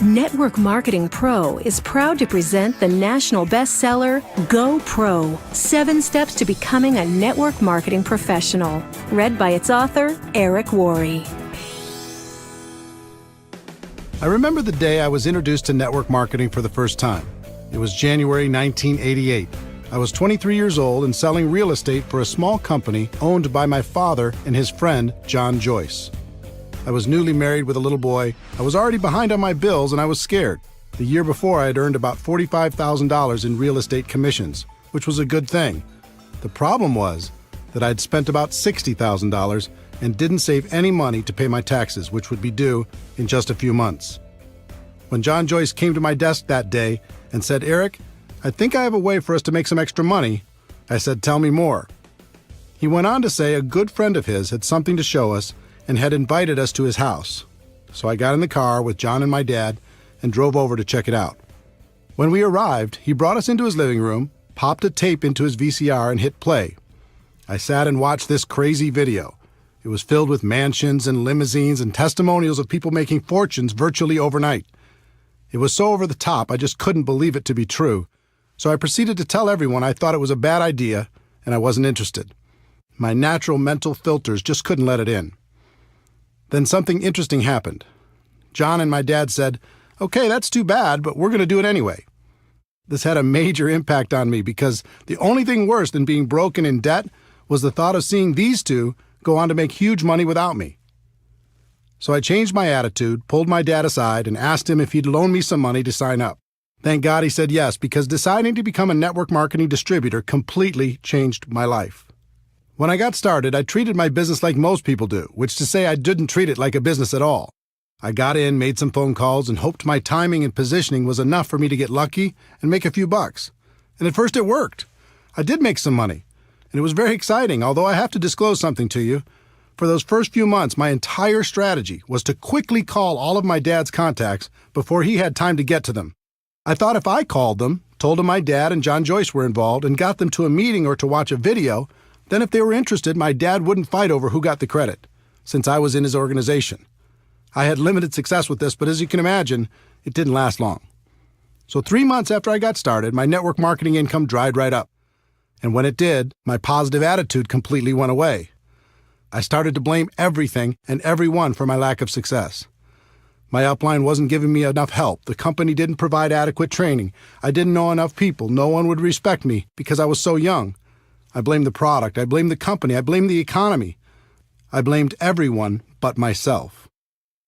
Network Marketing Pro is proud to present the national bestseller, Go Pro, 7 Steps to Becoming a Network Marketing Professional, read by its author, Eric Worre. I remember the day I was introduced to network marketing for the first time. It was January 1988. I was 23 years old and selling real estate for a small company owned by my father and his friend, John Joyce. I was newly married with a little boy. I was already behind on my bills and I was scared. The year before, I had earned about $45,000 in real estate commissions, which was a good thing. The problem was that I'd spent about $60,000 and didn't save any money to pay my taxes, which would be due in just a few months. When John Joyce came to my desk that day and said, "Eric, I think I have a way for us to make some extra money," I said, "Tell me more." He went on to say a good friend of his had something to show us and had invited us to his house. So I got in the car with John and my dad and drove over to check it out. When we arrived, he brought us into his living room, popped a tape into his VCR and hit play. I sat and watched this crazy video. It was filled with mansions and limousines and testimonials of people making fortunes virtually overnight. It was so over the top, I just couldn't believe it to be true. So I proceeded to tell everyone I thought it was a bad idea and I wasn't interested. My natural mental filters just couldn't let it in. Then something interesting happened. John and my dad said, "Okay, that's too bad, but we're going to do it anyway." This had a major impact on me because the only thing worse than being broke and in debt was the thought of seeing these two go on to make huge money without me. So I changed my attitude, pulled my dad aside, and asked him if he'd loan me some money to sign up. Thank God he said yes, because deciding to become a network marketing distributor completely changed my life. When I got started, I treated my business like most people do, which is to say I didn't treat it like a business at all. I got in, made some phone calls, and hoped my timing and positioning was enough for me to get lucky and make a few bucks. And at first it worked. I did make some money, and it was very exciting, although I have to disclose something to you. For those first few months, my entire strategy was to quickly call all of my dad's contacts before he had time to get to them. I thought if I called them, told them my dad and John Joyce were involved, and got them to a meeting or to watch a video, then if they were interested, my dad wouldn't fight over who got the credit, since I was in his organization. I had limited success with this, but as you can imagine, it didn't last long. So 3 months after I got started, my network marketing income dried right up. And when it did, my positive attitude completely went away. I started to blame everything and everyone for my lack of success. My upline wasn't giving me enough help. The company didn't provide adequate training. I didn't know enough people. No one would respect me because I was so young. I blamed the product. I blamed the company. I blamed the economy. I blamed everyone but myself.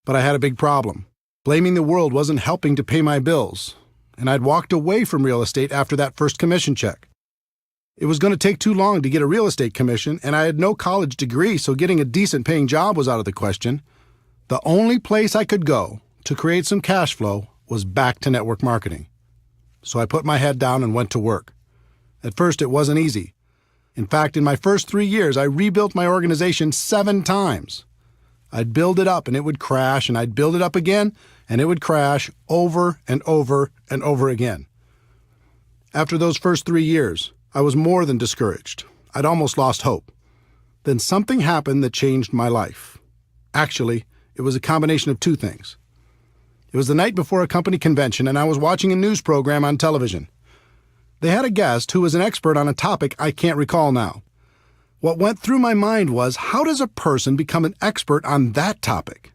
But I had a big problem. Blaming the world wasn't helping to pay my bills, and I'd walked away from real estate after that first commission check. It was going to take too long to get a real estate commission, and I had no college degree, so getting a decent paying job was out of the question. The only place I could go to create some cash flow was back to network marketing. So I put my head down and went to work. At first, it wasn't easy. In fact, in my first 3 years, I rebuilt my organization 7 times. I'd build it up and it would crash, and I'd build it up again and it would crash over and over and over again. After those first 3 years, I was more than discouraged. I'd almost lost hope. Then something happened that changed my life. Actually, it was a combination of 2 things. It was the night before a company convention, and I was watching a news program on television. They had a guest who was an expert on a topic I can't recall now. What went through my mind was, how does a person become an expert on that topic?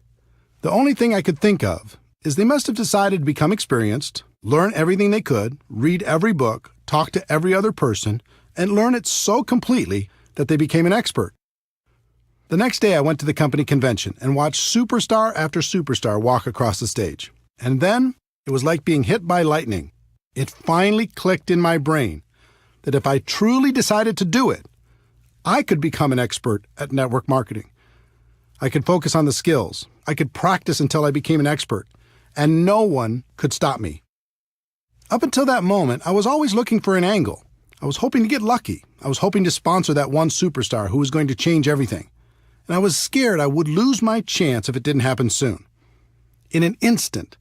The only thing I could think of is they must have decided to become experienced, learn everything they could, read every book, talk to every other person, and learn it so completely that they became an expert. The next day I went to the company convention and watched superstar after superstar walk across the stage. And then it was like being hit by lightning. It finally clicked in my brain that if I truly decided to do it, I could become an expert at network marketing. I could focus on the skills. I could practice until I became an expert, and no one could stop me. Up until that moment, I was always looking for an angle. I was hoping to get lucky. I was hoping to sponsor that one superstar who was going to change everything. And I was scared I would lose my chance if it didn't happen soon. In an instant,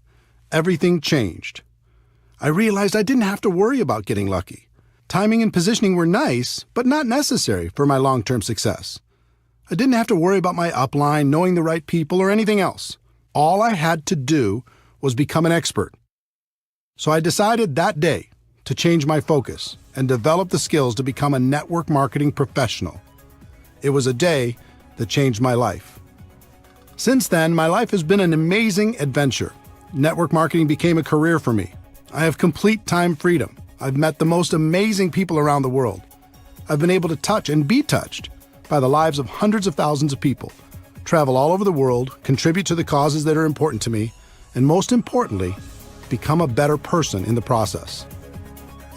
everything changed. I realized I didn't have to worry about getting lucky. Timing and positioning were nice, but not necessary for my long-term success. I didn't have to worry about my upline, knowing the right people, or anything else. All I had to do was become an expert. So I decided that day to change my focus and develop the skills to become a network marketing professional. It was a day that changed my life. Since then, my life has been an amazing adventure. Network marketing became a career for me. I have complete time freedom. I've met the most amazing people around the world. I've been able to touch and be touched by the lives of hundreds of thousands of people, travel all over the world, contribute to the causes that are important to me, and most importantly, become a better person in the process.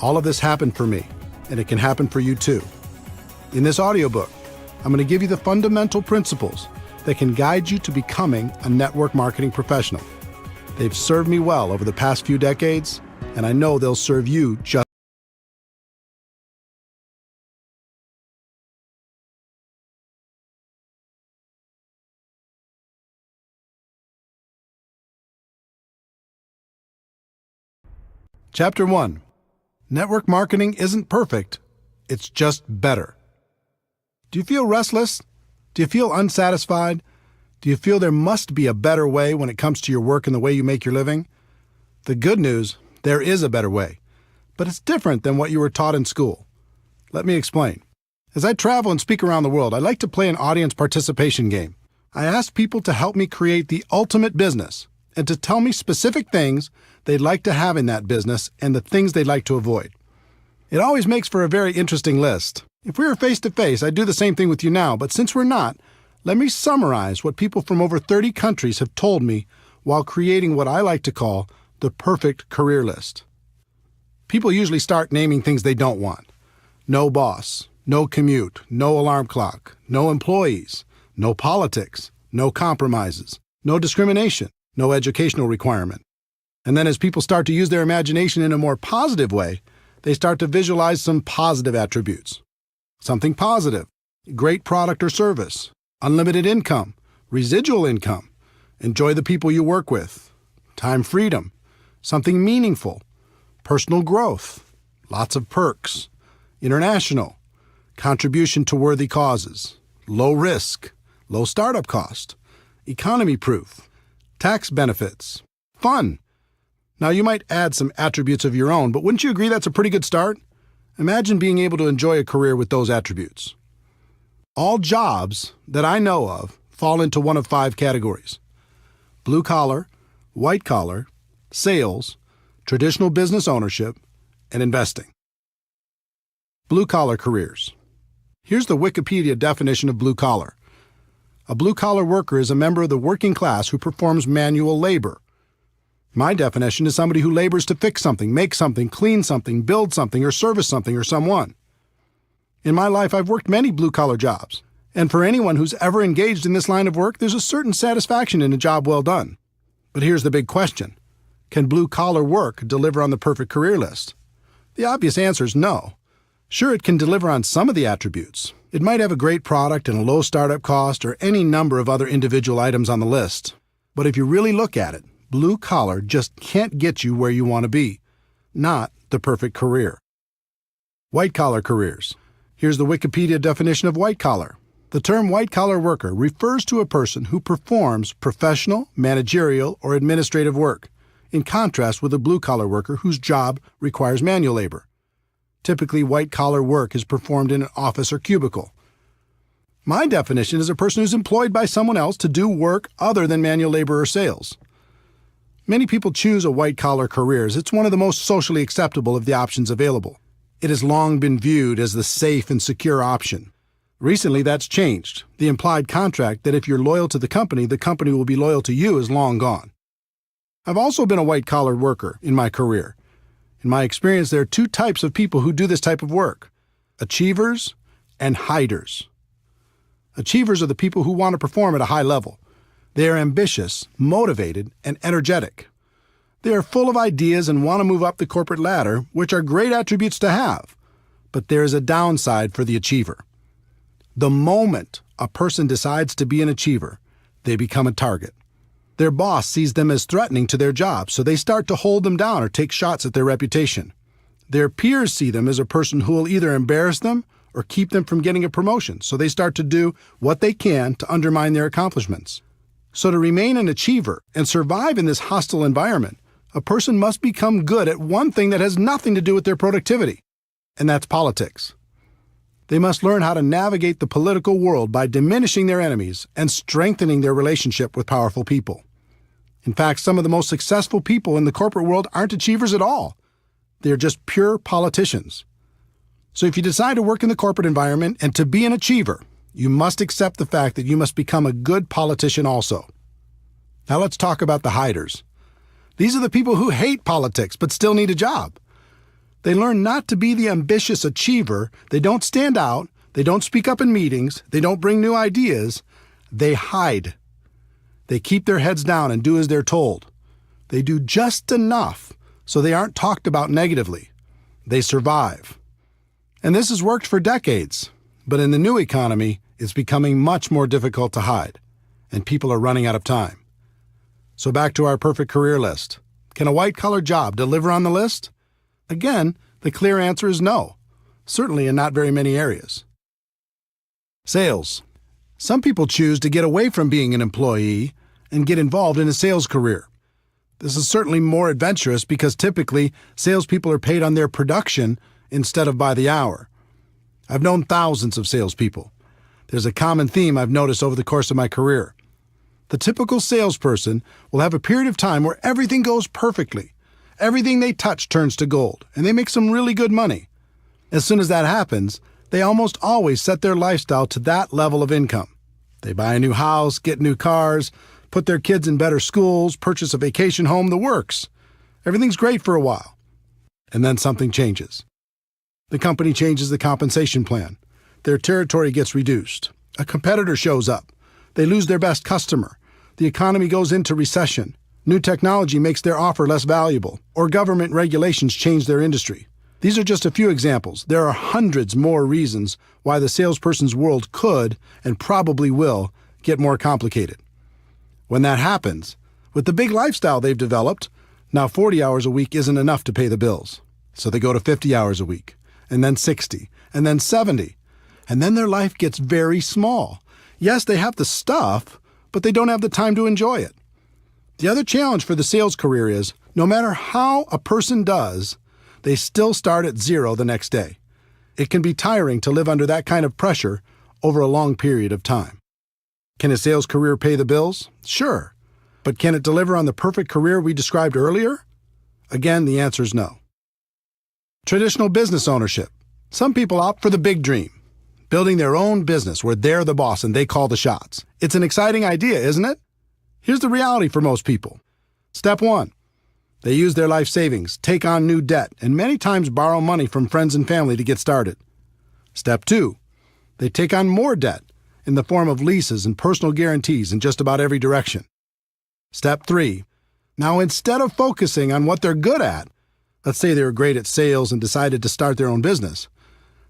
All of this happened for me, and it can happen for you too. In this audiobook, I'm going to give you the fundamental principles that can guide you to becoming a network marketing professional. They've served me well over the past few decades, and I know they'll serve you just. Chapter 1. Network marketing isn't perfect, it's just better. Do you feel restless? Do you feel unsatisfied? Do you feel there must be a better way when it comes to your work and the way you make your living? The good news, there is a better way, but it's different than what you were taught in school. Let me explain. As I travel and speak around the world, I like to play an audience participation game. I ask people to help me create the ultimate business and to tell me specific things they'd like to have in that business and the things they'd like to avoid. It always makes for a very interesting list. If we were face-to-face, I'd do the same thing with you now, but since we're not, let me summarize what people from over 30 countries have told me while creating what I like to call the perfect career list. People usually start naming things they don't want. No boss, no commute, no alarm clock, no employees, no politics, no compromises, no discrimination, no educational requirement. And then as people start to use their imagination in a more positive way, they start to visualize some positive attributes. Something positive, great product or service, unlimited income, residual income, enjoy the people you work with, time freedom, something meaningful, personal growth, lots of perks, international, contribution to worthy causes, low risk, low startup cost, economy proof, tax benefits, fun. Now you might add some attributes of your own, but wouldn't you agree that's a pretty good start? Imagine being able to enjoy a career with those attributes. All jobs that I know of fall into one of 5 categories: blue collar, white collar, sales, traditional business ownership, and investing. Blue collar careers. Here's the Wikipedia definition of blue collar. A blue collar worker is a member of the working class who performs manual labor. My definition is somebody who labors to fix something, make something, clean something, build something, or service something or someone. In my life, I've worked many blue-collar jobs, and for anyone who's ever engaged in this line of work, there's a certain satisfaction in a job well done. But here's the big question. Can blue-collar work deliver on the perfect career list? The obvious answer is no. Sure, it can deliver on some of the attributes. It might have a great product and a low startup cost or any number of other individual items on the list. But if you really look at it, blue collar just can't get you where you want to be. Not the perfect career. White collar careers. Here's the Wikipedia definition of white collar. The term white collar worker refers to a person who performs professional, managerial, or administrative work, in contrast with a blue collar worker whose job requires manual labor. Typically, white collar work is performed in an office or cubicle. My definition is a person who's employed by someone else to do work other than manual labor or sales. Many people choose a white-collar career as it's one of the most socially acceptable of the options available. It has long been viewed as the safe and secure option. Recently, that's changed. The implied contract that if you're loyal to the company will be loyal to you is long gone. I've also been a white-collar worker in my career. In my experience, there are 2 types of people who do this type of work: achievers and hiders. Achievers are the people who want to perform at a high level. They are ambitious, motivated, and energetic. They are full of ideas and want to move up the corporate ladder, which are great attributes to have. But there is a downside for the achiever. The moment a person decides to be an achiever, they become a target. Their boss sees them as threatening to their job, so they start to hold them down or take shots at their reputation. Their peers see them as a person who will either embarrass them or keep them from getting a promotion, so they start to do what they can to undermine their accomplishments. So to remain an achiever and survive in this hostile environment, a person must become good at one thing that has nothing to do with their productivity, and that's politics. They must learn how to navigate the political world by diminishing their enemies and strengthening their relationship with powerful people. In fact, some of the most successful people in the corporate world aren't achievers at all. They're just pure politicians. So if you decide to work in the corporate environment and to be an achiever, you must accept the fact that you must become a good politician also. Now let's talk about the hiders. These are the people who hate politics but still need a job. They learn not to be the ambitious achiever. They don't stand out. They don't speak up in meetings. They don't bring new ideas. They hide. They keep their heads down and do as they're told. They do just enough so they aren't talked about negatively. They survive. And this has worked for decades. But in the new economy, it's becoming much more difficult to hide, and people are running out of time. So back to our perfect career list. Can a white-collar job deliver on the list? Again, the clear answer is no, certainly in not very many areas. Sales. Some people choose to get away from being an employee and get involved in a sales career. This is certainly more adventurous because typically salespeople are paid on their production instead of by the hour. I've known thousands of salespeople. There's a common theme I've noticed over the course of my career. The typical salesperson will have a period of time where everything goes perfectly. Everything they touch turns to gold, and they make some really good money. As soon as that happens, they almost always set their lifestyle to that level of income. They buy a new house, get new cars, put their kids in better schools, purchase a vacation home, the works. Everything's great for a while. And then something changes. The company changes the compensation plan. Their territory gets reduced. A competitor shows up. They lose their best customer. The economy goes into recession. New technology makes their offer less valuable, or government regulations change their industry. These are just a few examples. There are hundreds more reasons why the salesperson's world could, and probably will, get more complicated. When that happens, with the big lifestyle they've developed, now 40 hours a week isn't enough to pay the bills. So they go to 50 hours a week, and then 60, and then 70. And then their life gets very small. Yes, they have the stuff, but they don't have the time to enjoy it. The other challenge for the sales career is, no matter how a person does, they still start at zero the next day. It can be tiring to live under that kind of pressure over a long period of time. Can a sales career pay the bills? Sure. But can it deliver on the perfect career we described earlier? Again, the answer is no. Traditional business ownership. Some people opt for the big dream, building their own business where they're the boss and they call the shots. It's an exciting idea, isn't it? Here's the reality for most people. Step 1. They use their life savings, take on new debt, and many times borrow money from friends and family to get started. Step 2. They take on more debt in the form of leases and personal guarantees in just about every direction. Step 3. Now, instead of focusing on what they're good at, let's say they were great at sales and decided to start their own business,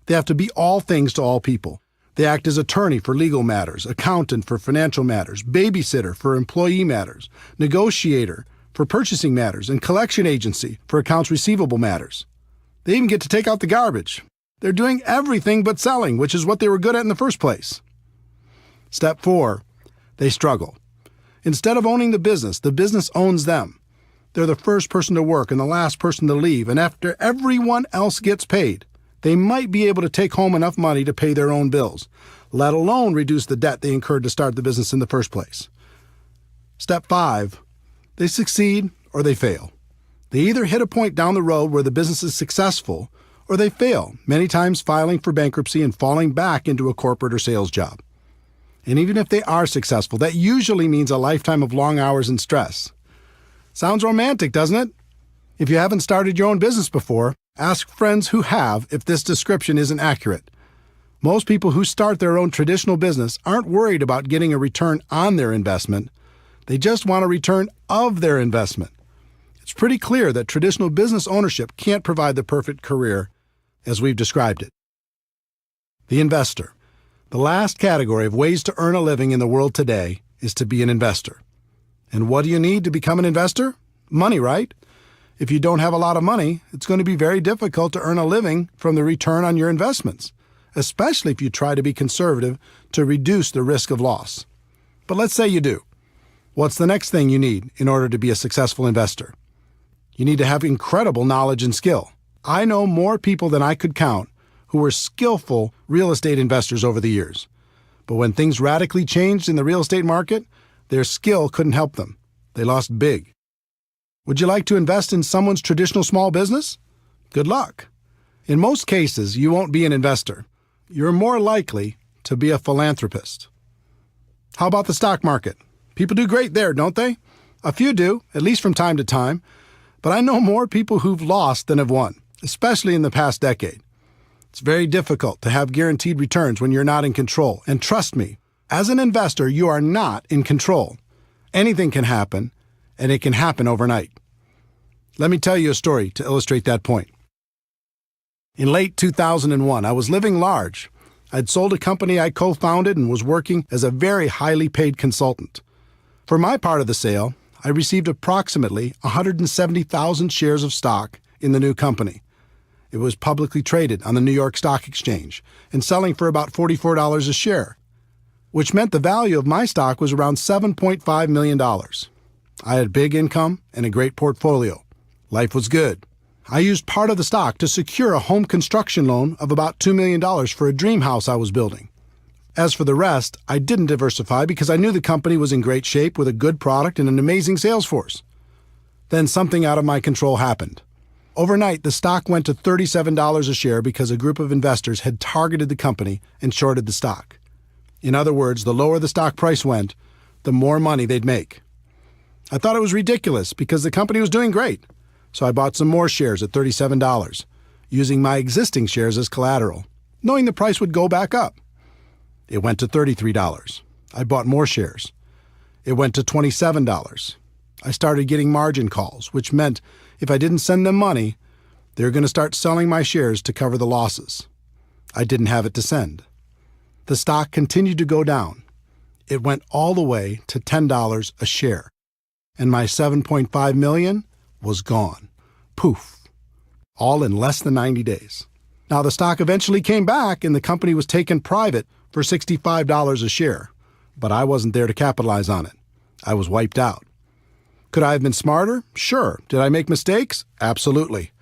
they have to be all things to all people. They act as attorney for legal matters, accountant for financial matters, babysitter for employee matters, negotiator for purchasing matters, and collection agency for accounts receivable matters. They even get to take out the garbage. They're doing everything but selling, which is what they were good at in the first place. Step 4. They struggle. Instead of owning the business owns them. They're the first person to work and the last person to leave, and after everyone else gets paid, they might be able to take home enough money to pay their own bills, let alone reduce the debt they incurred to start the business in the first place. Step 5. They succeed or they fail. They either hit a point down the road where the business is successful, or they fail, many times filing for bankruptcy and falling back into a corporate or sales job. And even if they are successful, that usually means a lifetime of long hours and stress. Sounds romantic, doesn't it? If you haven't started your own business before, ask friends who have if this description isn't accurate. Most people who start their own traditional business aren't worried about getting a return on their investment. They just want a return of their investment. It's pretty clear that traditional business ownership can't provide the perfect career as we've described it. The investor. The last category of ways to earn a living in the world today is to be an investor. And what do you need to become an investor? Money, right? If you don't have a lot of money, it's going to be very difficult to earn a living from the return on your investments, especially if you try to be conservative to reduce the risk of loss. But let's say you do. What's the next thing you need in order to be a successful investor? You need to have incredible knowledge and skill. I know more people than I could count who were skillful real estate investors over the years. But when things radically changed in the real estate market, their skill couldn't help them. They lost big. Would you like to invest in someone's traditional small business? Good luck. In most cases, you won't be an investor. You're more likely to be a philanthropist. How about the stock market? People do great there, don't they? A few do, at least from time to time. But I know more people who've lost than have won, especially in the past decade. It's very difficult to have guaranteed returns when you're not in control. And trust me, as an investor, you are not in control. Anything can happen, and it can happen overnight. Let me tell you a story to illustrate that point. In late 2001, I was living large. I'd sold a company I co-founded and was working as a very highly paid consultant. For my part of the sale, I received approximately 170,000 shares of stock in the new company. It was publicly traded on the New York Stock Exchange and selling for about $44 a share, which meant the value of my stock was around $7.5 million. I had big income and a great portfolio. Life was good. I used part of the stock to secure a home construction loan of about $2 million for a dream house I was building. As for the rest, I didn't diversify because I knew the company was in great shape with a good product and an amazing sales force. Then something out of my control happened. Overnight, the stock went to $37 a share because a group of investors had targeted the company and shorted the stock. In other words, the lower the stock price went, the more money they'd make. I thought it was ridiculous because the company was doing great. So I bought some more shares at $37, using my existing shares as collateral, knowing the price would go back up. It went to $33. I bought more shares. It went to $27. I started getting margin calls, which meant if I didn't send them money, they were going to start selling my shares to cover the losses. I didn't have it to send. The stock continued to go down. It went all the way to $10 a share, and my $7.5 million was gone. Poof. All in less than 90 days. Now, the stock eventually came back and the company was taken private for $65 a share, but I wasn't there to capitalize on it. I was wiped out. Could I have been smarter? Sure. Did I make mistakes? Absolutely.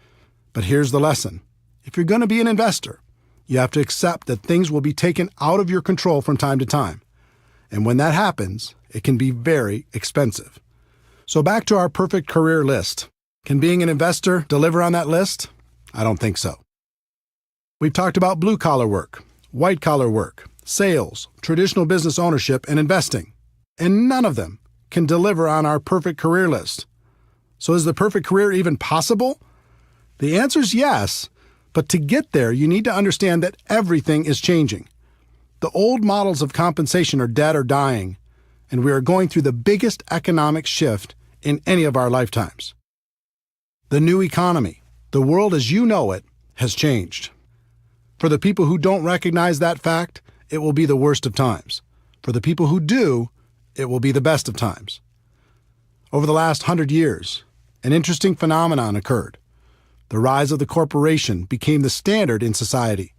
But here's the lesson. If you're going to be an investor, you have to accept that things will be taken out of your control from time to time. And when that happens, it can be very expensive. So back to our perfect career list. Can being an investor deliver on that list? I don't think so. We've talked about blue-collar work, white-collar work, sales, traditional business ownership, and investing. And none of them can deliver on our perfect career list. So is the perfect career even possible? The answer is yes, but to get there, you need to understand that everything is changing. The old models of compensation are dead or dying, and we are going through the biggest economic shift in any of our lifetimes. The new economy, the world as you know it, has changed. For the people who don't recognize that fact, it will be the worst of times. For the people who do, it will be the best of times. Over the last 100 years, an interesting phenomenon occurred. The rise of the corporation became the standard in society.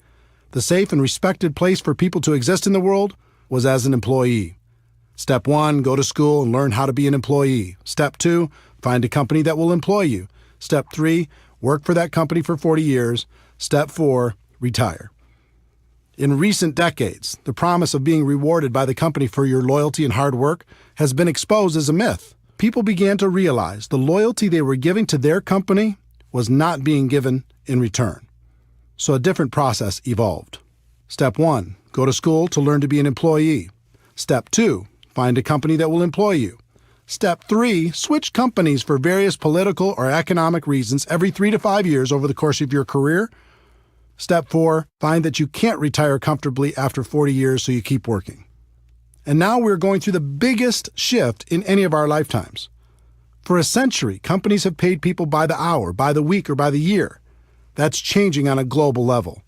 The safe and respected place for people to exist in the world was as an employee. Step 1, go to school and learn how to be an employee. Step 2, find a company that will employ you. Step 3, work for that company for 40 years. Step 4, retire. In recent decades, the promise of being rewarded by the company for your loyalty and hard work has been exposed as a myth. People began to realize the loyalty they were giving to their company was not being given in return. So a different process evolved. Step 1, go to school to learn to be an employee. Step 2, find a company that will employ you. Step 3, switch companies for various political or economic reasons every 3 to 5 years over the course of your career. Step 4, find that you can't retire comfortably after 40 years, so you keep working. And now we're going through the biggest shift in any of our lifetimes. For a century, companies have paid people by the hour, by the week, or by the year. That's changing on a global level.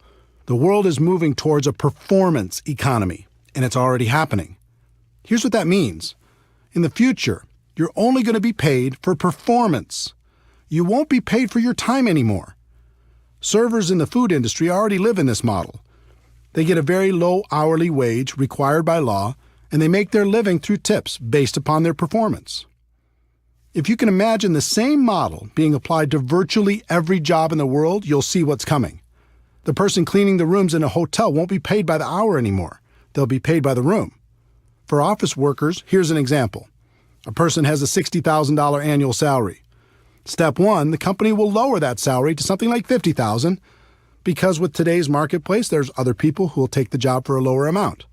The world is moving towards a performance economy, and it's already happening. Here's what that means. In the future, you're only going to be paid for performance. You won't be paid for your time anymore. Servers in the food industry already live in this model. They get a very low hourly wage required by law, and they make their living through tips based upon their performance. If you can imagine the same model being applied to virtually every job in the world, you'll see what's coming. The person cleaning the rooms in a hotel won't be paid by the hour anymore. They'll be paid by the room. For office workers, here's an example. A person has a $60,000 annual salary. Step one, the company will lower that salary to something like $50,000 because with today's marketplace, there's other people who will take the job for a lower amount.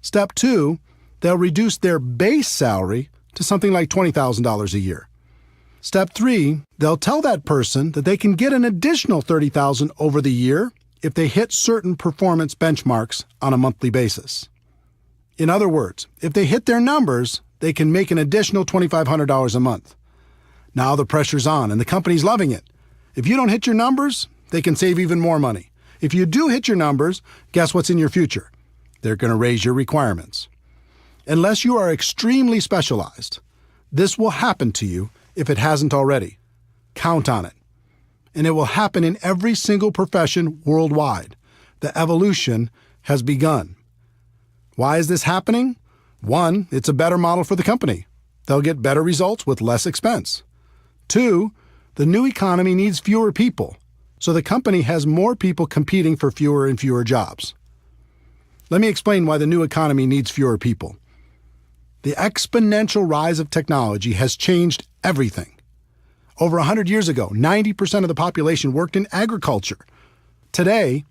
Step two, they'll reduce their base salary to something like $20,000 a year. Step three, they'll tell that person that they can get an additional $30,000 over the year if they hit certain performance benchmarks on a monthly basis. In other words, if they hit their numbers, they can make an additional $2,500 a month. Now the pressure's on and the company's loving it. If you don't hit your numbers, they can save even more money. If you do hit your numbers, guess what's in your future? They're going to raise your requirements. Unless you are extremely specialized, this will happen to you if it hasn't already. Count on it. And it will happen in every single profession worldwide. The evolution has begun. Why is this happening? One, it's a better model for the company. They'll get better results with less expense. Two, the new economy needs fewer people, so the company has more people competing for fewer and fewer jobs. Let me explain why the new economy needs fewer people. The exponential rise of technology has changed everything. Over 100 years ago, 90% of the population worked in agriculture. Today,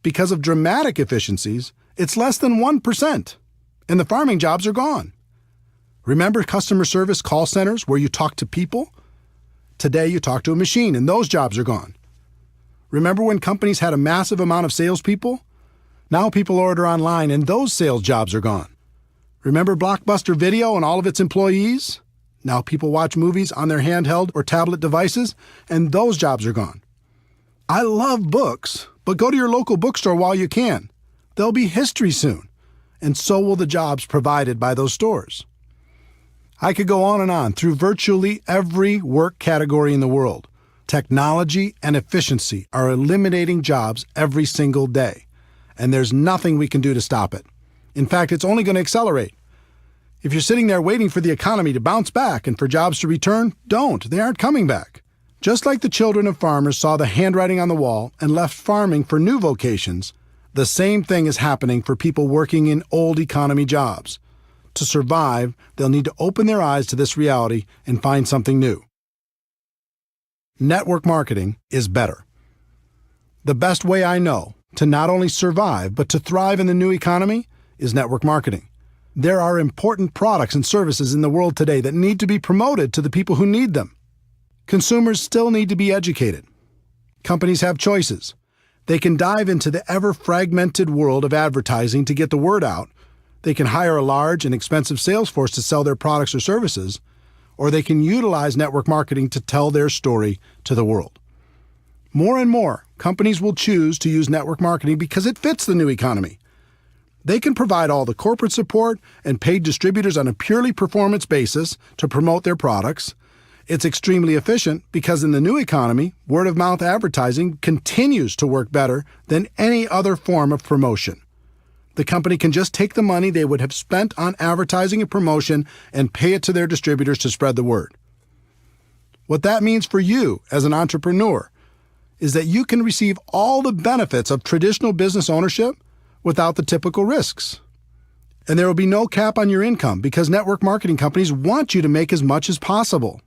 because of dramatic efficiencies, it's less than 1%, and the farming jobs are gone. Remember customer service call centers where you talk to people? Today, you talk to a machine, and those jobs are gone. Remember when companies had a massive amount of salespeople? Now people order online, and those sales jobs are gone. Remember Blockbuster Video and all of its employees? Now people watch movies on their handheld or tablet devices, and those jobs are gone. I love books, but go to your local bookstore while you can. They'll be history soon, and so will the jobs provided by those stores. I could go on and on through virtually every work category in the world. Technology and efficiency are eliminating jobs every single day, and there's nothing we can do to stop it. In fact, it's only going to accelerate. If you're sitting there waiting for the economy to bounce back and for jobs to return, don't. They aren't coming back. Just like the children of farmers saw the handwriting on the wall and left farming for new vocations, the same thing is happening for people working in old economy jobs. To survive, they'll need to open their eyes to this reality and find something new. Network marketing is better. The best way I know to not only survive but to thrive in the new economy is network marketing. There are important products and services in the world today that need to be promoted to the people who need them. Consumers still need to be educated. Companies have choices. They can dive into the ever-fragmented world of advertising to get the word out. They can hire a large and expensive sales force to sell their products or services, or they can utilize network marketing to tell their story to the world. More and more, companies will choose to use network marketing because it fits the new economy. They can provide all the corporate support and paid distributors on a purely performance basis to promote their products. It's extremely efficient because in the new economy, word-of-mouth advertising continues to work better than any other form of promotion. The company can just take the money they would have spent on advertising and promotion and pay it to their distributors to spread the word. What that means for you as an entrepreneur is that you can receive all the benefits of traditional business ownership without the typical risks. And there will be no cap on your income because network marketing companies want you to make as much as possible.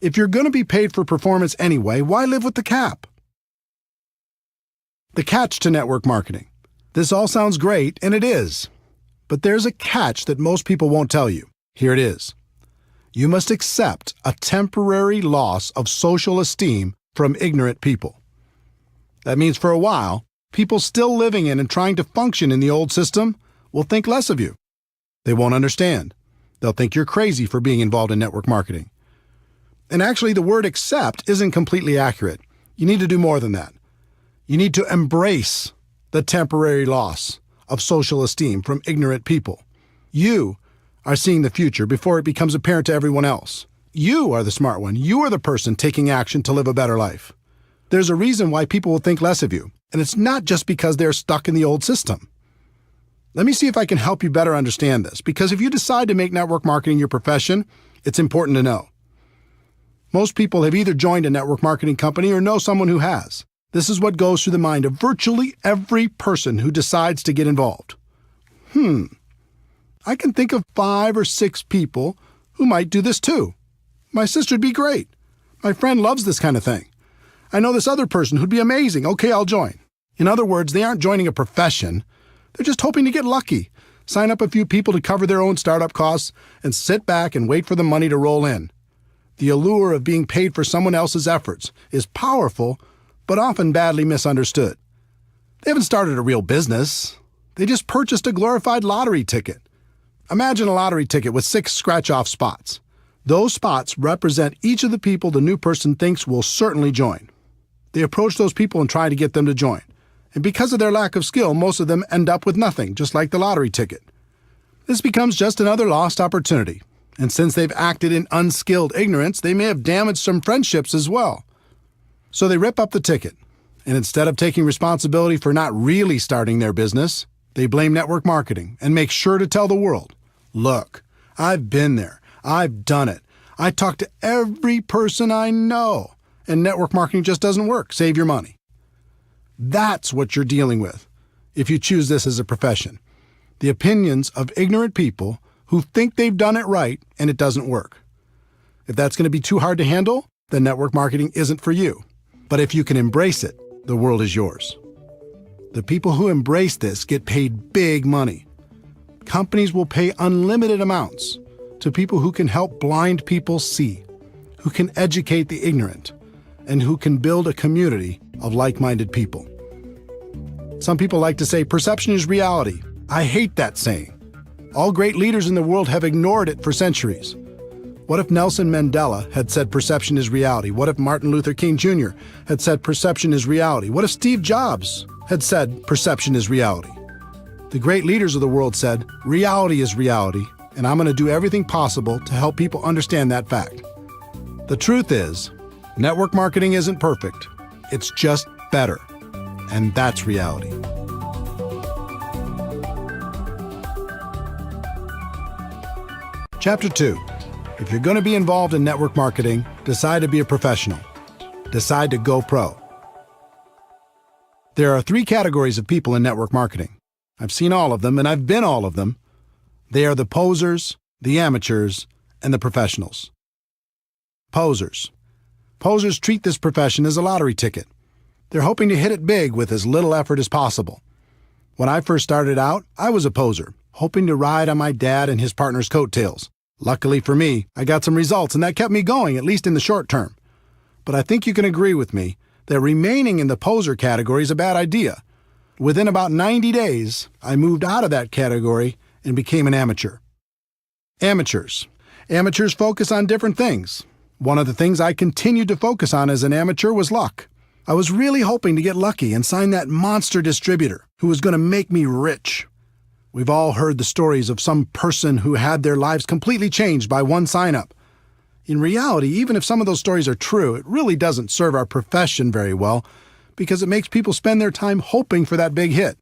If you're going to be paid for performance anyway, why live with the cap? The catch to network marketing. This all sounds great, and it is. But there's a catch that most people won't tell you. Here it is. You must accept a temporary loss of social esteem from ignorant people. That means for a while, people still living in and trying to function in the old system will think less of you. They won't understand. They'll think you're crazy for being involved in network marketing. And actually, the word accept isn't completely accurate. You need to do more than that. You need to embrace the temporary loss of social esteem from ignorant people. You are seeing the future before it becomes apparent to everyone else. You are the smart one. You are the person taking action to live a better life. There's a reason why people will think less of you, and it's not just because they're stuck in the old system. Let me see if I can help you better understand this, because if you decide to make network marketing your profession, it's important to know. Most people have either joined a network marketing company or know someone who has. This is what goes through the mind of virtually every person who decides to get involved. I can think of 5 or 6 people who might do this too. My sister'd be great. My friend loves this kind of thing. I know this other person who'd be amazing. Okay, I'll join. In other words, they aren't joining a profession. They're just hoping to get lucky, sign up a few people to cover their own startup costs, and sit back and wait for the money to roll in. The allure of being paid for someone else's efforts is powerful, but often badly misunderstood. They haven't started a real business. They just purchased a glorified lottery ticket. Imagine a lottery ticket with 6 scratch-off spots. Those spots represent each of the people the new person thinks will certainly join. They approach those people and try to get them to join. And because of their lack of skill, most of them end up with nothing, just like the lottery ticket. This becomes just another lost opportunity. And since they've acted in unskilled ignorance, they may have damaged some friendships as well. So they rip up the ticket. And instead of taking responsibility for not really starting their business, they blame network marketing and make sure to tell the world, look, I've been there. I've done it. I talk to every person I know. And network marketing just doesn't work. Save your money. That's what you're dealing with if you choose this as a profession. The opinions of ignorant people who think they've done it right and it doesn't work. If that's going to be too hard to handle, then network marketing isn't for you. But if you can embrace it, the world is yours. The people who embrace this get paid big money. Companies will pay unlimited amounts to people who can help blind people see, who can educate the ignorant, and who can build a community of like-minded people. Some people like to say perception is reality. I hate that saying. All great leaders in the world have ignored it for centuries. What if Nelson Mandela had said perception is reality? What if Martin Luther King Jr. had said perception is reality? What if Steve Jobs had said perception is reality? The great leaders of the world said, reality is reality, and I'm going to do everything possible to help people understand that fact. The truth is, network marketing isn't perfect. It's just better. And that's reality. Chapter 2. If you're going to be involved in network marketing, decide to be a professional. Decide to go pro. There are 3 categories of people in network marketing. I've seen all of them, and I've been all of them. They are the posers, the amateurs, and the professionals. Posers. Posers treat this profession as a lottery ticket. They're hoping to hit it big with as little effort as possible. When I first started out, I was a poser, hoping to ride on my dad and his partner's coattails. Luckily for me, I got some results, and that kept me going, at least in the short term. But I think you can agree with me that remaining in the poser category is a bad idea. Within about 90 days, I moved out of that category and became an amateur. Amateurs. Amateurs focus on different things. One of the things I continued to focus on as an amateur was luck. I was really hoping to get lucky and sign that monster distributor who was going to make me rich. We've all heard the stories of some person who had their lives completely changed by one sign-up. In reality, even if some of those stories are true, it really doesn't serve our profession very well because it makes people spend their time hoping for that big hit.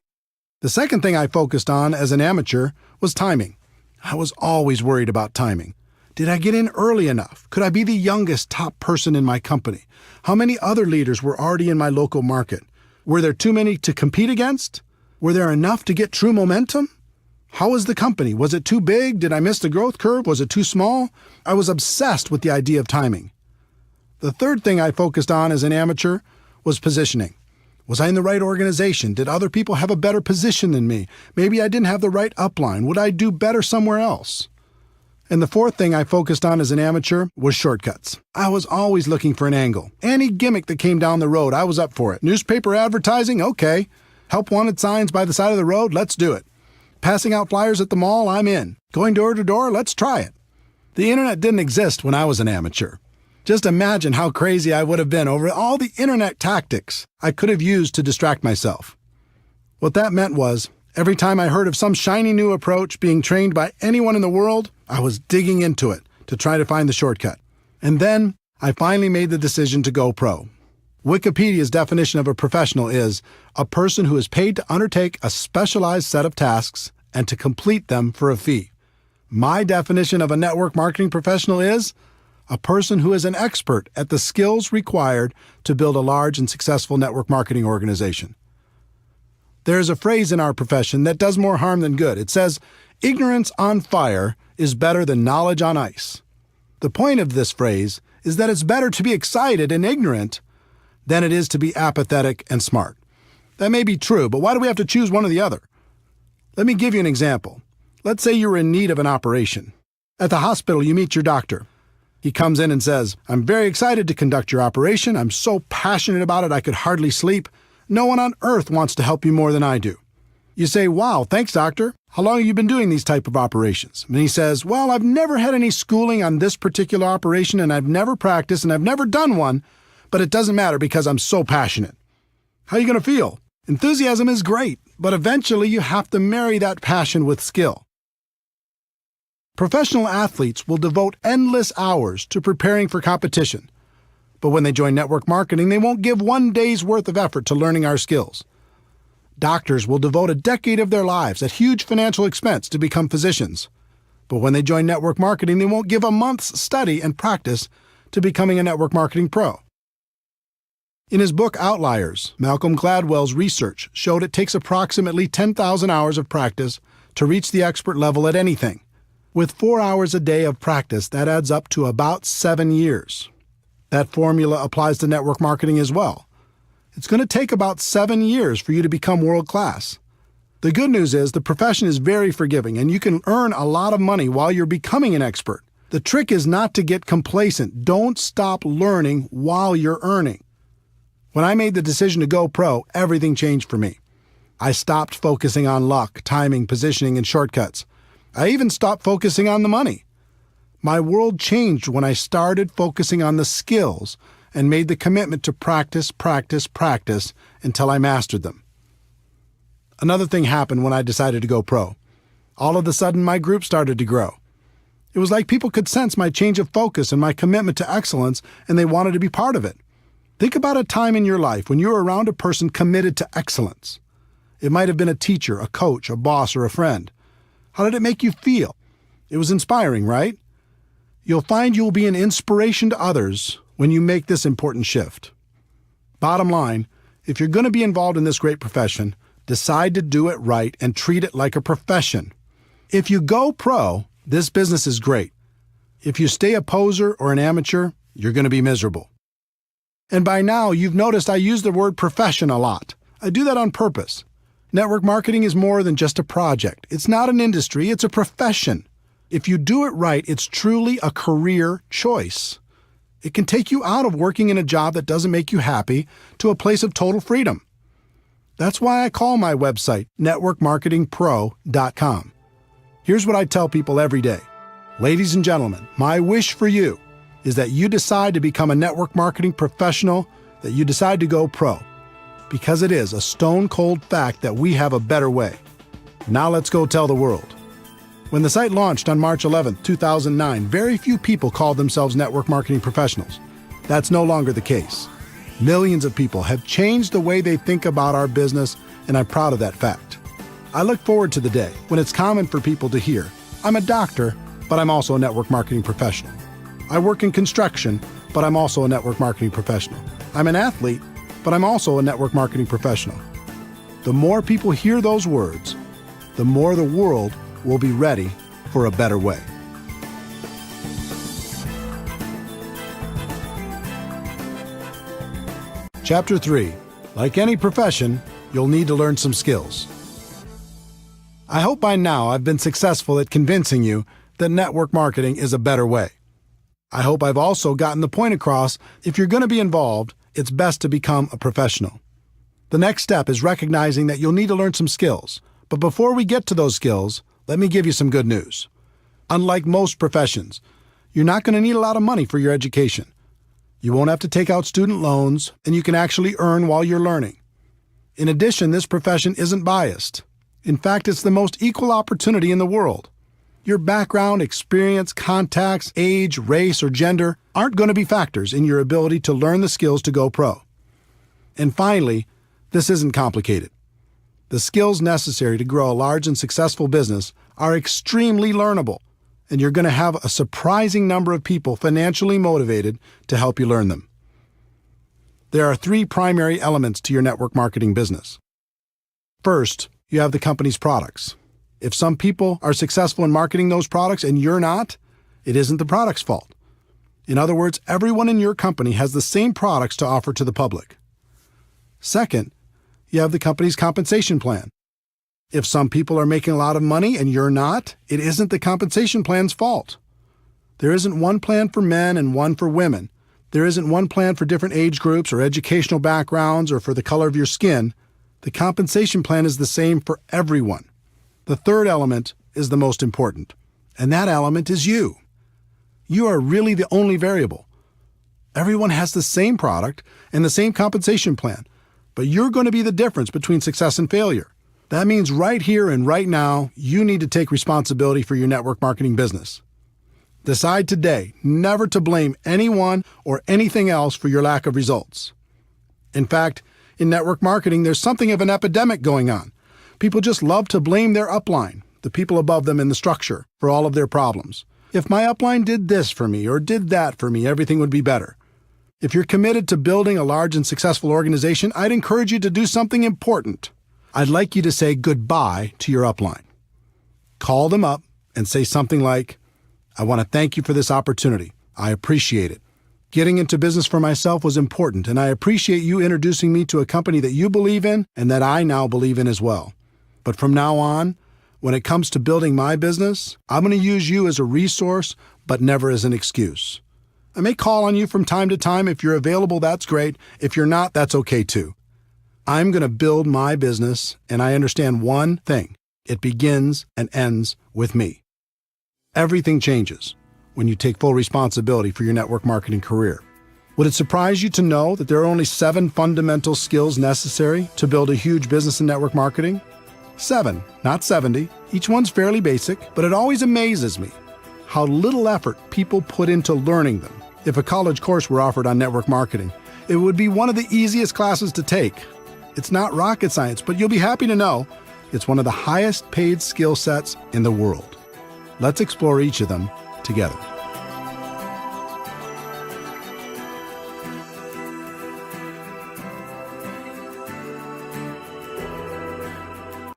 The second thing I focused on as an amateur was timing. I was always worried about timing. Did I get in early enough? Could I be the youngest top person in my company? How many other leaders were already in my local market? Were there too many to compete against? Were there enough to get true momentum? How was the company? Was it too big? Did I miss the growth curve? Was it too small? I was obsessed with the idea of timing. The third thing I focused on as an amateur was positioning. Was I in the right organization? Did other people have a better position than me? Maybe I didn't have the right upline. Would I do better somewhere else? And the fourth thing I focused on as an amateur was shortcuts. I was always looking for an angle. Any gimmick that came down the road, I was up for it. Newspaper advertising? Okay. Help wanted signs by the side of the road? Let's do it. Passing out flyers at the mall? I'm in. Going door to door? Let's try it. The internet didn't exist when I was an amateur. Just imagine how crazy I would have been over all the internet tactics I could have used to distract myself. What that meant was, every time I heard of some shiny new approach being trained by anyone in the world, I was digging into it to try to find the shortcut. And then I finally made the decision to go pro. Wikipedia's definition of a professional is a person who is paid to undertake a specialized set of tasks and to complete them for a fee. My definition of a network marketing professional is a person who is an expert at the skills required to build a large and successful network marketing organization. There is a phrase in our profession that does more harm than good. It says, "Ignorance on fire is better than knowledge on ice." The point of this phrase is that it's better to be excited and ignorant than it is to be apathetic and smart. That may be true, but why do we have to choose one or the other? Let me give you an example. Let's say you're in need of an operation. At the hospital, you meet your doctor. He comes in and says, "I'm very excited to conduct your operation. I'm so passionate about it I could hardly sleep. No one on earth wants to help you more than I do." You say, "Wow, thanks, doctor. How long have you been doing these type of operations?" And he says, "Well, I've never had any schooling on this particular operation, and I've never practiced, and I've never done one, but it doesn't matter because I'm so passionate." How are you going to feel? Enthusiasm is great, but eventually you have to marry that passion with skill. Professional athletes will devote endless hours to preparing for competition. But when they join network marketing, they won't give one day's worth of effort to learning our skills. Doctors will devote a decade of their lives at huge financial expense to become physicians. But when they join network marketing, they won't give a month's study and practice to becoming a network marketing pro. In his book Outliers, Malcolm Gladwell's research showed it takes approximately 10,000 hours of practice to reach the expert level at anything. With 4 hours a day of practice, that adds up to about 7 years. That formula applies to network marketing as well. It's going to take about 7 years for you to become world class. The good news is the profession is very forgiving and you can earn a lot of money while you're becoming an expert. The trick is not to get complacent. Don't stop learning while you're earning. When I made the decision to go pro, everything changed for me. I stopped focusing on luck, timing, positioning, and shortcuts. I even stopped focusing on the money. My world changed when I started focusing on the skills and made the commitment to practice until I mastered them. Another thing happened when I decided to go pro. All of a sudden, my group started to grow. It was like people could sense my change of focus and my commitment to excellence, and they wanted to be part of it. Think about a time in your life when you were around a person committed to excellence. It might have been a teacher, a coach, a boss, or a friend. How did it make you feel? It was inspiring, right? You'll find you'll be an inspiration to others when you make this important shift. Bottom line, if you're going to be involved in this great profession, decide to do it right and treat it like a profession. If you go pro, this business is great. If you stay a poser or an amateur, you're going to be miserable. And by now, you've noticed I use the word profession a lot. I do that on purpose. Network marketing is more than just a project. It's not an industry, it's a profession. If you do it right, it's truly a career choice. It can take you out of working in a job that doesn't make you happy to a place of total freedom. That's why I call my website networkmarketingpro.com. Here's what I tell people every day. Ladies and gentlemen, my wish for you is that you decide to become a network marketing professional, that you decide to go pro. Because it is a stone-cold fact that we have a better way. Now let's go tell the world. When the site launched on March 11, 2009, very few people called themselves network marketing professionals. That's no longer the case. Millions of people have changed the way they think about our business, and I'm proud of that fact. I look forward to the day when it's common for people to hear, "I'm a doctor, but I'm also a network marketing professional. I work in construction, but I'm also a network marketing professional. I'm an athlete, but I'm also a network marketing professional." The more people hear those words, the more the world will be ready for a better way. Chapter 3. Like any profession, you'll need to learn some skills. I hope by now I've been successful at convincing you that network marketing is a better way. I hope I've also gotten the point across, if you're going to be involved, it's best to become a professional. The next step is recognizing that you'll need to learn some skills. But before we get to those skills, let me give you some good news. Unlike most professions, you're not going to need a lot of money for your education. You won't have to take out student loans, and you can actually earn while you're learning. In addition, this profession isn't biased. In fact, it's the most equal opportunity in the world. Your background, experience, contacts, age, race, or gender aren't going to be factors in your ability to learn the skills to go pro. And finally, this isn't complicated. The skills necessary to grow a large and successful business are extremely learnable, and you're going to have a surprising number of people financially motivated to help you learn them. There are 3 primary elements to your network marketing business. First, you have the company's products. If some people are successful in marketing those products and you're not, it isn't the product's fault. In other words, everyone in your company has the same products to offer to the public. Second, you have the company's compensation plan. If some people are making a lot of money and you're not, it isn't the compensation plan's fault. There isn't one plan for men and one for women. There isn't one plan for different age groups or educational backgrounds or for the color of your skin. The compensation plan is the same for everyone. The third element is the most important, and that element is you. You are really the only variable. Everyone has the same product and the same compensation plan, but you're going to be the difference between success and failure. That means right here and right now, you need to take responsibility for your network marketing business. Decide today never to blame anyone or anything else for your lack of results. In fact, in network marketing, there's something of an epidemic going on. People just love to blame their upline, the people above them in the structure, for all of their problems. If my upline did this for me or did that for me, everything would be better. If you're committed to building a large and successful organization, I'd encourage you to do something important. I'd like you to say goodbye to your upline. Call them up and say something like, I want to thank you for this opportunity. I appreciate it. Getting into business for myself was important, and I appreciate you introducing me to a company that you believe in and that I now believe in as well. But from now on, when it comes to building my business, I'm going to use you as a resource, but never as an excuse. I may call on you from time to time. If you're available, that's great. If you're not, that's okay too. I'm going to build my business, and I understand one thing. It begins and ends with me. Everything changes when you take full responsibility for your network marketing career. Would it surprise you to know that there are only 7 fundamental skills necessary to build a huge business in network marketing? 7, not 70. Each one's fairly basic, but it always amazes me how little effort people put into learning them. If a college course were offered on network marketing, it would be one of the easiest classes to take. It's not rocket science, but you'll be happy to know it's one of the highest paid skill sets in the world. Let's explore each of them together.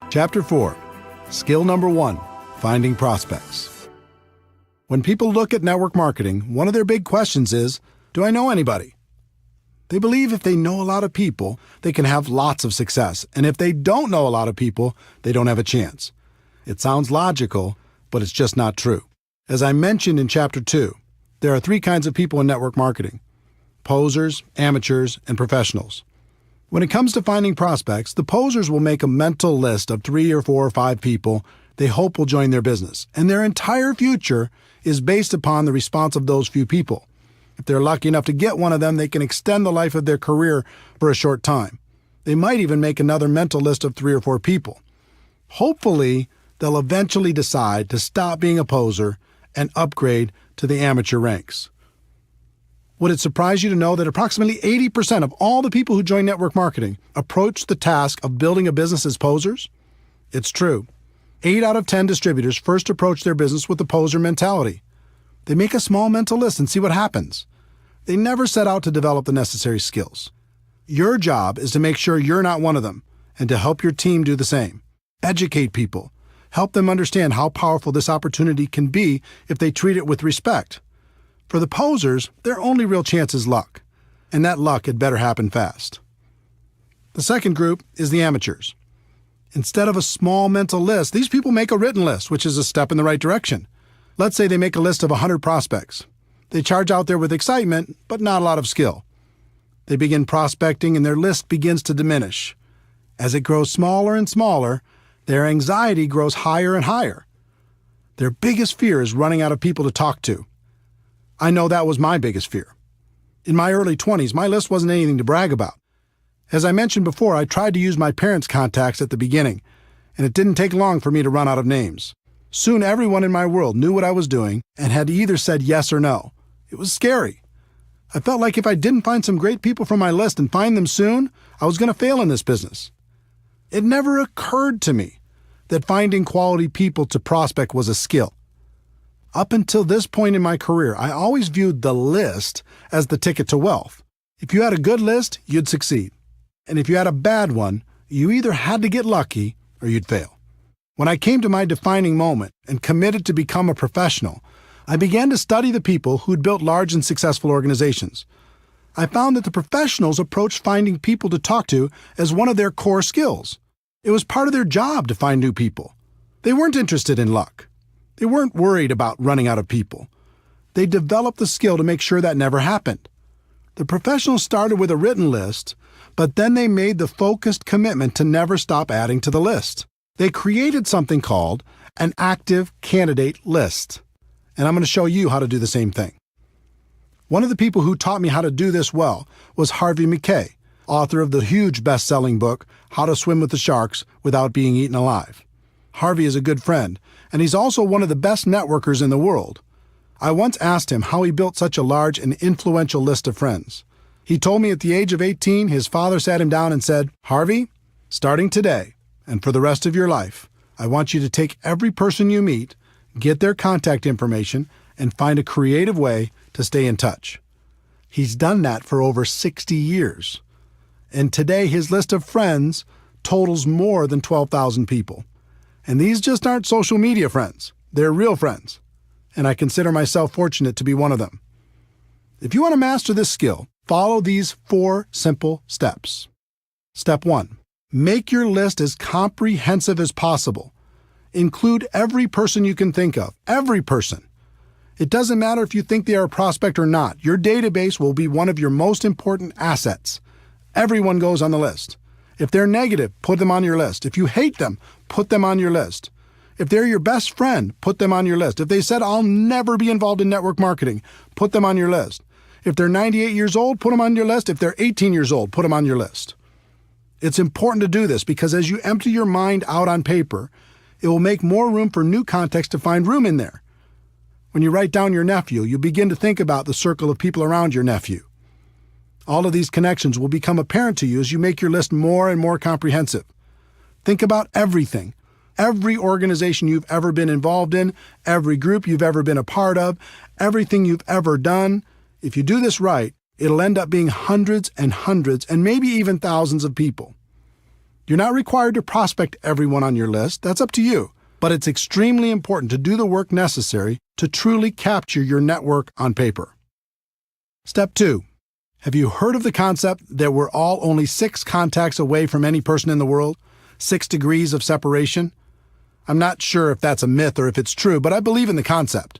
Chapter 4. Skill number 1, finding prospects. When people look at network marketing, one of their big questions is, do I know anybody? They believe if they know a lot of people, they can have lots of success, and if they don't know a lot of people, they don't have a chance. It sounds logical, but it's just not true. As I mentioned in Chapter 2, there are 3 kinds of people in network marketing: posers, amateurs, and professionals. When it comes to finding prospects, the posers will make a mental list of 3 or 4 or 5 people they hope will join their business, and their entire future is based upon the response of those few people. If they're lucky enough to get one of them, they can extend the life of their career for a short time. They might even make another mental list of 3 or 4 people. Hopefully, they'll eventually decide to stop being a poser and upgrade to the amateur ranks. Would it surprise you to know that approximately 80% of all the people who join network marketing approach the task of building a business as posers? It's true. 8 out of 10 distributors first approach their business with the poser mentality. They make a small mental list and see what happens. They never set out to develop the necessary skills. Your job is to make sure you're not one of them and to help your team do the same. Educate people. Help them understand how powerful this opportunity can be if they treat it with respect. For the posers, their only real chance is luck, and that luck had better happen fast. The second group is the amateurs. Instead of a small mental list, these people make a written list, which is a step in the right direction. Let's say they make a list of 100 prospects. They charge out there with excitement, but not a lot of skill. They begin prospecting, and their list begins to diminish. As it grows smaller and smaller, their anxiety grows higher and higher. Their biggest fear is running out of people to talk to. I know that was my biggest fear. In my early 20s, my list wasn't anything to brag about. As I mentioned before, I tried to use my parents' contacts at the beginning, and it didn't take long for me to run out of names. Soon everyone in my world knew what I was doing and had either said yes or no. It was scary. I felt like if I didn't find some great people from my list and find them soon, I was going to fail in this business. It never occurred to me that finding quality people to prospect was a skill. Up until this point in my career, I always viewed the list as the ticket to wealth. If you had a good list, you'd succeed. And if you had a bad one, you either had to get lucky or you'd fail. When I came to my defining moment and committed to become a professional, I began to study the people who'd built large and successful organizations. I found that the professionals approached finding people to talk to as one of their core skills. It was part of their job to find new people. They weren't interested in luck. They weren't worried about running out of people. They developed the skill to make sure that never happened. The professionals started with a written list, but then they made the focused commitment to never stop adding to the list. They created something called an active candidate list. And I'm going to show you how to do the same thing. One of the people who taught me how to do this well was Harvey Mackay, author of the huge best-selling book, How to Swim with the Sharks Without Being Eaten Alive. Harvey is a good friend, and he's also one of the best networkers in the world. I once asked him how he built such a large and influential list of friends. He told me at the age of 18, his father sat him down and said, "Harvey, starting today and for the rest of your life, I want you to take every person you meet, get their contact information, and find a creative way to stay in touch." He's done that for over 60 years. And today his list of friends totals more than 12,000 people. And these just aren't social media friends. They're real friends. And I consider myself fortunate to be one of them. If you want to master this skill, follow these 4 simple steps. Step 1. Make your list as comprehensive as possible. Include every person you can think of. Every person. It doesn't matter if you think they are a prospect or not. Your database will be one of your most important assets. Everyone goes on the list. If they're negative, put them on your list. If you hate them, put them on your list. If they're your best friend, put them on your list. If they said, "I'll never be involved in network marketing," put them on your list. If they're 98 years old, put them on your list. If they're 18 years old, put them on your list. It's important to do this because as you empty your mind out on paper, it will make more room for new context to find room in there. When you write down your nephew, you begin to think about the circle of people around your nephew. All of these connections will become apparent to you as you make your list more and more comprehensive. Think about everything. Every organization you've ever been involved in, every group you've ever been a part of, everything you've ever done. If you do this right, it'll end up being hundreds and hundreds and maybe even thousands of people. You're not required to prospect everyone on your list. That's up to you. But it's extremely important to do the work necessary to truly capture your network on paper. Step 2. Have you heard of the concept that we're all only 6 contacts away from any person in the world? 6 degrees of separation? I'm not sure if that's a myth or if it's true, but I believe in the concept.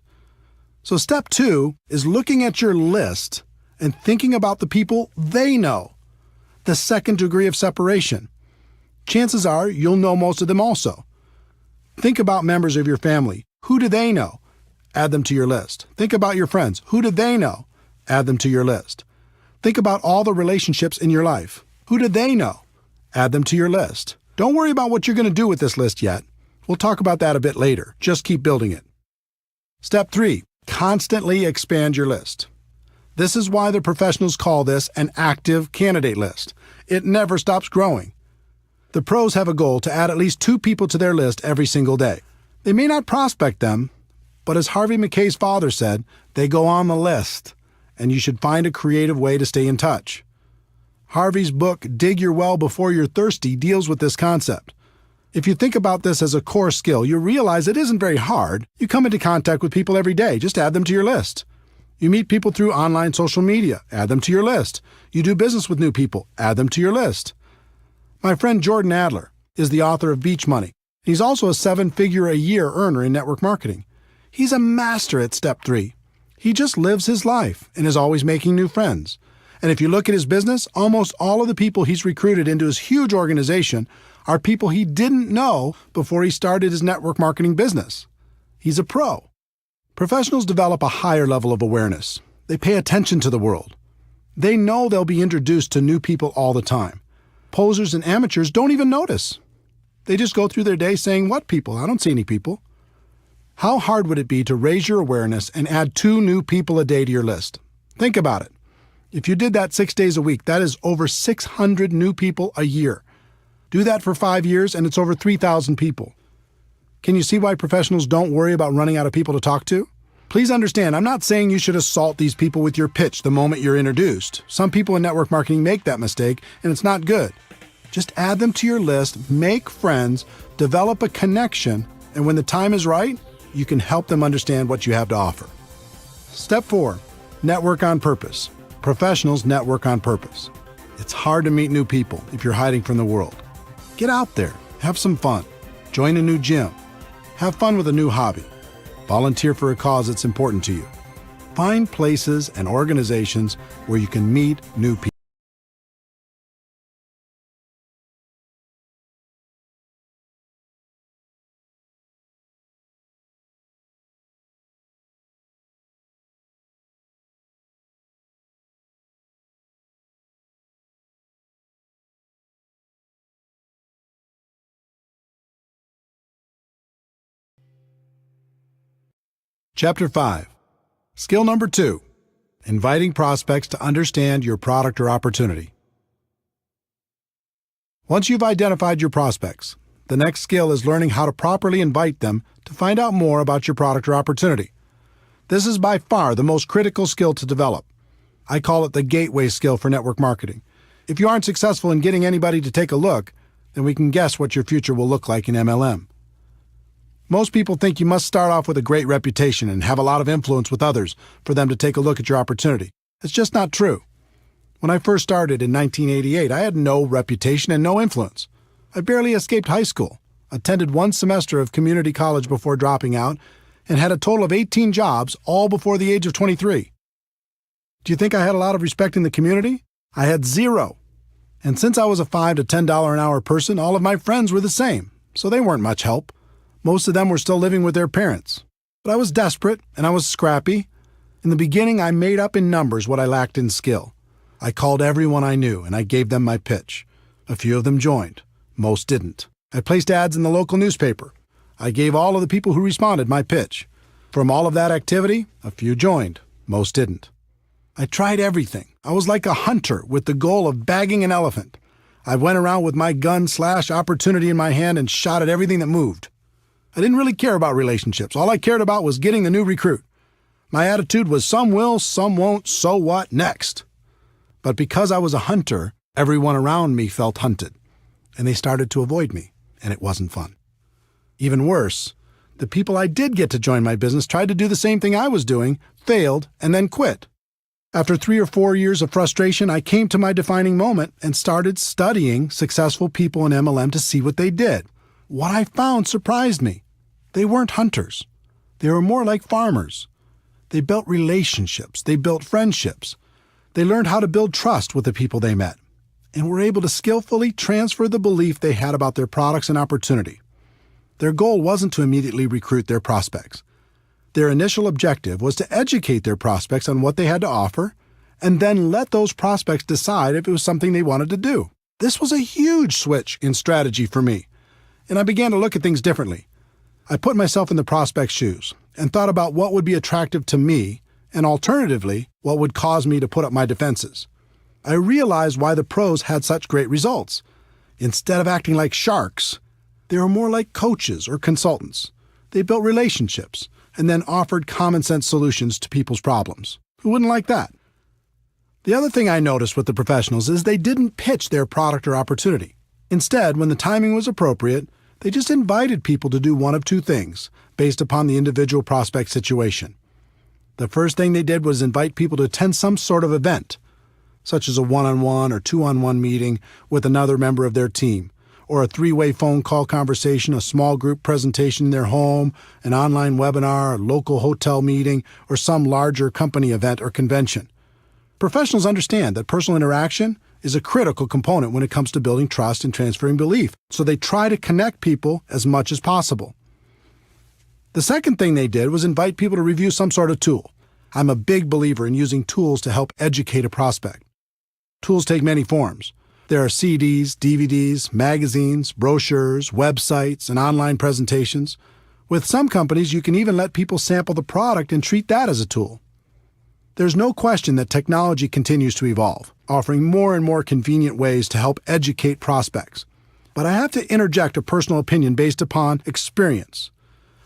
So step 2 is looking at your list and thinking about the people they know. The 2nd degree of separation. Chances are you'll know most of them also. Think about members of your family. Who do they know? Add them to your list. Think about your friends. Who do they know? Add them to your list. Think about all the relationships in your life. Who do they know? Add them to your list. Don't worry about what you're going to do with this list yet. We'll talk about that a bit later. Just keep building it. Step 3. Constantly expand your list. This is why the professionals call this an active candidate list. It never stops growing. The pros have a goal to add at least 2 people to their list every single day. They may not prospect them, but as Harvey Mackay's father said, they go on the list, and you should find a creative way to stay in touch. Harvey's book, Dig Your Well Before You're Thirsty, deals with this concept. If you think about this as a core skill, you realize it isn't very hard. You come into contact with people every day. Just add them to your list. You meet people through online social media. Add them to your list. You do business with new people. Add them to your list. My friend Jordan Adler is the author of Beach Money. He's also a 7-figure-a-year earner in network marketing. He's a master at step 3. He just lives his life and is always making new friends. And if you look at his business, almost all of the people he's recruited into his huge organization are people he didn't know before he started his network marketing business. He's a pro. Professionals develop a higher level of awareness. They pay attention to the world. They know they'll be introduced to new people all the time. Posers and amateurs don't even notice. They just go through their day saying, "What people? I don't see any people." How hard would it be to raise your awareness and add 2 new people a day to your list? Think about it. If you did that 6 days a week, that is over 600 new people a year. Do that for 5 years and it's over 3,000 people. Can you see why professionals don't worry about running out of people to talk to? Please understand, I'm not saying you should assault these people with your pitch the moment you're introduced. Some people in network marketing make that mistake, and it's not good. Just add them to your list, make friends, develop a connection, and when the time is right, you can help them understand what you have to offer. Step 4, network on purpose. Professionals network on purpose. It's hard to meet new people if you're hiding from the world. Get out there, have some fun, join a new gym, have fun with a new hobby, volunteer for a cause that's important to you. Find places and organizations where you can meet new people. Chapter 5. Skill number 2. Inviting prospects to understand your product or opportunity. Once you've identified your prospects, the next skill is learning how to properly invite them to find out more about your product or opportunity. This is by far the most critical skill to develop. I call it the gateway skill for network marketing. If you aren't successful in getting anybody to take a look, then we can guess what your future will look like in MLM. Most people think you must start off with a great reputation and have a lot of influence with others for them to take a look at your opportunity. It's just not true. When I first started in 1988, I had no reputation and no influence. I barely escaped high school, attended one semester of community college before dropping out, and had a total of 18 jobs, all before the age of 23. Do you think I had a lot of respect in the community? I had zero. And since I was a $5 to $10 an hour person, all of my friends were the same, so they weren't much help. Most of them were still living with their parents. But I was desperate, and I was scrappy. In the beginning, I made up in numbers what I lacked in skill. I called everyone I knew, and I gave them my pitch. A few of them joined. Most didn't. I placed ads in the local newspaper. I gave all of the people who responded my pitch. From all of that activity, a few joined. Most didn't. I tried everything. I was like a hunter with the goal of bagging an elephant. I went around with my gun/opportunity in my hand and shot at everything that moved. I didn't really care about relationships. All I cared about was getting the new recruit. My attitude was some will, some won't, so what, next. But because I was a hunter, everyone around me felt hunted, and they started to avoid me, and it wasn't fun. Even worse, the people I did get to join my business tried to do the same thing I was doing, failed, and then quit. After 3 or 4 years of frustration, I came to my defining moment and started studying successful people in MLM to see what they did. What I found surprised me. They weren't hunters. They were more like farmers. They built relationships. They built friendships. They learned how to build trust with the people they met, and were able to skillfully transfer the belief they had about their products and opportunity. Their goal wasn't to immediately recruit their prospects. Their initial objective was to educate their prospects on what they had to offer, and then let those prospects decide if it was something they wanted to do. This was a huge switch in strategy for me, and I began to look at things differently. I put myself in the prospect's shoes and thought about what would be attractive to me and alternatively, what would cause me to put up my defenses. I realized why the pros had such great results. Instead of acting like sharks, they were more like coaches or consultants. They built relationships and then offered common sense solutions to people's problems. Who wouldn't like that? The other thing I noticed with the professionals is they didn't pitch their product or opportunity. Instead, when the timing was appropriate, they just invited people to do one of two things, based upon the individual prospect situation. The first thing they did was invite people to attend some sort of event, such as a one-on-one or two-on-one meeting with another member of their team, or a 3-way phone call conversation, a small group presentation in their home, an online webinar, a local hotel meeting, or some larger company event or convention. Professionals understand that personal interaction is a critical component when it comes to building trust and transferring belief, so they try to connect people as much as possible. The second thing they did was invite people to review some sort of tool. I'm a big believer in using tools to help educate a prospect. Tools take many forms. There are CDs, DVDs, magazines, brochures, websites, and online presentations. With some companies, you can even let people sample the product and treat that as a tool. There's no question that technology continues to evolve, offering more and more convenient ways to help educate prospects. but I have to interject a personal opinion based upon experience.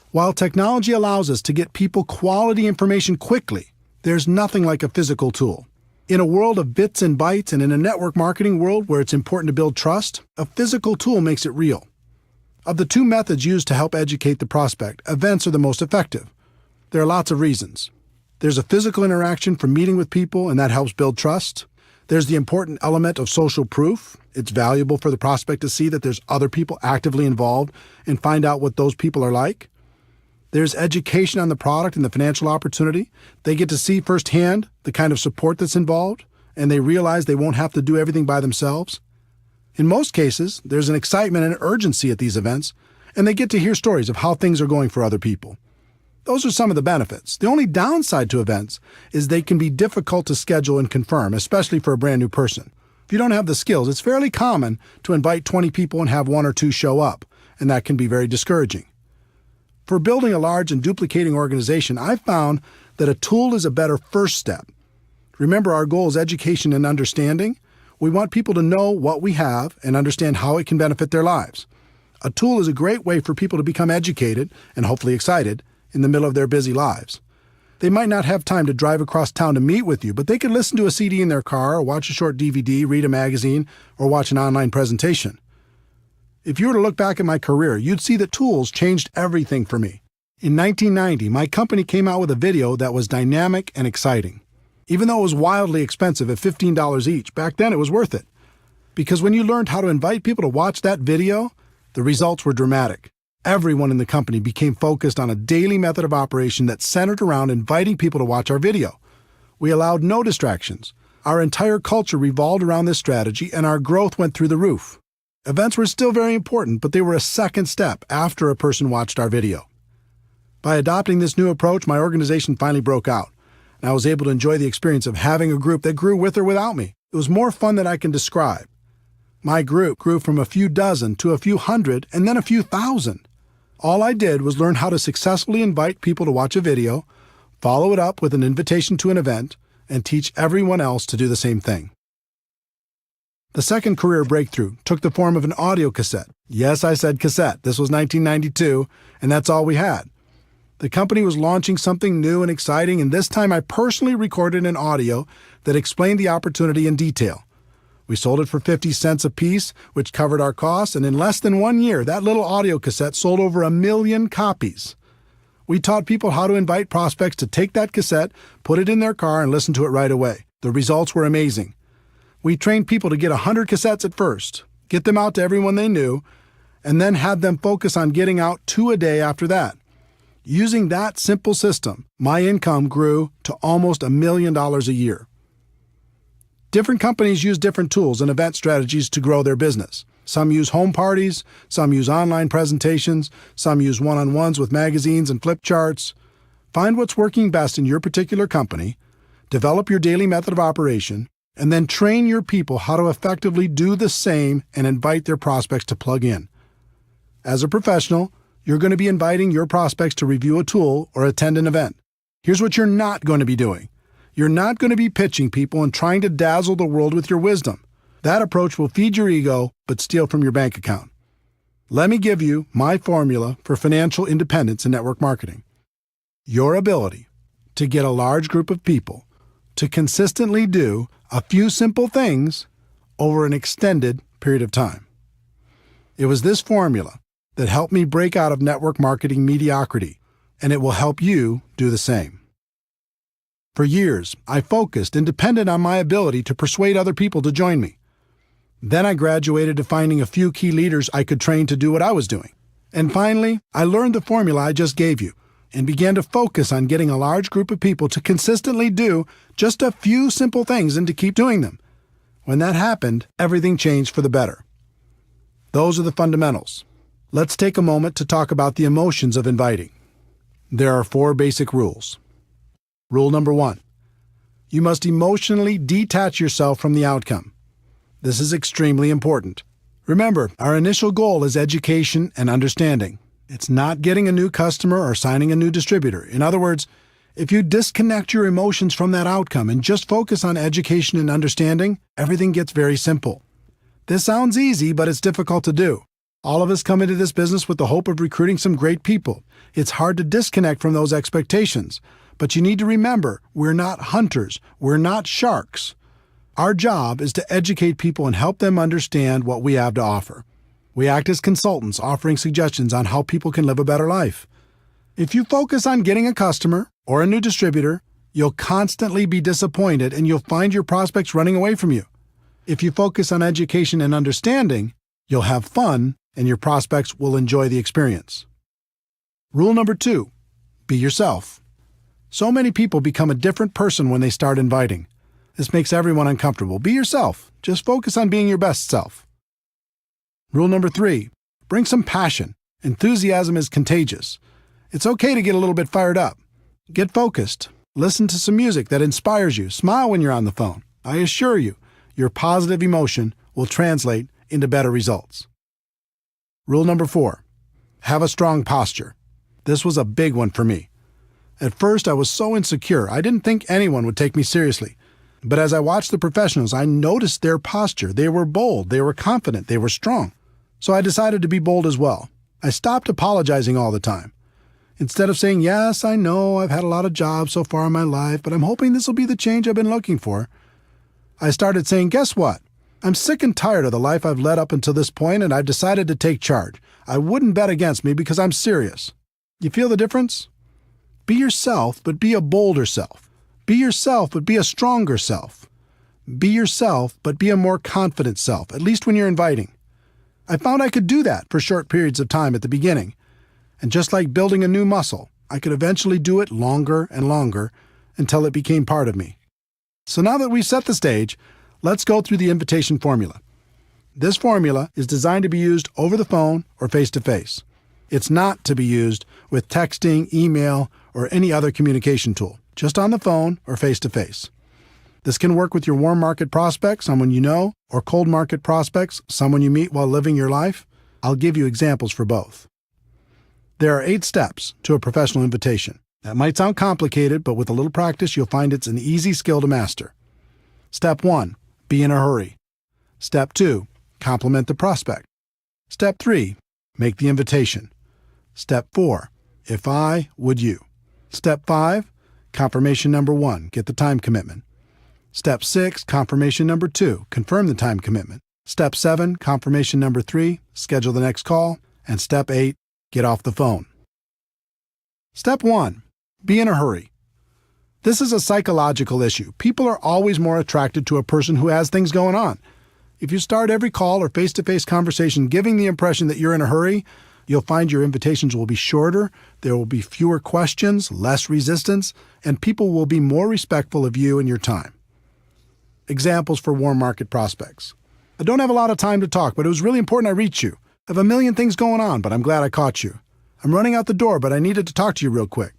While technology allows us to get people quality information quickly, there's nothing like a physical tool. In a world of bits and bytes and in a network marketing world where it's important to build trust, a physical tool makes it real. Of the two methods used to help educate the prospect, events are the most effective. There are lots of reasons. There's a physical interaction from meeting with people, and that helps build trust. There's the important element of social proof. It's valuable for the prospect to see that there's other people actively involved and find out what those people are like. There's education on the product and the financial opportunity. They get to see firsthand the kind of support that's involved, and they realize they won't have to do everything by themselves. In most cases, there's an excitement and urgency at these events, and they get to hear stories of how things are going for other people. Those are some of the benefits. The only downside to events is they can be difficult to schedule and confirm, especially for a brand new person. If you don't have the skills, it's fairly common to invite 20 people and have 1 or 2 show up, and that can be very discouraging. For building a large and duplicating organization, I've found that a tool is a better first step. Remember, our goal is education and understanding. We want people to know what we have and understand how it can benefit their lives. A tool is a great way for people to become educated and hopefully excited in the middle of their busy lives. They might not have time to drive across town to meet with you, but they can listen to a CD in their car or watch a short DVD, read a magazine, or watch an online presentation. If you were to look back at my career, you'd see that tools changed everything for me. In 1990, my company came out with a video that was dynamic and exciting. Even though it was wildly expensive at $15 each, back then it was worth it. Because when you learned how to invite people to watch that video, the results were dramatic. Everyone in the company became focused on a daily method of operation that centered around inviting people to watch our video. We allowed no distractions. Our entire culture revolved around this strategy, and our growth went through the roof. Events were still very important, but they were a second step after a person watched our video. By adopting this new approach, my organization finally broke out, and I was able to enjoy the experience of having a group that grew with or without me. It was more fun than I can describe. My group grew from a few dozen to a few hundred and then a few thousand. All I did was learn how to successfully invite people to watch a video, follow it up with an invitation to an event, and teach everyone else to do the same thing. The second career breakthrough took the form of an audio cassette. Yes, I said cassette. This was 1992, and that's all we had. The company was launching something new and exciting, and this time I personally recorded an audio that explained the opportunity in detail. We sold it for 50 cents a piece, which covered our costs, and in less than 1 year, that little audio cassette sold over 1 million copies. We taught people how to invite prospects to take that cassette, put it in their car, and listen to it right away. The results were amazing. We trained people to get 100 cassettes at first, get them out to everyone they knew, and then had them focus on getting out 2 a day after that. Using that simple system, my income grew to almost $1 million a year. Different companies use different tools and event strategies to grow their business. Some use home parties, some use online presentations, some use one-on-ones with magazines and flip charts. Find what's working best in your particular company, develop your daily method of operation, and then train your people how to effectively do the same and invite their prospects to plug in. As a professional, you're going to be inviting your prospects to review a tool or attend an event. Here's what you're not going to be doing. You're not going to be pitching people and trying to dazzle the world with your wisdom. That approach will feed your ego, but steal from your bank account. Let me give you my formula for financial independence in network marketing. Your ability to get a large group of people to consistently do a few simple things over an extended period of time. It was this formula that helped me break out of network marketing mediocrity, and it will help you do the same. For years, I focused and depended on my ability to persuade other people to join me. Then I graduated to finding a few key leaders I could train to do what I was doing. And finally, I learned the formula I just gave you and began to focus on getting a large group of people to consistently do just a few simple things and to keep doing them. When that happened, everything changed for the better. Those are the fundamentals. Let's take a moment to talk about the emotions of inviting. There are 4 basic rules. Rule number 1. You must emotionally detach yourself from the outcome. This is extremely important. Remember, our initial goal is education and understanding. It's not getting a new customer or signing a new distributor. In other words, if you disconnect your emotions from that outcome and just focus on education and understanding, everything gets very simple. This sounds easy, but it's difficult to do. All of us come into this business with the hope of recruiting some great people. It's hard to disconnect from those expectations. But you need to remember, we're not hunters. We're not sharks. Our job is to educate people and help them understand what we have to offer. We act as consultants, offering suggestions on how people can live a better life. If you focus on getting a customer or a new distributor, you'll constantly be disappointed and you'll find your prospects running away from you. If you focus on education and understanding, you'll have fun and your prospects will enjoy the experience. Rule number 2, be yourself. So many people become a different person when they start inviting. This makes everyone uncomfortable. Be yourself. Just focus on being your best self. Rule number 3, bring some passion. Enthusiasm is contagious. It's okay to get a little bit fired up. Get focused. Listen to some music that inspires you. Smile when you're on the phone. I assure you, your positive emotion will translate into better results. Rule number 4, have a strong posture. This was a big one for me. At first, I was so insecure, I didn't think anyone would take me seriously. But as I watched the professionals, I noticed their posture. They were bold, they were confident, they were strong. So I decided to be bold as well. I stopped apologizing all the time. Instead of saying, yes, I know I've had a lot of jobs so far in my life, but I'm hoping this will be the change I've been looking for, I started saying, guess what? I'm sick and tired of the life I've led up until this point, and I've decided to take charge. I wouldn't bet against me because I'm serious. You feel the difference? Be yourself, but be a bolder self. Be yourself, but be a stronger self. Be yourself, but be a more confident self, at least when you're inviting. I found I could do that for short periods of time at the beginning. And just like building a new muscle, I could eventually do it longer and longer until it became part of me. So now that we've set the stage, let's go through the invitation formula. This formula is designed to be used over the phone or face-to-face. It's not to be used with texting, email, or any other communication tool, just on the phone or face-to-face. This can work with your warm market prospects, someone you know, or cold market prospects, someone you meet while living your life. I'll give you examples for both. There are 8 steps to a professional invitation. That might sound complicated, but with a little practice, you'll find it's an easy skill to master. Step 1, be in a hurry. Step 2, compliment the prospect. Step 3, make the invitation. Step 4, if I, would you. Step 5, confirmation number 1, get the time commitment. Step 6, confirmation number 2, confirm the time commitment. Step 7, confirmation number 3, schedule the next call. And Step 8, get off the phone. Step 1, be in a hurry. This is a psychological issue. People are always more attracted to a person who has things going on. If you start every call or face-to-face conversation giving the impression that you're in a hurry, you'll find your invitations will be shorter, there will be fewer questions, less resistance, and people will be more respectful of you and your time. Examples for warm market prospects. I don't have a lot of time to talk, but it was really important I reach you. I have a million things going on, but I'm glad I caught you. I'm running out the door, but I needed to talk to you real quick.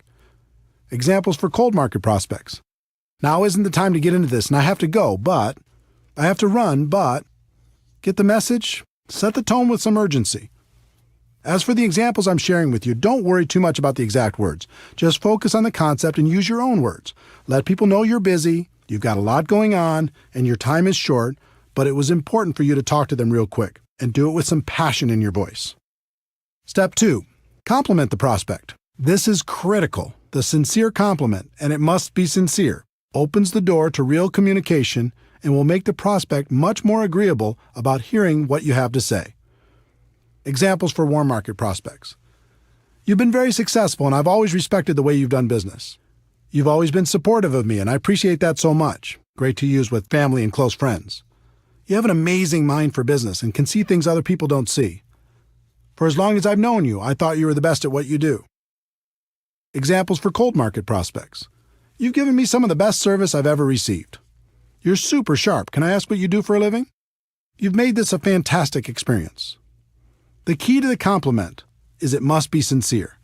Examples for cold market prospects. Now isn't the time to get into this, and I have to go, but I have to run, but get the message? Set the tone with some urgency. As for the examples I'm sharing with you, don't worry too much about the exact words. Just focus on the concept and use your own words. Let people know you're busy, you've got a lot going on, and your time is short, but it was important for you to talk to them real quick, and do it with some passion in your voice. Step 2, compliment the prospect. This is critical. The sincere compliment, and it must be sincere, opens the door to real communication and will make the prospect much more agreeable about hearing what you have to say. Examples for warm market prospects. You've been very successful, and I've always respected the way you've done business. You've always been supportive of me, and I appreciate that so much. Great to use with family and close friends. You have an amazing mind for business and can see things other people don't see. For as long as I've known you, I thought you were the best at what you do. Examples for cold market prospects. You've given me some of the best service I've ever received. You're super sharp. Can I ask what you do for a living? You've made this a fantastic experience. The key to the compliment is it must be sincere.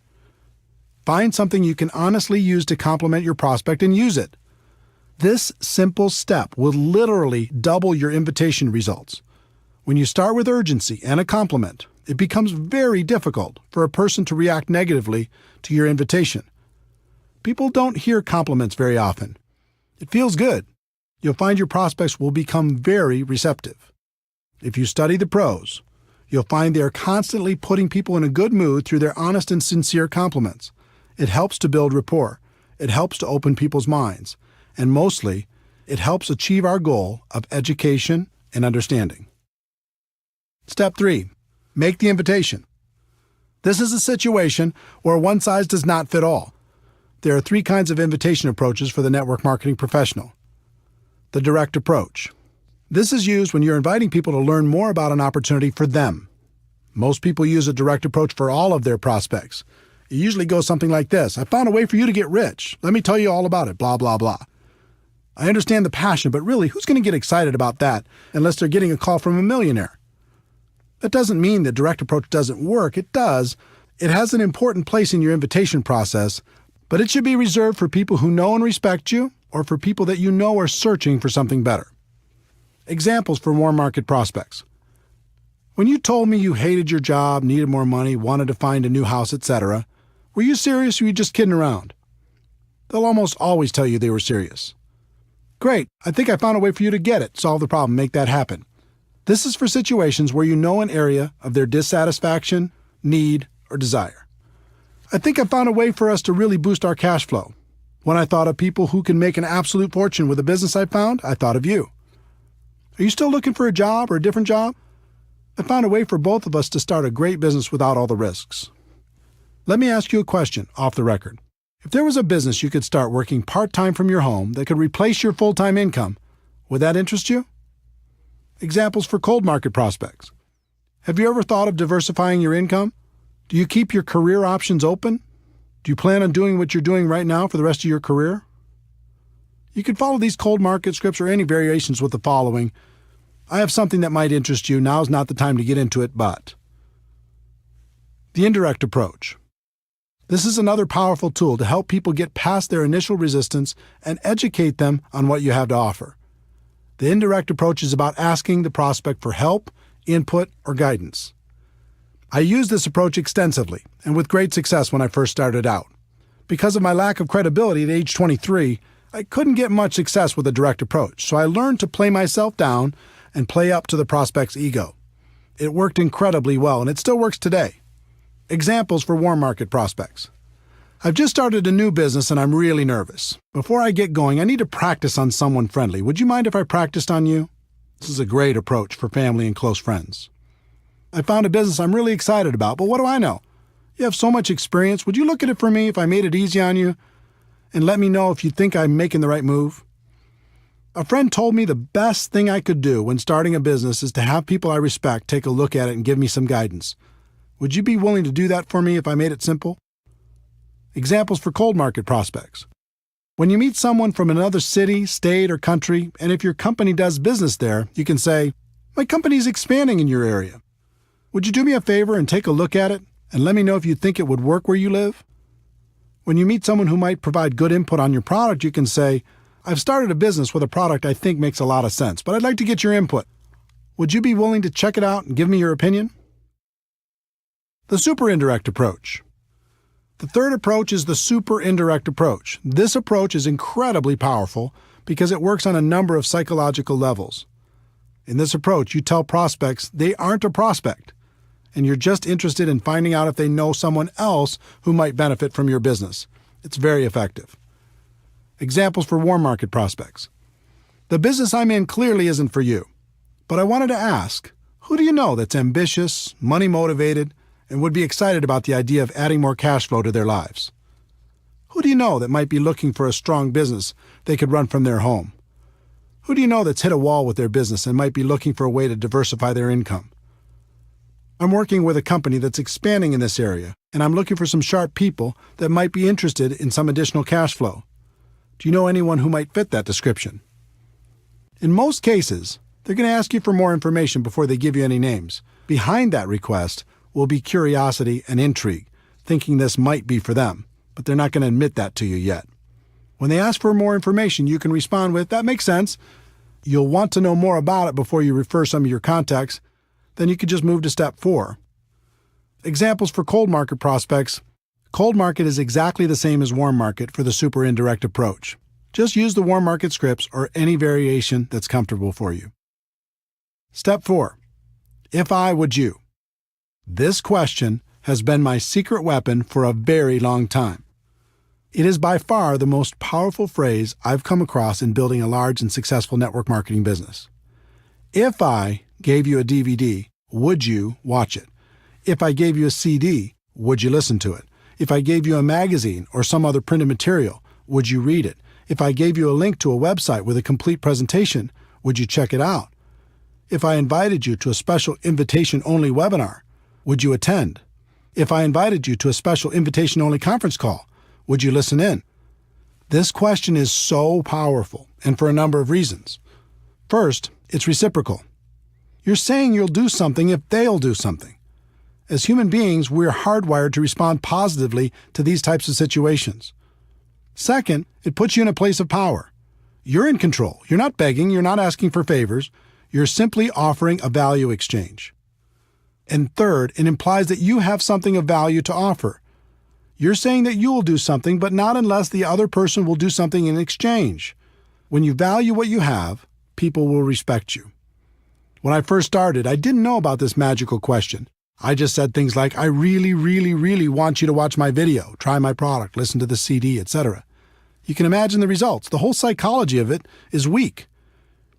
Find something you can honestly use to compliment your prospect and use it. This simple step will literally double your invitation results. When you start with urgency and a compliment, it becomes very difficult for a person to react negatively to your invitation. People don't hear compliments very often. It feels good. You'll find your prospects will become very receptive. If you study the pros, you'll find they are constantly putting people in a good mood through their honest and sincere compliments. It helps to build rapport. It helps to open people's minds. And mostly, it helps achieve our goal of education and understanding. Step 3. Make the invitation. This is a situation where one size does not fit all. There are 3 kinds of invitation approaches for the network marketing professional. The direct approach. This is used when you're inviting people to learn more about an opportunity for them. Most people use a direct approach for all of their prospects. It usually goes something like this: I found a way for you to get rich. Let me tell you all about it, blah, blah, blah. I understand the passion, but really, who's going to get excited about that unless they're getting a call from a millionaire? That doesn't mean the direct approach doesn't work. It does. It has an important place in your invitation process, but it should be reserved for people who know and respect you or for people that you know are searching for something better. Examples for warm market prospects. When you told me you hated your job, needed more money, wanted to find a new house, etc., were you serious or were you just kidding around? They'll almost always tell you they were serious. Great, I think I found a way for you to get it, solve the problem, make that happen. This is for situations where you know an area of their dissatisfaction, need, or desire. I think I found a way for us to really boost our cash flow. When I thought of people who can make an absolute fortune with a business I found, I thought of you. Are you still looking for a job or a different job? I found a way for both of us to start a great business without all the risks. Let me ask you a question off the record. If there was a business you could start working part-time from your home that could replace your full-time income, would that interest you? Examples for cold market prospects. Have you ever thought of diversifying your income? Do you keep your career options open? Do you plan on doing what you're doing right now for the rest of your career? You can follow these cold market scripts or any variations with the following. I have something that might interest you. Now's not the time to get into it, but. The indirect approach. This is another powerful tool to help people get past their initial resistance and educate them on what you have to offer. The indirect approach is about asking the prospect for help, input, or guidance. I used this approach extensively and with great success when I first started out. Because of my lack of credibility at age 23, I couldn't get much success with a direct approach, so I learned to play myself down and play up to the prospect's ego. It worked incredibly well, and it still works today. Examples for warm market prospects. I've just started a new business and I'm really nervous. Before I get going, I need to practice on someone friendly. Would you mind if I practiced on you? This is a great approach for family and close friends. I found a business I'm really excited about, but what do I know? You have so much experience. Would you look at it for me if I made it easy on you? And let me know if you think I'm making the right move? A friend told me the best thing I could do when starting a business is to have people I respect take a look at it and give me some guidance. Would you be willing to do that for me if I made it simple? Examples for cold market prospects. When you meet someone from another city, state, or country, and if your company does business there, you can say, "My company is expanding in your area. Would you do me a favor and take a look at it and let me know if you think it would work where you live?" When you meet someone who might provide good input on your product, you can say, "I've started a business with a product I think makes a lot of sense, but I'd like to get your input. Would you be willing to check it out and give me your opinion?" The super indirect approach. The third approach is the super indirect approach. This approach is incredibly powerful because it works on a number of psychological levels. In this approach, you tell prospects they aren't a prospect, and you're just interested in finding out if they know someone else who might benefit from your business. It's very effective. Examples for warm market prospects. The business I'm in clearly isn't for you, but I wanted to ask, who do you know that's ambitious, money-motivated, and would be excited about the idea of adding more cash flow to their lives? Who do you know that might be looking for a strong business they could run from their home? Who do you know that's hit a wall with their business and might be looking for a way to diversify their income? I'm working with a company that's expanding in this area, and I'm looking for some sharp people that might be interested in some additional cash flow. Do you know anyone who might fit that description? In most cases, they're going to ask you for more information before they give you any names. Behind that request will be curiosity and intrigue, thinking this might be for them, but they're not going to admit that to you yet. When they ask for more information, you can respond with, "That makes sense." You'll want to know more about it before you refer some of your contacts. Then you could just move to step 4. Examples for cold market prospects. Cold market is exactly the same as warm market for the super indirect approach. Just use the warm market scripts or any variation that's comfortable for you. Step 4. If I would you. This question has been my secret weapon for a very long time. It is by far the most powerful phrase I've come across in building a large and successful network marketing business. If I gave you a DVD, would you watch it? If I gave you a CD, would you listen to it? If I gave you a magazine or some other printed material, would you read it? If I gave you a link to a website with a complete presentation, would you check it out? If I invited you to a special invitation-only webinar, would you attend? If I invited you to a special invitation-only conference call, would you listen in? This question is so powerful, and for a number of reasons. First, it's reciprocal. You're saying you'll do something if they'll do something. As human beings, we're hardwired to respond positively to these types of situations. Second, it puts you in a place of power. You're in control. You're not begging. You're not asking for favors. You're simply offering a value exchange. And third, it implies that you have something of value to offer. You're saying that you will do something, but not unless the other person will do something in exchange. When you value what you have, people will respect you. When I first started, I didn't know about this magical question. I just said things like, I really, really, really want you to watch my video, try my product, listen to the CD, etc. You can imagine the results. The whole psychology of it is weak.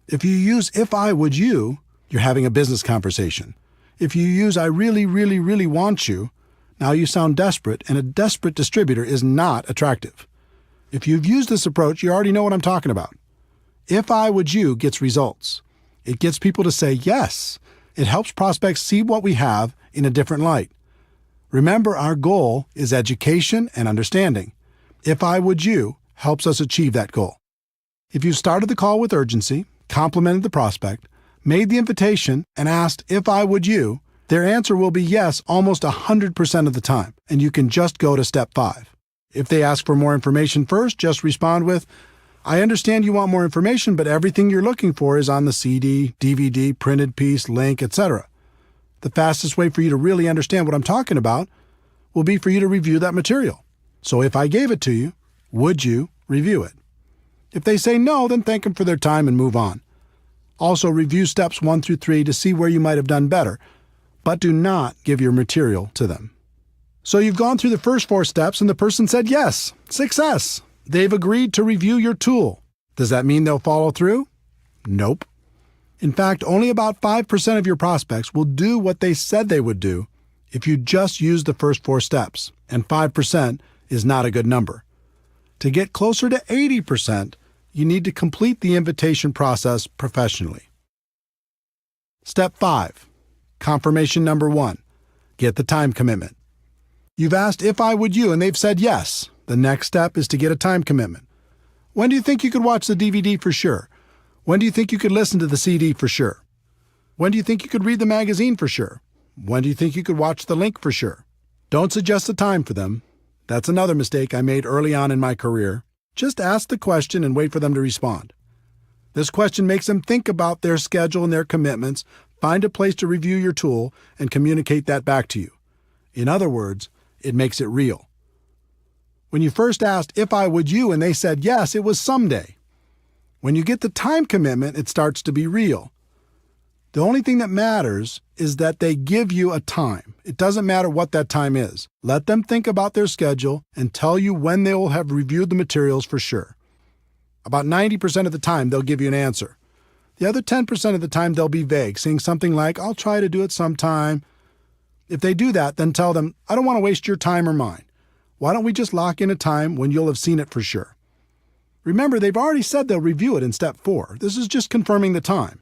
If you use if I would you, you're having a business conversation. If you use I really, really, really want you, now you sound desperate, and a desperate distributor is not attractive. If you've used this approach, you already know what I'm talking about. If I would you gets results. It gets people to say yes. It helps prospects see what we have in a different light. Remember, our goal is education and understanding. If I would you helps us achieve that goal. If you started the call with urgency, complimented the prospect, made the invitation, and asked if I would you, their answer will be yes almost 100% of the time, and you can just go to step 5. If they ask for more information first, just respond with, I understand you want more information, but everything you're looking for is on the CD, DVD, printed piece, link, etc. The fastest way for you to really understand what I'm talking about will be for you to review that material. So if I gave it to you, would you review it? If they say no, then thank them for their time and move on. Also, review steps 1 through 3 to see where you might have done better, but do not give your material to them. So you've gone through the first 4 steps and the person said yes. Success! They've agreed to review your tool. Does that mean they'll follow through? Nope. In fact, only about 5% of your prospects will do what they said they would do if you just use the first 4 steps, and 5% is not a good number. To get closer to 80%, you need to complete the invitation process professionally. Step 5. Confirmation number 1. Get the time commitment. You've asked if I would you, and they've said yes. The next step is to get a time commitment. When do you think you could watch the DVD for sure? When do you think you could listen to the CD for sure? When do you think you could read the magazine for sure? When do you think you could watch the link for sure? Don't suggest a time for them. That's another mistake I made early on in my career. Just ask the question and wait for them to respond. This question makes them think about their schedule and their commitments, find a place to review your tool, and communicate that back to you. In other words, it makes it real. When you first asked if I would you and they said yes, it was someday. When you get the time commitment, it starts to be real. The only thing that matters is that they give you a time. It doesn't matter what that time is. Let them think about their schedule and tell you when they will have reviewed the materials for sure. About 90% of the time, they'll give you an answer. The other 10% of the time, they'll be vague, saying something like, I'll try to do it sometime. If they do that, then tell them, I don't want to waste your time or mine. Why don't we just lock in a time when you'll have seen it for sure? Remember, they've already said they'll review it in step 4. This is just confirming the time.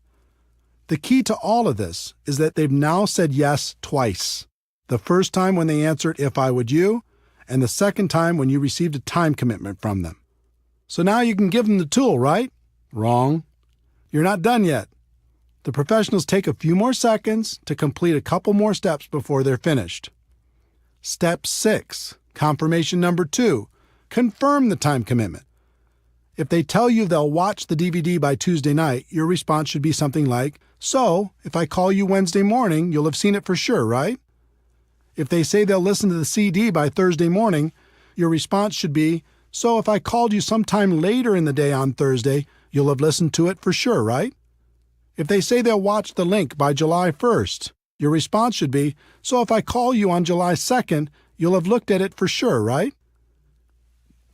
The key to all of this is that they've now said yes twice. The first time when they answered if I would you, and the second time when you received a time commitment from them. So now you can give them the tool, right? Wrong. You're not done yet. The professionals take a few more seconds to complete a couple more steps before they're finished. Step 6, confirmation number 2, confirm the time commitment. If they tell you they'll watch the DVD by Tuesday night, your response should be something like, so, if I call you Wednesday morning, you'll have seen it for sure, right? If they say they'll listen to the CD by Thursday morning, your response should be, so if I called you sometime later in the day on Thursday, you'll have listened to it for sure, right? If they say they'll watch the link by July 1st, Your response should be, "So if I call you on July 2nd, you'll have looked at it for sure, right?"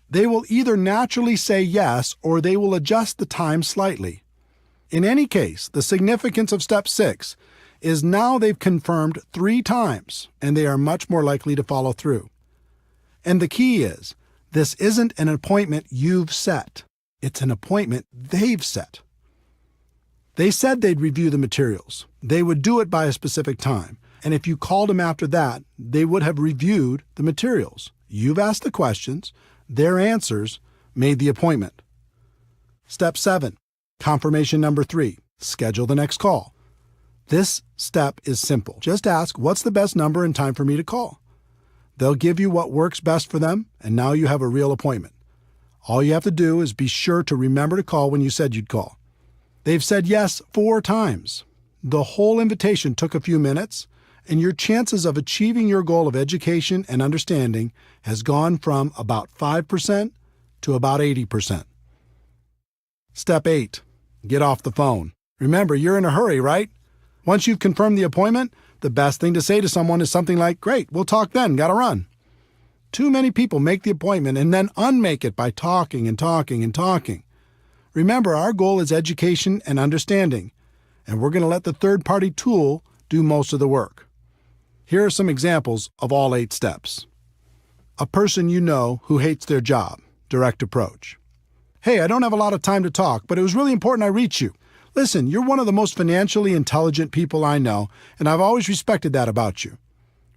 They will either naturally say yes or they will adjust the time slightly. In any case, the significance of step 6 is now they've confirmed 3 times and they are much more likely to follow through. And the key is, this isn't an appointment you've set. It's an appointment they've set. They said they'd review the materials. They would do it by a specific time. And if you called them after that, they would have reviewed the materials. You've asked the questions. Their answers made the appointment. Step 7, confirmation number 3, schedule the next call. This step is simple. Just ask, what's the best number and time for me to call? They'll give you what works best for them, and now you have a real appointment. All you have to do is be sure to remember to call when you said you'd call. They've said yes 4 times. The whole invitation took a few minutes, and your chances of achieving your goal of education and understanding has gone from about 5% to about 80%. Step 8, get off the phone. Remember, you're in a hurry, right? Once you've confirmed the appointment, the best thing to say to someone is something like, "Great, we'll talk then, gotta run." Too many people make the appointment and then unmake it by talking and talking and talking. Remember, our goal is education and understanding, and we're going to let the third-party tool do most of the work. Here are some examples of all 8 steps. A person you know who hates their job, direct approach. "Hey, I don't have a lot of time to talk, but it was really important I reach you. Listen, you're one of the most financially intelligent people I know, and I've always respected that about you.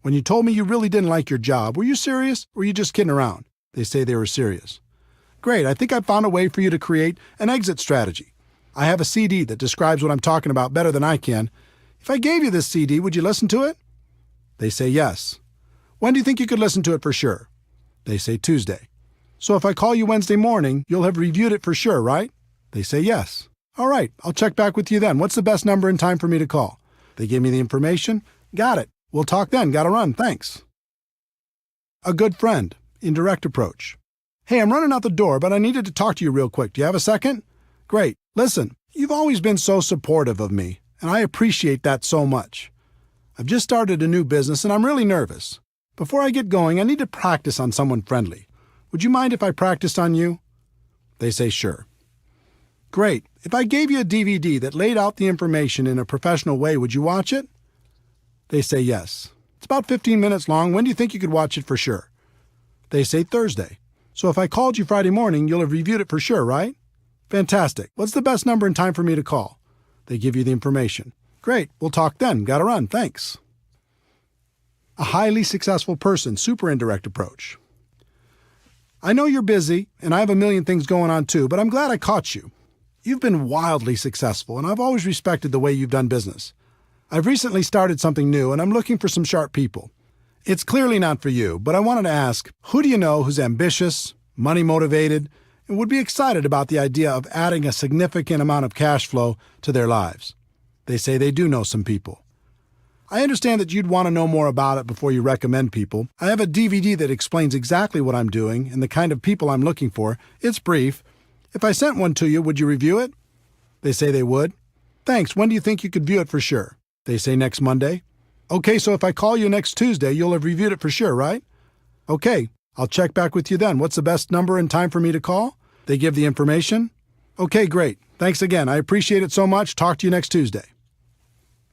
When you told me you really didn't like your job, were you serious or were you just kidding around?" They say they were serious. "Great, I think I found a way for you to create an exit strategy. I have a CD that describes what I'm talking about better than I can. If I gave you this CD, would you listen to it?" They say yes. "When do you think you could listen to it for sure?" They say Tuesday. "So if I call you Wednesday morning, you'll have reviewed it for sure, right?" They say yes. "All right, I'll check back with you then. What's the best number and time for me to call?" They give me the information. "Got it. We'll talk then. Gotta run. Thanks." A good friend, indirect approach. "Hey, I'm running out the door, but I needed to talk to you real quick. Do you have a second?" "Great. Listen, you've always been so supportive of me, and I appreciate that so much. I've just started a new business, and I'm really nervous. Before I get going, I need to practice on someone friendly. Would you mind if I practiced on you?" They say sure. "Great. If I gave you a DVD that laid out the information in a professional way, would you watch it?" They say yes. "It's about 15 minutes long. When do you think you could watch it for sure?" They say Thursday. "So if I called you Friday morning, you'll have reviewed it for sure, right?" "Fantastic. What's the best number and time for me to call?" They give you the information. "Great. We'll talk then. Gotta run. Thanks." A highly successful person, super indirect approach. "I know you're busy, and I have a million things going on too, but I'm glad I caught you. You've been wildly successful, and I've always respected the way you've done business. I've recently started something new, and I'm looking for some sharp people. It's clearly not for you, but I wanted to ask, who do you know who's ambitious, money-motivated, and would be excited about the idea of adding a significant amount of cash flow to their lives?" They say they do know some people. "I understand that you'd want to know more about it before you recommend people. I have a DVD that explains exactly what I'm doing and the kind of people I'm looking for. It's brief. If I sent one to you, would you review it?" They say they would. "Thanks. When do you think you could view it for sure?" They say next Monday. "Okay, so if I call you next Tuesday, you'll have reviewed it for sure, right?" "Okay, I'll check back with you then. What's the best number and time for me to call?" They give the information. "Okay, great. Thanks again. I appreciate it so much. Talk to you next Tuesday."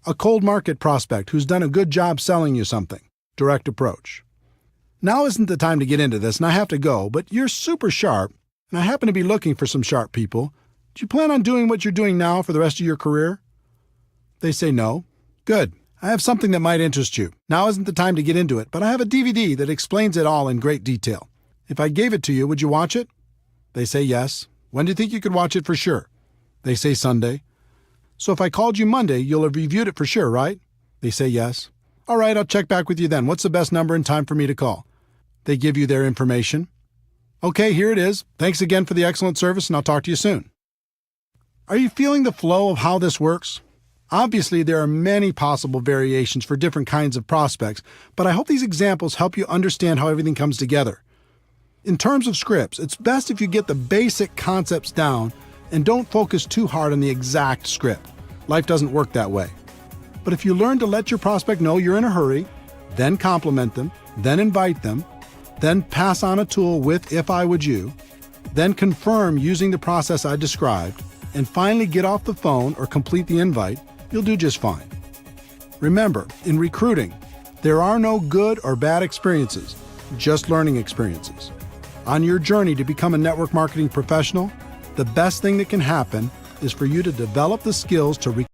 A cold market prospect who's done a good job selling you something. Direct approach. "Now isn't the time to get into this, and I have to go, but you're super sharp, and I happen to be looking for some sharp people. Do you plan on doing what you're doing now for the rest of your career?" They say no. "Good. I have something that might interest you. Now isn't the time to get into it, but I have a DVD that explains it all in great detail. If I gave it to you, would you watch it?" They say yes. "When do you think you could watch it for sure?" They say Sunday. "So if I called you Monday, you'll have reviewed it for sure, right?" They say yes. "All right, I'll check back with you then. What's the best number and time for me to call?" They give you their information. "Okay, here it is. Thanks again for the excellent service, and I'll talk to you soon." Are you feeling the flow of how this works? Obviously, there are many possible variations for different kinds of prospects, but I hope these examples help you understand how everything comes together. In terms of scripts, it's best if you get the basic concepts down and don't focus too hard on the exact script. Life doesn't work that way. But if you learn to let your prospect know you're in a hurry, then compliment them, then invite them, then pass on a tool with "if I would you," then confirm using the process I described, and finally get off the phone or complete the invite, you'll do just fine. Remember, in recruiting, there are no good or bad experiences, just learning experiences. On your journey to become a network marketing professional, the best thing that can happen is for you to develop the skills to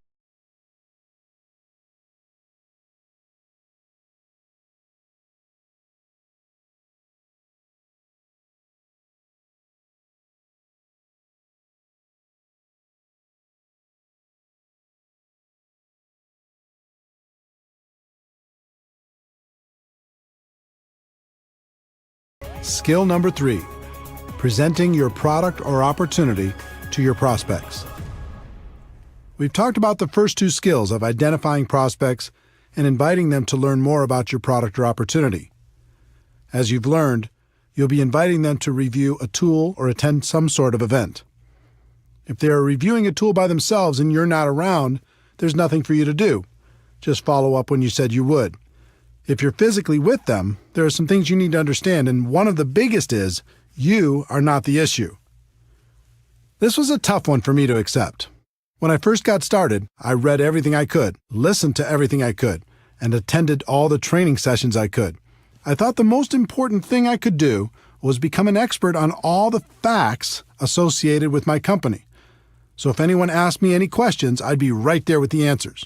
Skill number 3, presenting your product or opportunity to your prospects. We've talked about the first 2 skills of identifying prospects and inviting them to learn more about your product or opportunity. As you've learned, you'll be inviting them to review a tool or attend some sort of event. If they are reviewing a tool by themselves and you're not around, there's nothing for you to do. Just follow up when you said you would. If you're physically with them, there are some things you need to understand, and one of the biggest is you are not the issue. This was a tough one for me to accept. When I first got started, I read everything I could, listened to everything I could, and attended all the training sessions I could. I thought the most important thing I could do was become an expert on all the facts associated with my company. So if anyone asked me any questions, I'd be right there with the answers.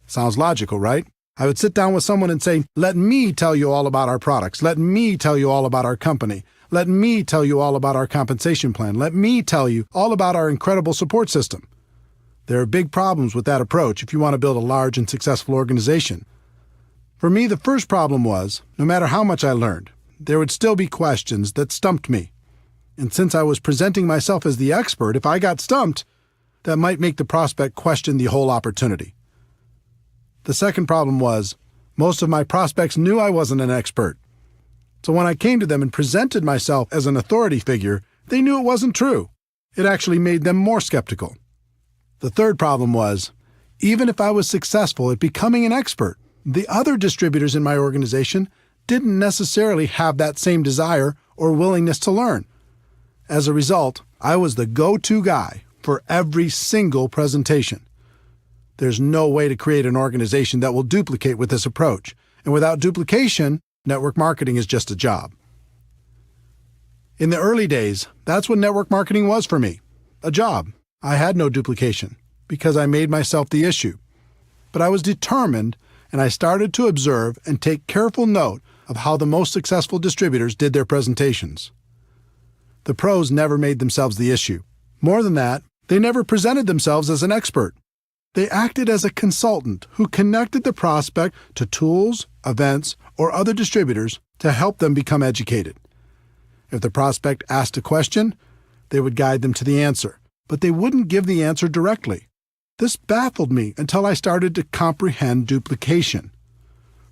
Sounds logical, right? I would sit down with someone and say, "Let me tell you all about our products. Let me tell you all about our company. Let me tell you all about our compensation plan. Let me tell you all about our incredible support system." There are big problems with that approach if you want to build a large and successful organization. For me, the first problem was, no matter how much I learned, there would still be questions that stumped me. And since I was presenting myself as the expert, if I got stumped, that might make the prospect question the whole opportunity. The second problem was, most of my prospects knew I wasn't an expert. So when I came to them and presented myself as an authority figure, they knew it wasn't true. It actually made them more skeptical. The third problem was, even if I was successful at becoming an expert, the other distributors in my organization didn't necessarily have that same desire or willingness to learn. As a result, I was the go-to guy for every single presentation. There's no way to create an organization that will duplicate with this approach. And without duplication, network marketing is just a job. In the early days, that's what network marketing was for me, a job. I had no duplication because I made myself the issue. But I was determined, and I started to observe and take careful note of how the most successful distributors did their presentations. The pros never made themselves the issue. More than that, they never presented themselves as an expert. They acted as a consultant who connected the prospect to tools, events, or other distributors to help them become educated. If the prospect asked a question, they would guide them to the answer, but they wouldn't give the answer directly. This baffled me until I started to comprehend duplication.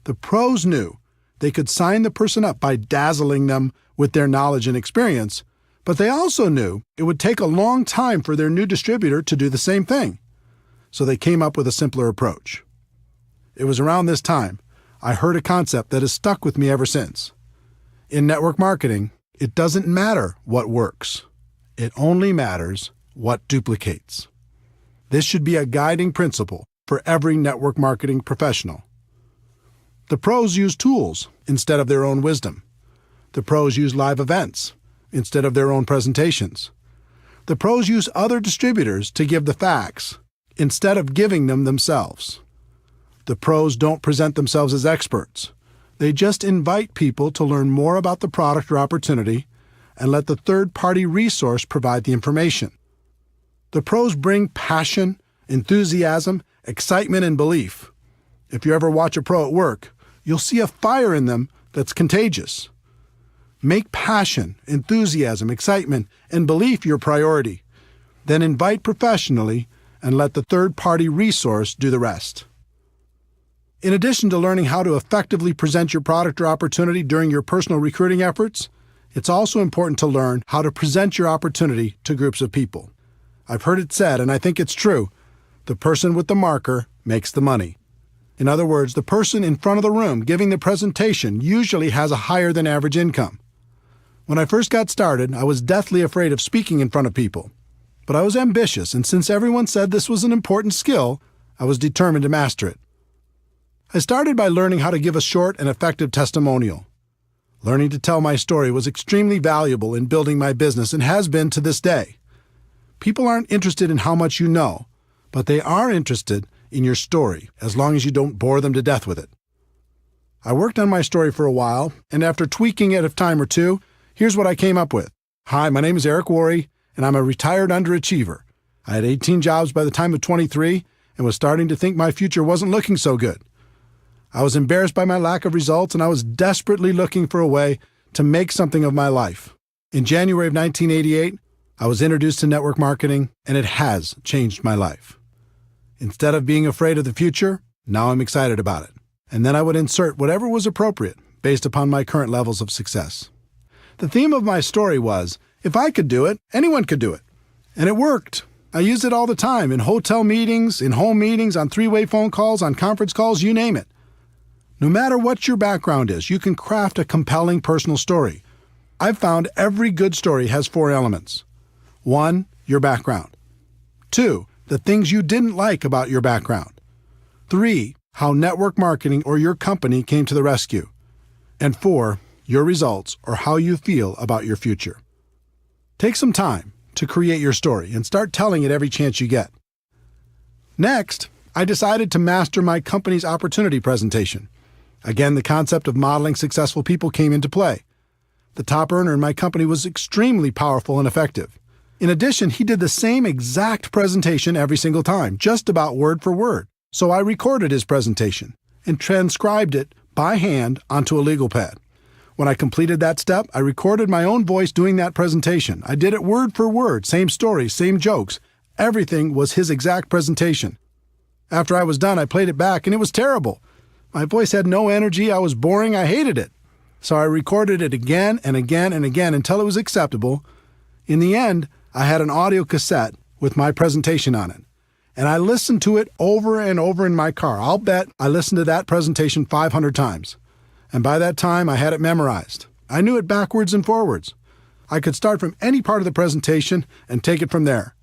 The pros knew they could sign the person up by dazzling them with their knowledge and experience, but they also knew it would take a long time for their new distributor to do the same thing. So they came up with a simpler approach. It was around this time I heard a concept that has stuck with me ever since. In network marketing, it doesn't matter what works. It only matters what duplicates. This should be a guiding principle for every network marketing professional. The pros use tools instead of their own wisdom. The pros use live events instead of their own presentations. The pros use other distributors to give the facts instead of giving them themselves. The pros don't present themselves as experts. They just invite people to learn more about the product or opportunity and let the third-party resource provide the information. The pros bring passion, enthusiasm, excitement, and belief. If you ever watch a pro at work, you'll see a fire in them that's contagious. Make passion, enthusiasm, excitement, and belief your priority. Then invite professionally and let the third-party resource do the rest. In addition to learning how to effectively present your product or opportunity during your personal recruiting efforts, it's also important to learn how to present your opportunity to groups of people. I've heard it said, and I think it's true, the person with the marker makes the money. In other words, the person in front of the room giving the presentation usually has a higher than average income. When I first got started, I was deathly afraid of speaking in front of people. But I was ambitious, and since everyone said this was an important skill, I was determined to master it. I started by learning how to give a short and effective testimonial. Learning to tell my story was extremely valuable in building my business and has been to this day. People aren't interested in how much you know, but they are interested in your story as long as you don't bore them to death with it. I worked on my story for a while, and after tweaking it a time or two, here's what I came up with. Hi, my name is Eric Worre, and I'm a retired underachiever. I had 18 jobs by the time of 23 and was starting to think my future wasn't looking so good. I was embarrassed by my lack of results, and I was desperately looking for a way to make something of my life. In January of 1988, I was introduced to network marketing, and it has changed my life. Instead of being afraid of the future, now I'm excited about it. And then I would insert whatever was appropriate based upon my current levels of success. The theme of my story was, if I could do it, anyone could do it. And it worked. I use it all the time in hotel meetings, in home meetings, on three-way phone calls, on conference calls, you name it. No matter what your background is, you can craft a compelling personal story. I've found every good story has 4 elements. 1, your background. 2, the things you didn't like about your background. 3, how network marketing or your company came to the rescue. And 4, your results or how you feel about your future. Take some time to create your story and start telling it every chance you get. Next, I decided to master my company's opportunity presentation. Again, the concept of modeling successful people came into play. The top earner in my company was extremely powerful and effective. In addition, he did the same exact presentation every single time, just about word for word. So I recorded his presentation and transcribed it by hand onto a legal pad. When I completed that step, I recorded my own voice doing that presentation. I did it word for word, same stories, same jokes. Everything was his exact presentation. After I was done, I played it back, and it was terrible. My voice had no energy, I was boring, I hated it. So I recorded it again and again and again until it was acceptable. In the end, I had an audio cassette with my presentation on it. And I listened to it over and over in my car. I'll bet I listened to that presentation 500 times. And by that time, I had it memorized. I knew it backwards and forwards. I could start from any part of the presentation and take it from there.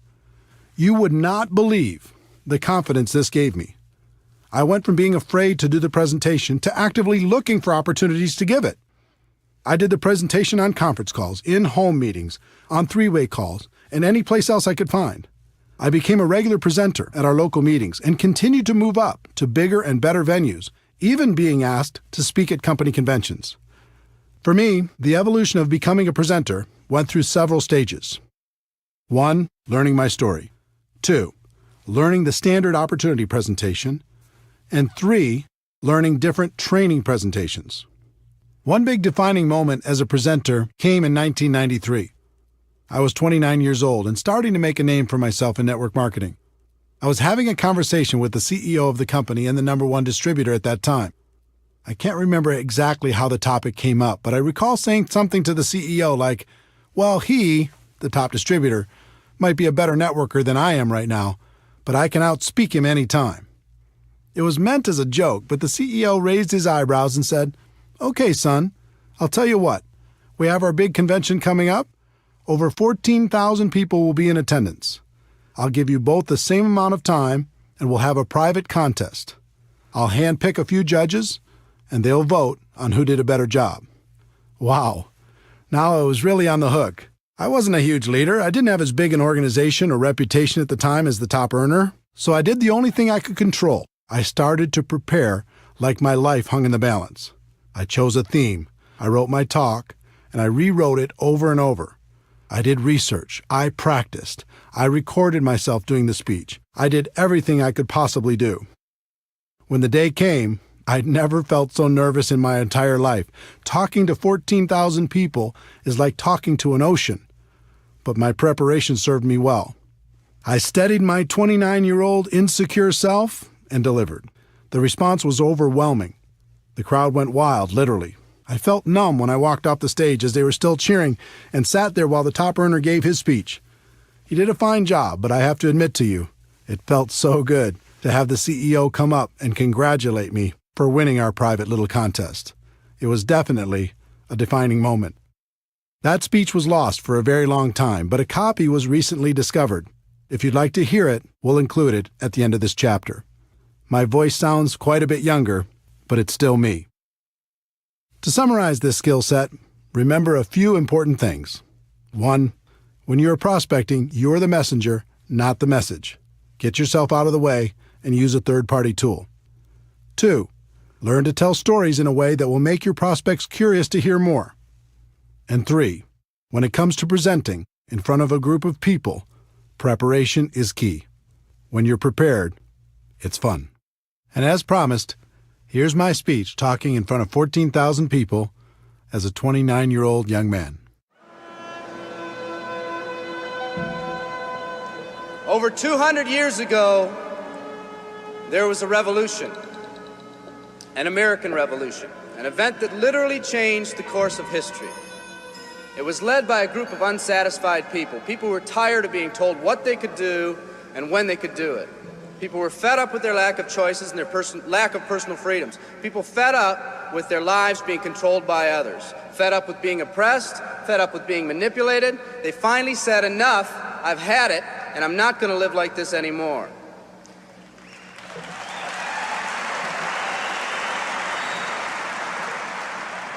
You would not believe the confidence this gave me. I went from being afraid to do the presentation to actively looking for opportunities to give it. I did the presentation on conference calls, in home meetings, on three-way calls, and any place else I could find. I became a regular presenter at our local meetings and continued to move up to bigger and better venues, even being asked to speak at company conventions. For me, the evolution of becoming a presenter went through several stages. 1, learning my story. 2, learning the standard opportunity presentation. And 3, learning different training presentations. One big defining moment as a presenter came in 1993. I was 29 years old and starting to make a name for myself in network marketing. I was having a conversation with the CEO of the company and the #1 distributor at that time. I can't remember exactly how the topic came up, but I recall saying something to the CEO like, well, he, the top distributor, might be a better networker than I am right now, but I can outspeak him any time. It was meant as a joke, but the CEO raised his eyebrows and said, okay, son, I'll tell you what. We have our big convention coming up. Over 14,000 people will be in attendance. I'll give you both the same amount of time, and we'll have a private contest. I'll handpick a few judges, and they'll vote on who did a better job. Wow. Now I was really on the hook. I wasn't a huge leader. I didn't have as big an organization or reputation at the time as the top earner, so I did the only thing I could control. I started to prepare like my life hung in the balance. I chose a theme, I wrote my talk, and I rewrote it over and over. I did research, I practiced, I recorded myself doing the speech. I did everything I could possibly do. When the day came, I'd never felt so nervous in my entire life. Talking to 14,000 people is like talking to an ocean. But my preparation served me well. I steadied my 29-year-old insecure self and delivered. The response was overwhelming. The crowd went wild, literally. I felt numb when I walked off the stage as they were still cheering and sat there while the top earner gave his speech. He did a fine job, but I have to admit to you, it felt so good. to have the CEO come up and congratulate me for winning our private little contest. It was definitely a defining moment. That speech was lost for a very long time, but a copy was recently discovered. If you'd like to hear it, we'll include it at the end of this chapter. My voice sounds quite a bit younger, but it's still me. To summarize this skill set, remember a few important things. 1. When you're prospecting, you're the messenger, not the message. Get yourself out of the way and use a third-party tool. 2. Learn to tell stories in a way that will make your prospects curious to hear more. And 3. When it comes to presenting in front of a group of people, preparation is key. When you're prepared, it's fun. And as promised, here's my speech talking in front of 14,000 people as a 29-year-old young man. Over 200 years ago, there was a revolution, an American Revolution, an event that literally changed the course of history. It was led by a group of unsatisfied people. People who were tired of being told what they could do and when they could do it. People were fed up with their lack of choices and their lack of personal freedoms. People fed up with their lives being controlled by others. Fed up with being oppressed, fed up with being manipulated. They finally said, enough, I've had it, and I'm not going to live like this anymore.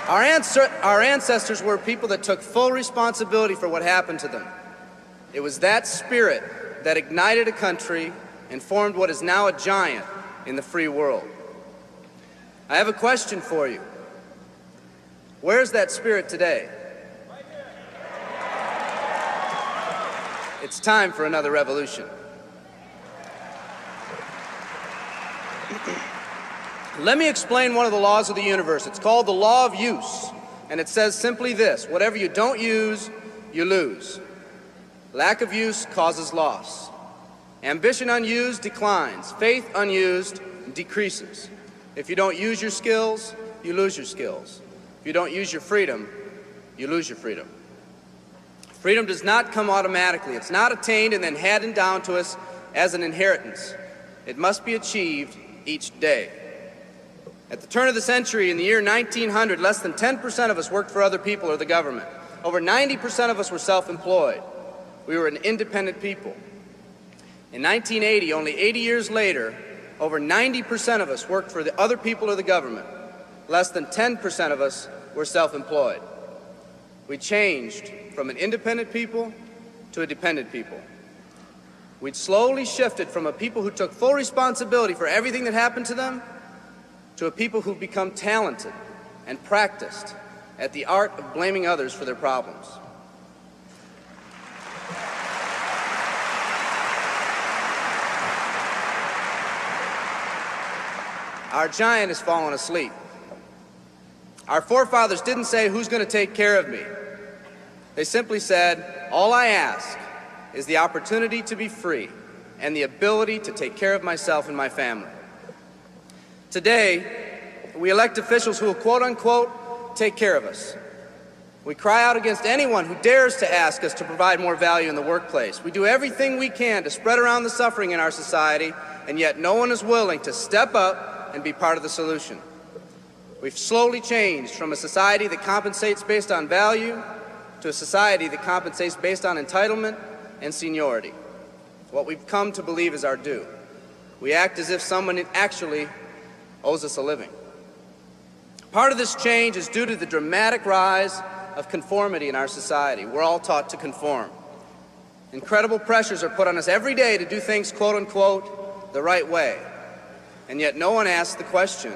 Our ancestors were people that took full responsibility for what happened to them. It was that spirit that ignited a country and formed what is now a giant in the free world. I have a question for you. Where's that spirit today? It's time for another revolution. Let me explain one of the laws of the universe. It's called the law of use, and it says simply this: whatever you don't use, you lose. Lack of use causes loss. Ambition unused declines. Faith unused decreases. If you don't use your skills, you lose your skills. If you don't use your freedom, you lose your freedom. Freedom does not come automatically. It's not attained and then handed down to us as an inheritance. It must be achieved each day. At the turn of the century, in the year 1900, less than 10% of us worked for other people or the government. Over 90% of us were self-employed. We were an independent people. In 1980, only 80 years later, over 90% of us worked for the other people or the government. Less than 10% of us were self-employed. We changed from an independent people to a dependent people. We'd slowly shifted from a people who took full responsibility for everything that happened to them to a people who've become talented and practiced at the art of blaming others for their problems. Our giant has fallen asleep. Our forefathers didn't say, who's going to take care of me? They simply said, all I ask is the opportunity to be free and the ability to take care of myself and my family. Today, we elect officials who will, quote unquote, take care of us. We cry out against anyone who dares to ask us to provide more value in the workplace. We do everything we can to spread around the suffering in our society, and yet no one is willing to step up and be part of the solution. We've slowly changed from a society that compensates based on value to a society that compensates based on entitlement and seniority. What we've come to believe is our due. We act as if someone actually owes us a living. Part of this change is due to the dramatic rise of conformity in our society. We're all taught to conform. Incredible pressures are put on us every day to do things, quote unquote, the right way. And yet no one asks the question,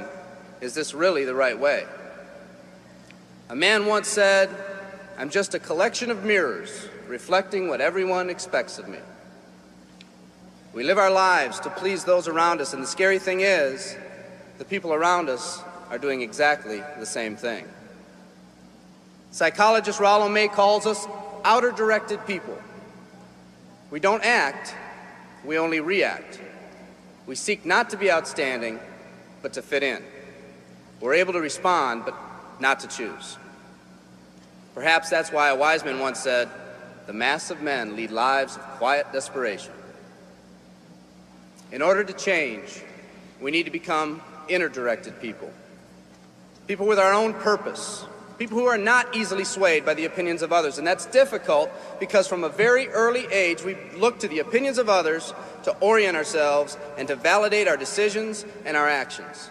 is this really the right way? A man once said, I'm just a collection of mirrors reflecting what everyone expects of me. We live our lives to please those around us, and the scary thing is, the people around us are doing exactly the same thing. Psychologist Rollo May calls us outer-directed people. We don't act, we only react. We seek not to be outstanding, but to fit in. We're able to respond, but not to choose. Perhaps that's why a wise man once said, the mass of men lead lives of quiet desperation. In order to change, we need to become inner-directed people. People with our own purpose. People who are not easily swayed by the opinions of others. And that's difficult because from a very early age, we look to the opinions of others to orient ourselves and to validate our decisions and our actions.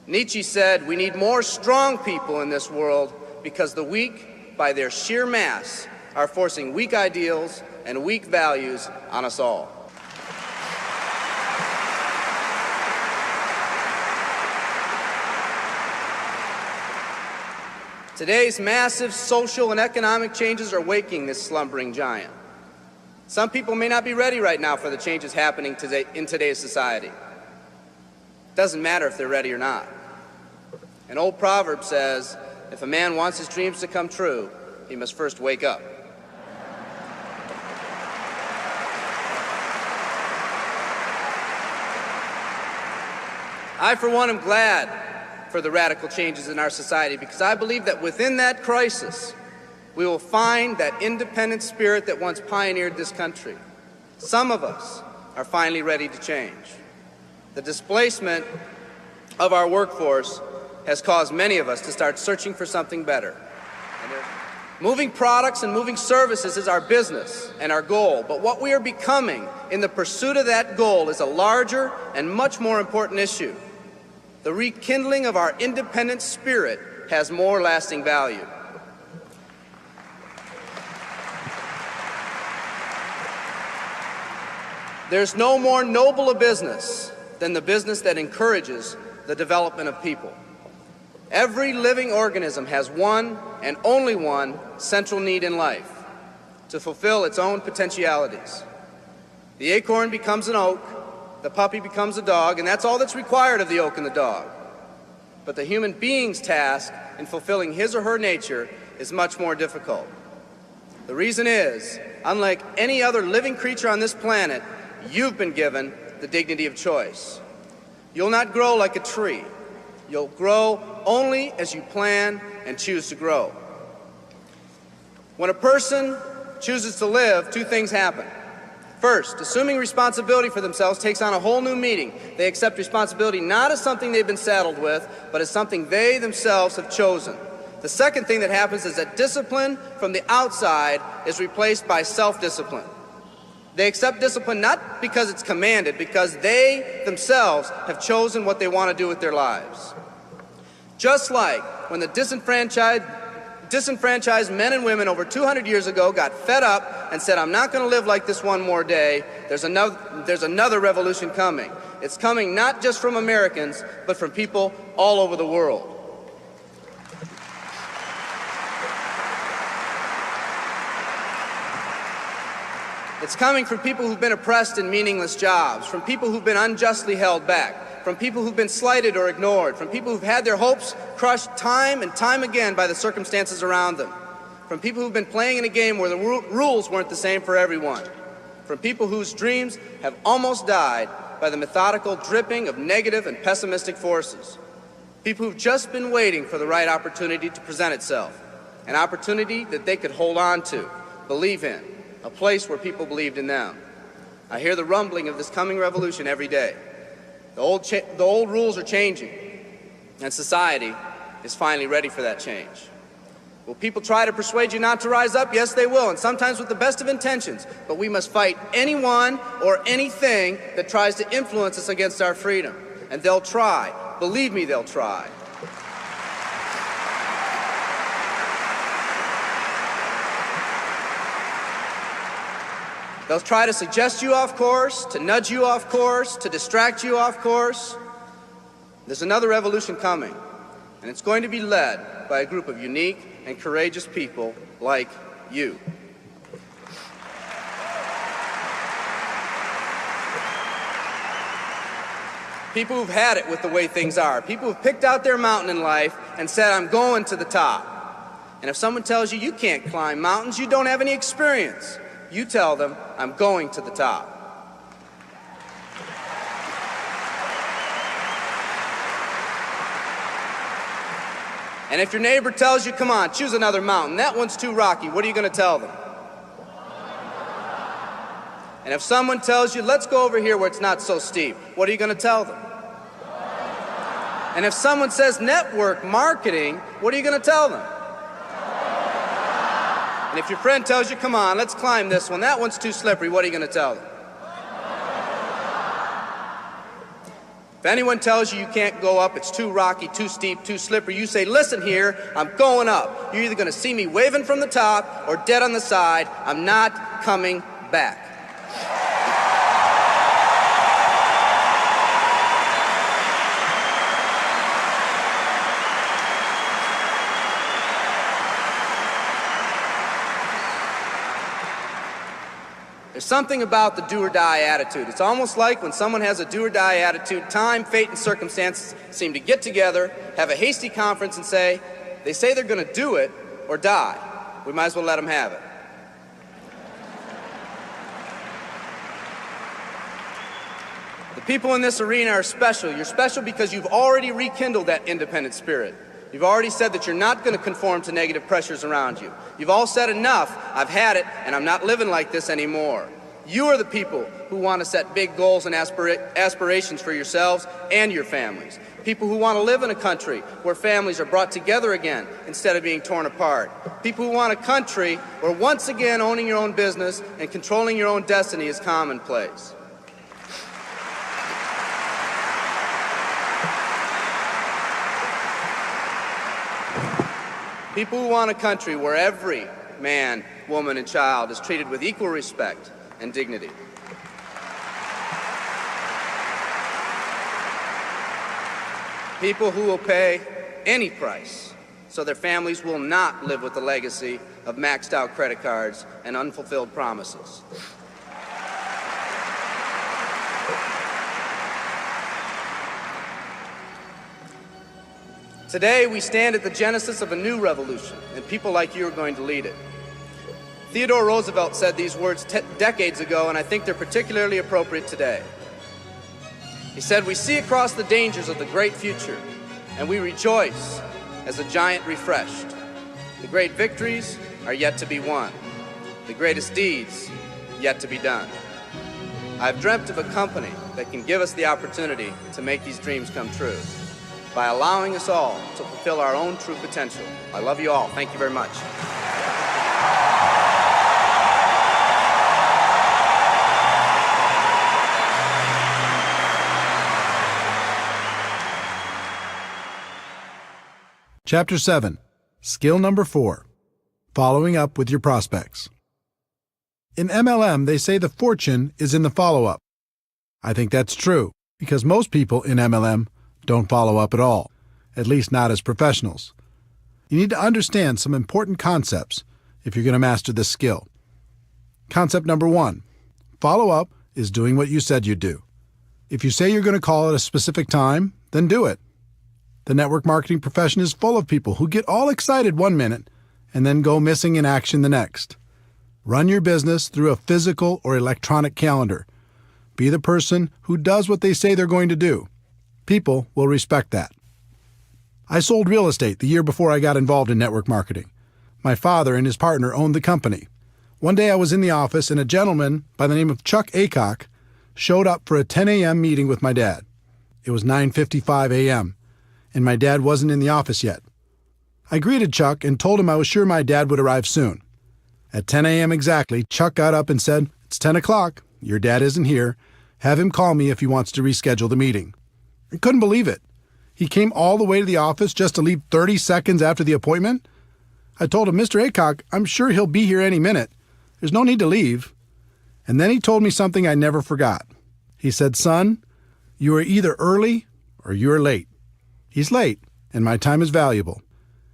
Nietzsche said, we need more strong people in this world because the weak, by their sheer mass, are forcing weak ideals and weak values on us all. Today's massive social and economic changes are waking this slumbering giant. Some people may not be ready right now for the changes happening today in today's society. It doesn't matter if they're ready or not. An old proverb says, if a man wants his dreams to come true, he must first wake up. I, for one, am glad for the radical changes in our society because I believe that within that crisis, we will find that independent spirit that once pioneered this country. Some of us are finally ready to change. The displacement of our workforce has caused many of us to start searching for something better. Moving products and moving services is our business and our goal, but what we are becoming in the pursuit of that goal is a larger and much more important issue. The rekindling of our independent spirit has more lasting value. There's no more noble a business than the business that encourages the development of people. Every living organism has one and only one central need in life: to fulfill its own potentialities. The acorn becomes an oak, the puppy becomes a dog, and that's all that's required of the oak and the dog. But the human being's task in fulfilling his or her nature is much more difficult. The reason is, unlike any other living creature on this planet, you've been given the dignity of choice. You'll not grow like a tree. You'll grow only as you plan and choose to grow. When a person chooses to live, two things happen. First, assuming responsibility for themselves takes on a whole new meaning. They accept responsibility not as something they've been saddled with, but as something they themselves have chosen. The second thing that happens is that discipline from the outside is replaced by self-discipline. They accept discipline not because it's commanded, because they themselves have chosen what they want to do with their lives. Just like when the disenfranchised men and women over 200 years ago got fed up and said, I'm not going to live like this one more day, there's another revolution coming. It's coming not just from Americans, but from people all over the world. It's coming from people who've been oppressed in meaningless jobs, from people who've been unjustly held back, from people who've been slighted or ignored, from people who've had their hopes crushed time and time again by the circumstances around them, from people who've been playing in a game where the rules weren't the same for everyone, from people whose dreams have almost died by the methodical dripping of negative and pessimistic forces, people who've just been waiting for the right opportunity to present itself, an opportunity that they could hold on to, believe in, a place where people believed in them. I hear the rumbling of this coming revolution every day. The old rules are changing, and society is finally ready for that change. Will people try to persuade you not to rise up? Yes, they will, and sometimes with the best of intentions. But we must fight anyone or anything that tries to influence us against our freedom. And they'll try. Believe me, they'll try. They'll try to suggest you off course, to nudge you off course, to distract you off course. There's another revolution coming, and it's going to be led by a group of unique and courageous people like you. People who've had it with the way things are. People who've picked out their mountain in life and said, I'm going to the top. And if someone tells you you can't climb mountains, you don't have any experience. You tell them, I'm going to the top. And if your neighbor tells you, come on, choose another mountain, that one's too rocky, what are you going to tell them? And if someone tells you, let's go over here where it's not so steep, what are you going to tell them? And if someone says network marketing, what are you going to tell them? And if your friend tells you, come on, let's climb this one, that one's too slippery, what are you going to tell them? If anyone tells you you can't go up, it's too rocky, too steep, too slippery, you say, listen here, I'm going up. You're either going to see me waving from the top or dead on the side. I'm not coming back. There's something about the do-or-die attitude. It's almost like when someone has a do-or-die attitude, time, fate, and circumstances seem to get together, have a hasty conference, and say, they say they're going to do it or die. We might as well let them have it. The people in this arena are special. You're special because you've already rekindled that independent spirit. You've already said that you're not going to conform to negative pressures around you. You've all said enough, I've had it, and I'm not living like this anymore. You are the people who want to set big goals and aspirations for yourselves and your families. People who want to live in a country where families are brought together again instead of being torn apart. People who want a country where once again owning your own business and controlling your own destiny is commonplace. People who want a country where every man, woman, and child is treated with equal respect and dignity. People who will pay any price so their families will not live with the legacy of maxed out credit cards and unfulfilled promises. Today, we stand at the genesis of a new revolution, and people like you are going to lead it. Theodore Roosevelt said these words decades ago, and I think they're particularly appropriate today. He said, "We see across the dangers of the great future, and we rejoice as a giant refreshed. The great victories are yet to be won, the greatest deeds yet to be done. I've dreamt of a company that can give us the opportunity to make these dreams come true, by allowing us all to fulfill our own true potential. I love you all. Thank you very much." Chapter 7. Skill number 4. Following up with your prospects. In MLM, they say the fortune is in the follow-up. I think that's true, because most people in MLM don't follow up at all, at least not as professionals. You need to understand some important concepts if you're going to master this skill. Concept number 1. Follow-up is doing what you said you'd do. If you say you're going to call at a specific time, then do it. The network marketing profession is full of people who get all excited one minute and then go missing in action the next. Run your business through a physical or electronic calendar. Be the person who does what they say they're going to do. People will respect that. I sold real estate the year before I got involved in network marketing. My father and his partner owned the company. One day I was in the office and a gentleman by the name of Chuck Aycock showed up for a 10 a.m. meeting with my dad. It was 9:55 a.m., and my dad wasn't in the office yet. I greeted Chuck and told him I was sure my dad would arrive soon. At 10 a.m. exactly, Chuck got up and said, "It's 10 o'clock. Your dad isn't here. Have him call me if he wants to reschedule the meeting." I couldn't believe it. He came all the way to the office just to leave 30 seconds after the appointment? I told him, "Mr. Aycock, I'm sure he'll be here any minute. There's no need to leave." And then he told me something I never forgot. He said, "Son, you are either early or you are late. He's late, and my time is valuable.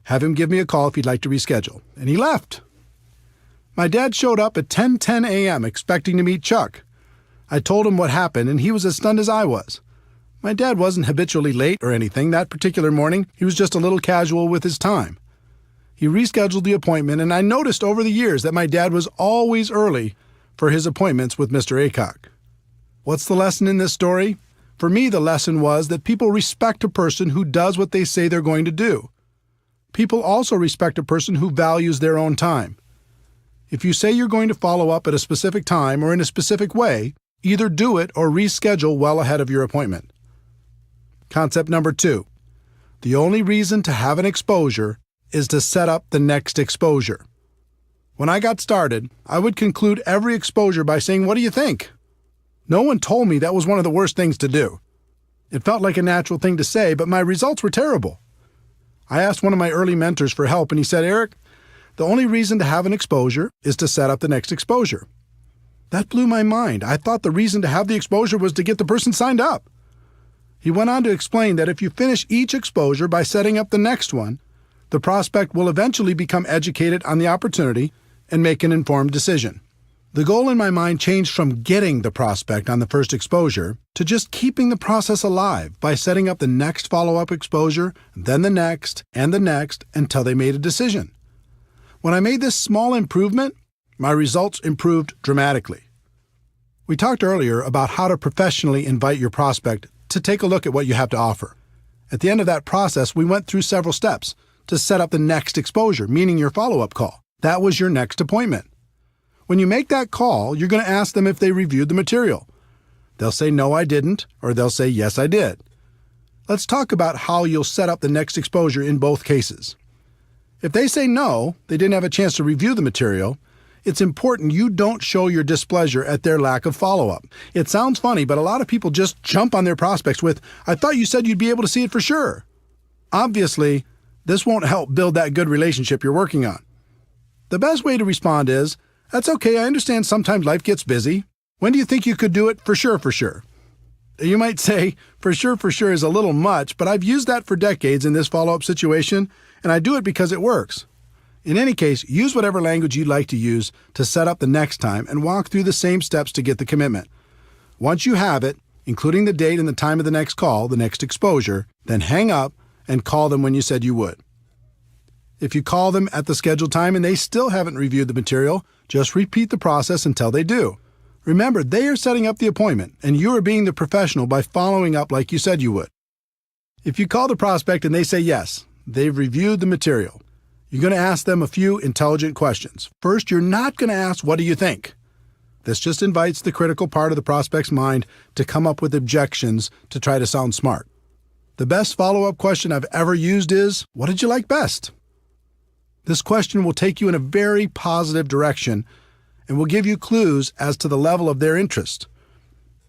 Have him give me a call if he'd like to reschedule." And he left. My dad showed up at 10:10 a.m. expecting to meet Chuck. I told him what happened, and he was as stunned as I was. My dad wasn't habitually late or anything. That particular morning, he was just a little casual with his time. He rescheduled the appointment, and I noticed over the years that my dad was always early for his appointments with Mr. Aycock. What's the lesson in this story? For me, the lesson was that people respect a person who does what they say they're going to do. People also respect a person who values their own time. If you say you're going to follow up at a specific time or in a specific way, either do it or reschedule well ahead of your appointment. Concept number 2. The only reason to have an exposure is to set up the next exposure. When I got started, I would conclude every exposure by saying, "What do you think?" No one told me that was one of the worst things to do. It felt like a natural thing to say, but my results were terrible. I asked one of my early mentors for help, and he said, "Eric, the only reason to have an exposure is to set up the next exposure." That blew my mind. I thought the reason to have the exposure was to get the person signed up. He went on to explain that if you finish each exposure by setting up the next one, the prospect will eventually become educated on the opportunity and make an informed decision. The goal in my mind changed from getting the prospect on the first exposure to just keeping the process alive by setting up the next follow-up exposure, then the next, and the next until they made a decision. When I made this small improvement, my results improved dramatically. We talked earlier about how to professionally invite your prospect to take a look at what you have to offer. At the end of that process, we went through several steps to set up the next exposure, meaning your follow-up call. That was your next appointment. When you make that call, you're going to ask them if they reviewed the material. They'll say, "No, I didn't," or they'll say, "Yes, I did." Let's talk about how you'll set up the next exposure in both cases. If they say no, they didn't have a chance to review the material, it's important you don't show your displeasure at their lack of follow-up. It sounds funny, but a lot of people just jump on their prospects with, "I thought you said you'd be able to see it for sure." Obviously, this won't help build that good relationship you're working on. The best way to respond is, "That's okay, I understand sometimes life gets busy. When do you think you could do it for sure, for sure?" You might say, for sure is a little much, but I've used that for decades in this follow-up situation, and I do it because it works. In any case, use whatever language you'd like to use to set up the next time and walk through the same steps to get the commitment. Once you have it, including the date and the time of the next call, the next exposure, then hang up and call them when you said you would. If you call them at the scheduled time and they still haven't reviewed the material, just repeat the process until they do. Remember, they are setting up the appointment, and you are being the professional by following up like you said you would. If you call the prospect and they say yes, they've reviewed the material, you're going to ask them a few intelligent questions. First, you're not going to ask, "What do you think?" This just invites the critical part of the prospect's mind to come up with objections to try to sound smart. The best follow-up question I've ever used is, "What did you like best?" This question will take you in a very positive direction and will give you clues as to the level of their interest.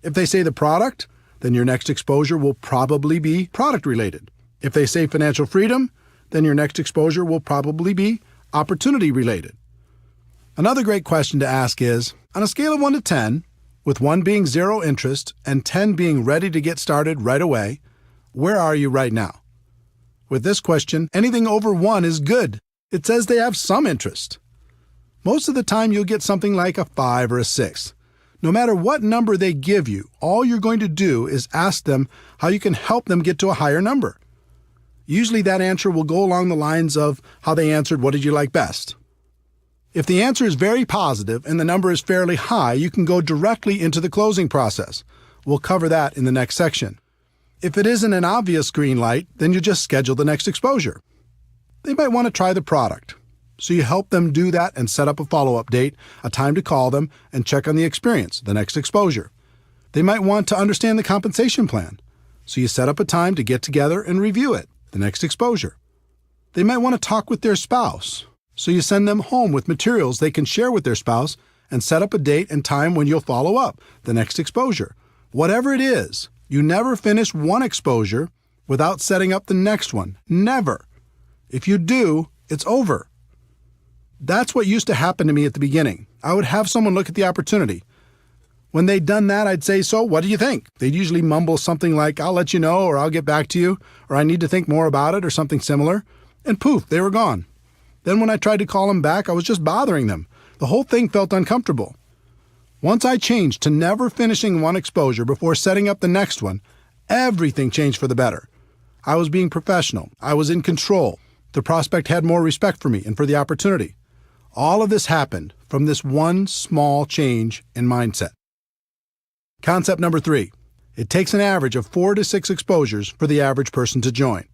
If they say the product, then your next exposure will probably be product-related. If they say financial freedom, then your next exposure will probably be opportunity-related. Another great question to ask is, on a scale of 1 to 10, with 1 being zero interest and 10 being ready to get started right away, where are you right now? With this question, anything over 1 is good. It says they have some interest. Most of the time, you'll get something like a 5 or a 6. No matter what number they give you, all you're going to do is ask them how you can help them get to a higher number. Usually that answer will go along the lines of how they answered, "What did you like best?" If the answer is very positive and the number is fairly high, you can go directly into the closing process. We'll cover that in the next section. If it isn't an obvious green light, then you just schedule the next exposure. They might want to try the product, so you help them do that and set up a follow-up date, a time to call them, and check on the experience, the next exposure. They might want to understand the compensation plan, so you set up a time to get together and review it, the next exposure. They might want to talk with their spouse, so you send them home with materials they can share with their spouse and set up a date and time when you'll follow up, the next exposure. Whatever it is, you never finish one exposure without setting up the next one. Never. If you do, it's over. That's what used to happen to me at the beginning. I would have someone look at the opportunity. When they'd done that, I'd say, "So, what do you think?" They'd usually mumble something like, "I'll let you know," or "I'll get back to you," or "I need to think more about it," or something similar. And poof, they were gone. Then when I tried to call them back, I was just bothering them. The whole thing felt uncomfortable. Once I changed to never finishing one exposure before setting up the next one, everything changed for the better. I was being professional. I was in control. The prospect had more respect for me and for the opportunity. All of this happened from this one small change in mindset. Concept number 3. It takes an average of 4 to 6 exposures for the average person to join.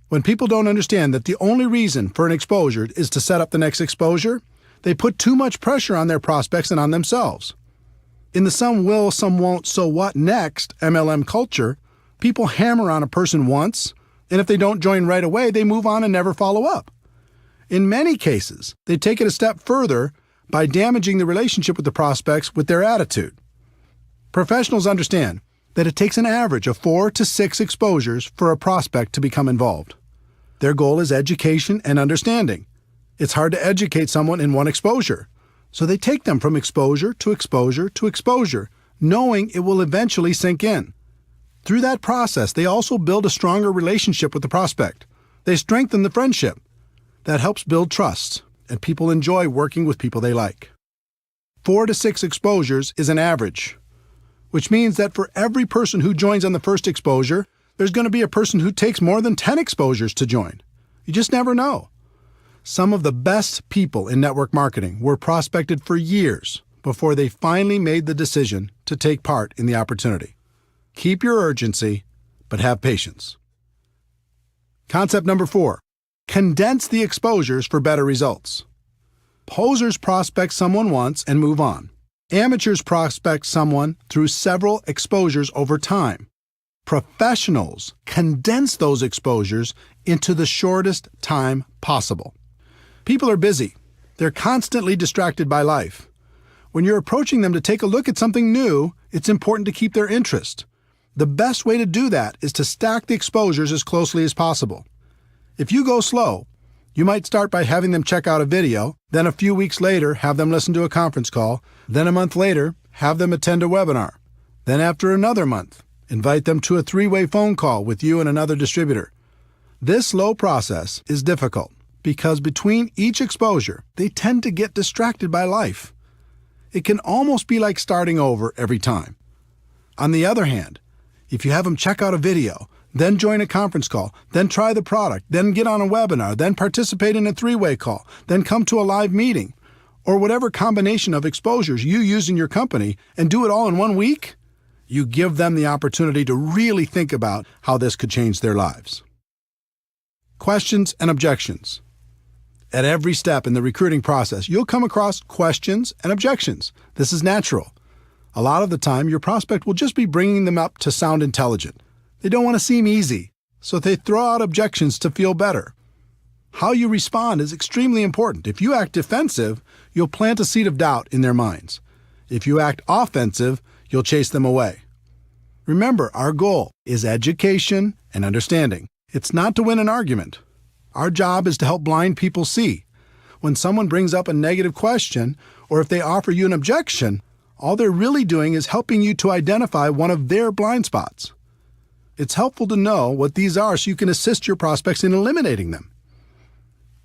When people don't understand that the only reason for an exposure is to set up the next exposure, They put too much pressure on their prospects and on themselves. In the some will, some won't, so what next MLM culture, people hammer on a person once, and if they don't join right away, they move on and never follow up. In many cases, they take it a step further by damaging the relationship with the prospects with their attitude. Professionals understand that it takes an average of 4 to 6 exposures for a prospect to become involved. Their goal is education and understanding. It's hard to educate someone in one exposure, so they take them from exposure to exposure to exposure, knowing it will eventually sink in. Through that process, they also build a stronger relationship with the prospect. They strengthen the friendship. That helps build trust, and people enjoy working with people they like. 4 to 6 exposures is an average, which means that for every person who joins on the first exposure, there's going to be a person who takes more than 10 exposures to join. You just never know. Some of the best people in network marketing were prospected for years before they finally made the decision to take part in the opportunity. Keep your urgency, but have patience. Concept number 4. Condense the exposures for better results. Posers prospect someone once and move on. Amateurs prospect someone through several exposures over time. Professionals condense those exposures into the shortest time possible. People are busy. They're constantly distracted by life. When you're approaching them to take a look at something new, it's important to keep their interest. The best way to do that is to stack the exposures as closely as possible. If you go slow, you might start by having them check out a video, then a few weeks later have them listen to a conference call, then a month later have them attend a webinar, then after another month, invite them to a 3-way phone call with you and another distributor. This slow process is difficult because between each exposure, they tend to get distracted by life. It can almost be like starting over every time. On the other hand, if you have them check out a video, then join a conference call, then try the product, then get on a webinar, then participate in a 3-way call, then come to a live meeting, or whatever combination of exposures you use in your company and do it all in 1 week, you give them the opportunity to really think about how this could change their lives. Questions and objections. At every step in the recruiting process, you'll come across questions and objections. This is natural. A lot of the time, your prospect will just be bringing them up to sound intelligent. They don't want to seem easy, so they throw out objections to feel better. How you respond is extremely important. If you act defensive, you'll plant a seed of doubt in their minds. If you act offensive, you'll chase them away. Remember, our goal is education and understanding. It's not to win an argument. Our job is to help blind people see. When someone brings up a negative question, or if they offer you an objection, all they're really doing is helping you to identify one of their blind spots. It's helpful to know what these are so you can assist your prospects in eliminating them.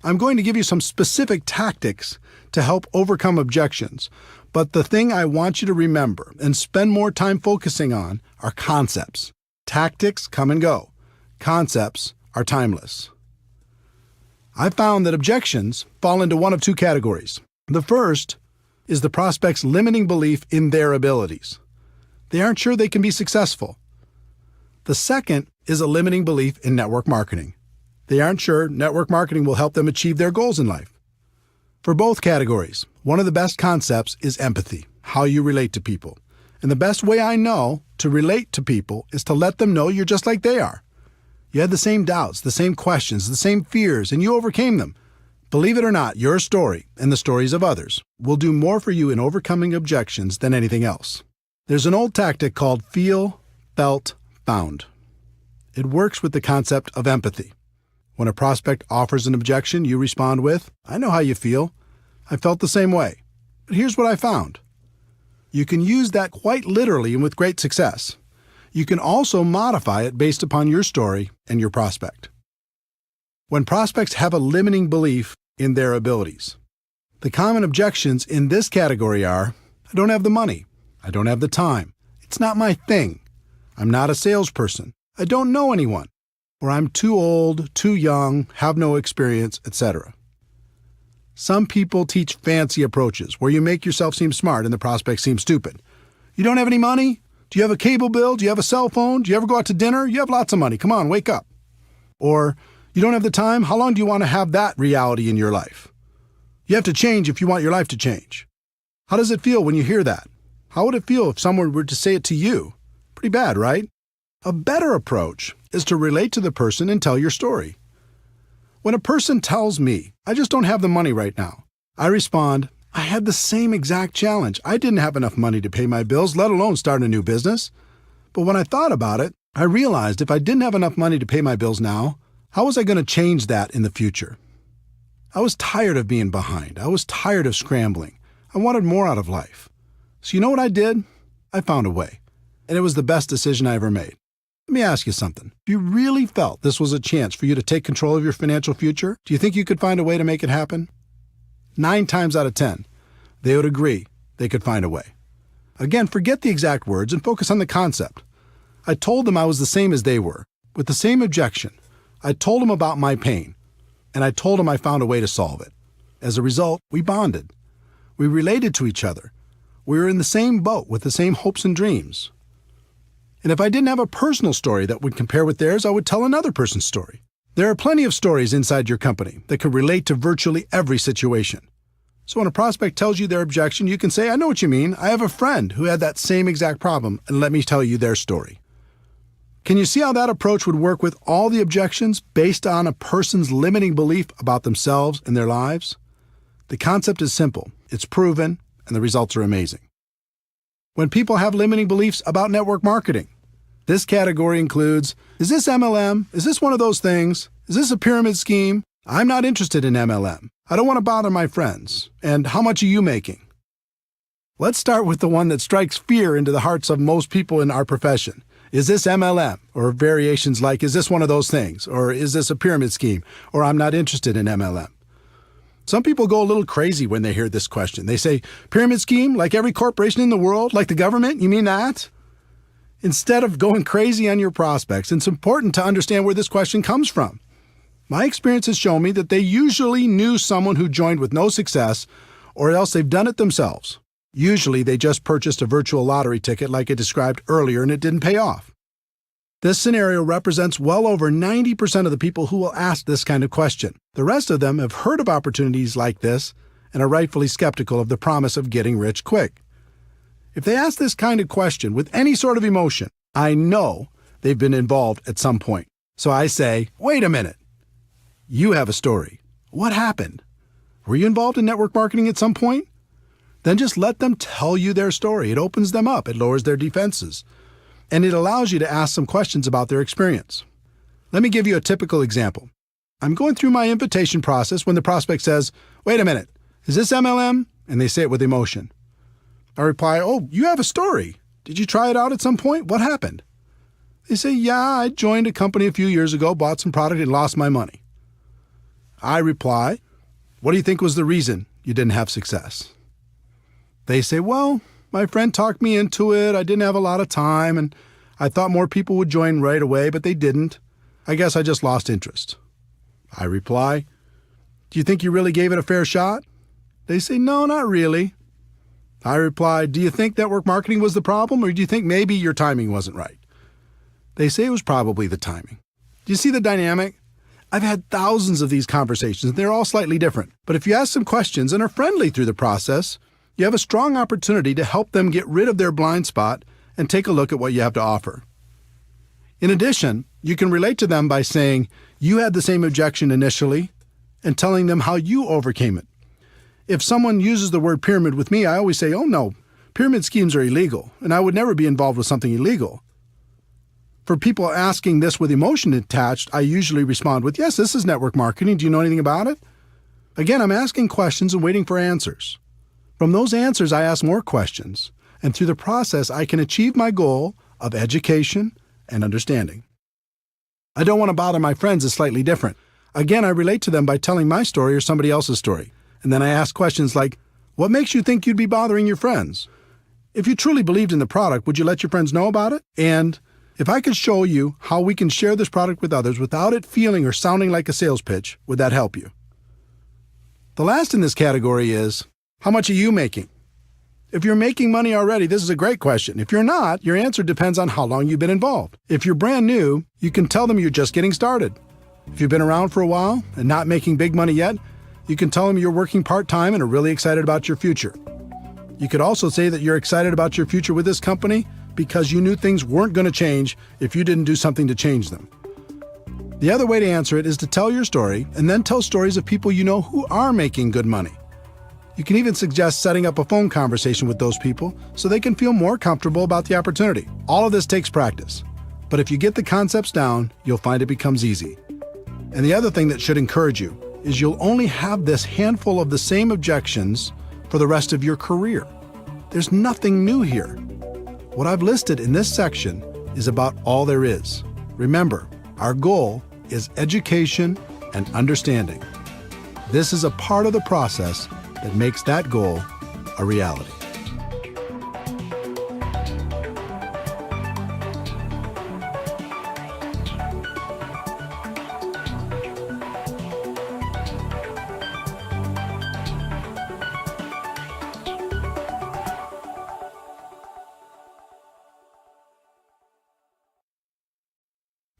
I'm going to give you some specific tactics to help overcome objections, but the thing I want you to remember and spend more time focusing on are concepts. Tactics come and go. Concepts are timeless. I found that objections fall into one of 2 categories. The first is the prospect's limiting belief in their abilities. They aren't sure they can be successful. The second is a limiting belief in network marketing. They aren't sure network marketing will help them achieve their goals in life. For both categories, one of the best concepts is empathy, how you relate to people. And the best way I know to relate to people is to let them know you're just like they are. You had the same doubts, the same questions, the same fears, and you overcame them. Believe it or not, your story and the stories of others will do more for you in overcoming objections than anything else. There's an old tactic called feel, felt, found. It works with the concept of empathy. When a prospect offers an objection, you respond with, "I know how you feel. I felt the same way. But here's what I found." You can use that quite literally and with great success. You can also modify it based upon your story and your prospect. When prospects have a limiting belief in their abilities, the common objections in this category are, "I don't have the money. I don't have the time. It's not my thing. I'm not a salesperson. I don't know anyone. Or I'm too old, too young, have no experience, etc." Some people teach fancy approaches where you make yourself seem smart and the prospect seems stupid. "You don't have any money? Do you have a cable bill? Do you have a cell phone? Do you ever go out to dinner? You have lots of money. Come on, wake up." Or, "You don't have the time? How long do you want to have that reality in your life?" You have to change if you want your life to change. How does it feel when you hear that? How would it feel if someone were to say it to you? Pretty bad, right? A better approach is to relate to the person and tell your story. When a person tells me, I just don't have the money right now, I respond, I had the same exact challenge. I didn't have enough money to pay my bills, let alone start a new business. But when I thought about it, I realized if I didn't have enough money to pay my bills now, how was I going to change that in the future? I was tired of being behind. I was tired of scrambling. I wanted more out of life. So you know what I did? I found a way. And it was the best decision I ever made. Let me ask you something. If you really felt this was a chance for you to take control of your financial future, do you think you could find a way to make it happen? 9 times out of 10, they would agree they could find a way. Again, forget the exact words and focus on the concept. I told them I was the same as they were, with the same objection. I told them about my pain, and I told them I found a way to solve it. As a result, we bonded. We related to each other. We were in the same boat with the same hopes and dreams. And if I didn't have a personal story that would compare with theirs, I would tell another person's story. There are plenty of stories inside your company that can relate to virtually every situation. So when a prospect tells you their objection, you can say, I know what you mean. I have a friend who had that same exact problem, and let me tell you their story. Can you see how that approach would work with all the objections based on a person's limiting belief about themselves and their lives? The concept is simple, it's proven, and the results are amazing. When people have limiting beliefs about network marketing, this category includes, is this MLM? Is this one of those things? Is this a pyramid scheme? I'm not interested in MLM. I don't want to bother my friends. And how much are you making? Let's start with the one that strikes fear into the hearts of most people in our profession. Is this MLM? Or variations like, is this one of those things? Or is this a pyramid scheme? Or I'm not interested in MLM. Some people go a little crazy when they hear this question. They say, pyramid scheme, like every corporation in the world, like the government? You mean that? Instead of going crazy on your prospects, it's important to understand where this question comes from. My experience has shown me that they usually knew someone who joined with no success, or else they've done it themselves. Usually they just purchased a virtual lottery ticket like I described earlier and it didn't pay off. This scenario represents well over 90% of the people who will ask this kind of question. The rest of them have heard of opportunities like this and are rightfully skeptical of the promise of getting rich quick. If they ask this kind of question with any sort of emotion, I know they've been involved at some point. So I say, wait a minute. You have a story. What happened? Were you involved in network marketing at some point? Then just let them tell you their story. It opens them up. It lowers their defenses. And it allows you to ask some questions about their experience. Let me give you a typical example. I'm going through my invitation process when the prospect says, wait a minute, is this MLM? And they say it with emotion. I reply, oh, you have a story. Did you try it out at some point? What happened? They say, yeah, I joined a company a few years ago, bought some product, and lost my money. I reply, what do you think was the reason you didn't have success? They say, well, my friend talked me into it. I didn't have a lot of time, and I thought more people would join right away, but they didn't. I guess I just lost interest. I reply, do you think you really gave it a fair shot? They say, no, not really. I reply, do you think network marketing was the problem, or do you think maybe your timing wasn't right? They say it was probably the timing. Do you see the dynamic? I've had thousands of these conversations, and they're all slightly different. But if you ask some questions and are friendly through the process, you have a strong opportunity to help them get rid of their blind spot and take a look at what you have to offer. In addition, you can relate to them by saying you had the same objection initially and telling them how you overcame it. If someone uses the word pyramid with me, I always say, oh no, pyramid schemes are illegal, and I would never be involved with something illegal. For people asking this with emotion attached, I usually respond with, yes, this is network marketing. Do you know anything about it? Again, I'm asking questions and waiting for answers. From those answers, I ask more questions, and through the process, I can achieve my goal of education and understanding. I don't want to bother my friends is slightly different. Again, I relate to them by telling my story or somebody else's story. And then I ask questions like, what makes you think you'd be bothering your friends? If you truly believed in the product, would you let your friends know about it? And if I could show you how we can share this product with others without it feeling or sounding like a sales pitch, would that help you? The last in this category is, how much are you making? If you're making money already, this is a great question. If you're not, your answer depends on how long you've been involved. If you're brand new, you can tell them you're just getting started. If you've been around for a while and not making big money yet, You can tell them you're working part-time and are really excited about your future. You could also say that you're excited about your future with this company because you knew things weren't going to change if you didn't do something to change them. The other way to answer it is to tell your story and then tell stories of people you know who are making good money. You can even suggest setting up a phone conversation with those people so they can feel more comfortable about the opportunity. All of this takes practice, but if you get the concepts down, you'll find it becomes easy. And the other thing that should encourage you is you'll only have this handful of the same objections for the rest of your career. There's nothing new here. What I've listed in this section is about all there is. Remember, our goal is education and understanding. This is a part of the process that makes that goal a reality.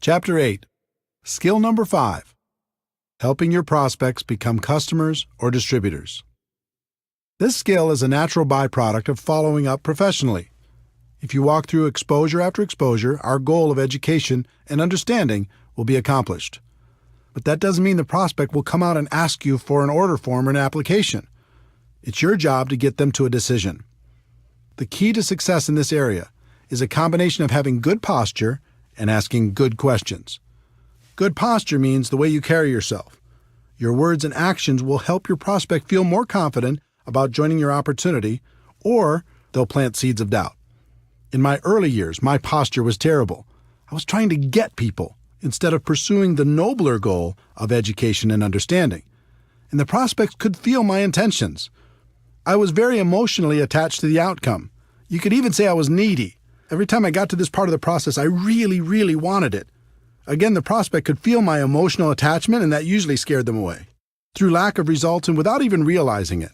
Chapter 8. Skill number 5. Helping your prospects become customers or distributors. This skill is a natural byproduct of following up professionally. If you walk through exposure after exposure, our goal of education and understanding will be accomplished. But that doesn't mean the prospect will come out and ask you for an order form or an application. It's your job to get them to a decision. The key to success in this area is a combination of having good posture and asking good questions. Good posture means the way you carry yourself. Your words and actions will help your prospect feel more confident about joining your opportunity, or they'll plant seeds of doubt. In my early years, my posture was terrible. I was trying to get people instead of pursuing the nobler goal of education and understanding. And the prospects could feel my intentions. I was very emotionally attached to the outcome. You could even say I was needy. Every time I got to this part of the process, I really wanted it. Again, the prospect could feel my emotional attachment, and that usually scared them away. Through lack of results and without even realizing it,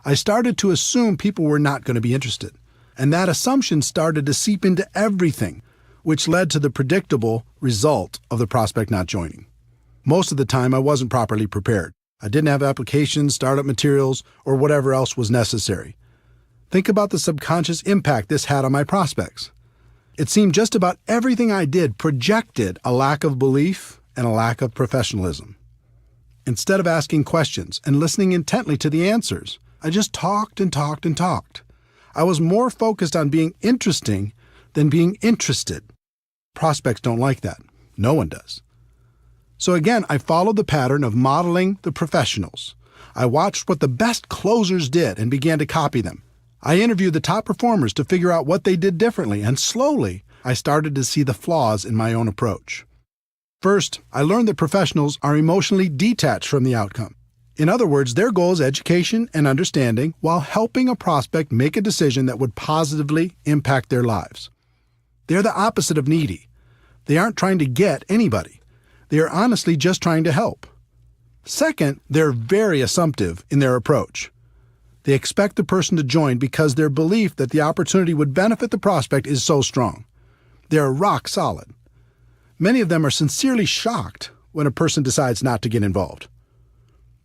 I started to assume people were not going to be interested. And that assumption started to seep into everything, which led to the predictable result of the prospect not joining. Most of the time, I wasn't properly prepared. I didn't have applications, startup materials, or whatever else was necessary. Think about the subconscious impact this had on my prospects. It seemed just about everything I did projected a lack of belief and a lack of professionalism. Instead of asking questions and listening intently to the answers, I just talked and talked and talked. I was more focused on being interesting than being interested. Prospects don't like that. No one does. So again, I followed the pattern of modeling the professionals. I watched what the best closers did and began to copy them. I interviewed the top performers to figure out what they did differently, and slowly, I started to see the flaws in my own approach. First, I learned that professionals are emotionally detached from the outcome. In other words, their goal is education and understanding while helping a prospect make a decision that would positively impact their lives. They're the opposite of needy. They aren't trying to get anybody. They are honestly just trying to help. Second, they're very assumptive in their approach. They expect the person to join because their belief that the opportunity would benefit the prospect is so strong. They're rock solid. Many of them are sincerely shocked when a person decides not to get involved.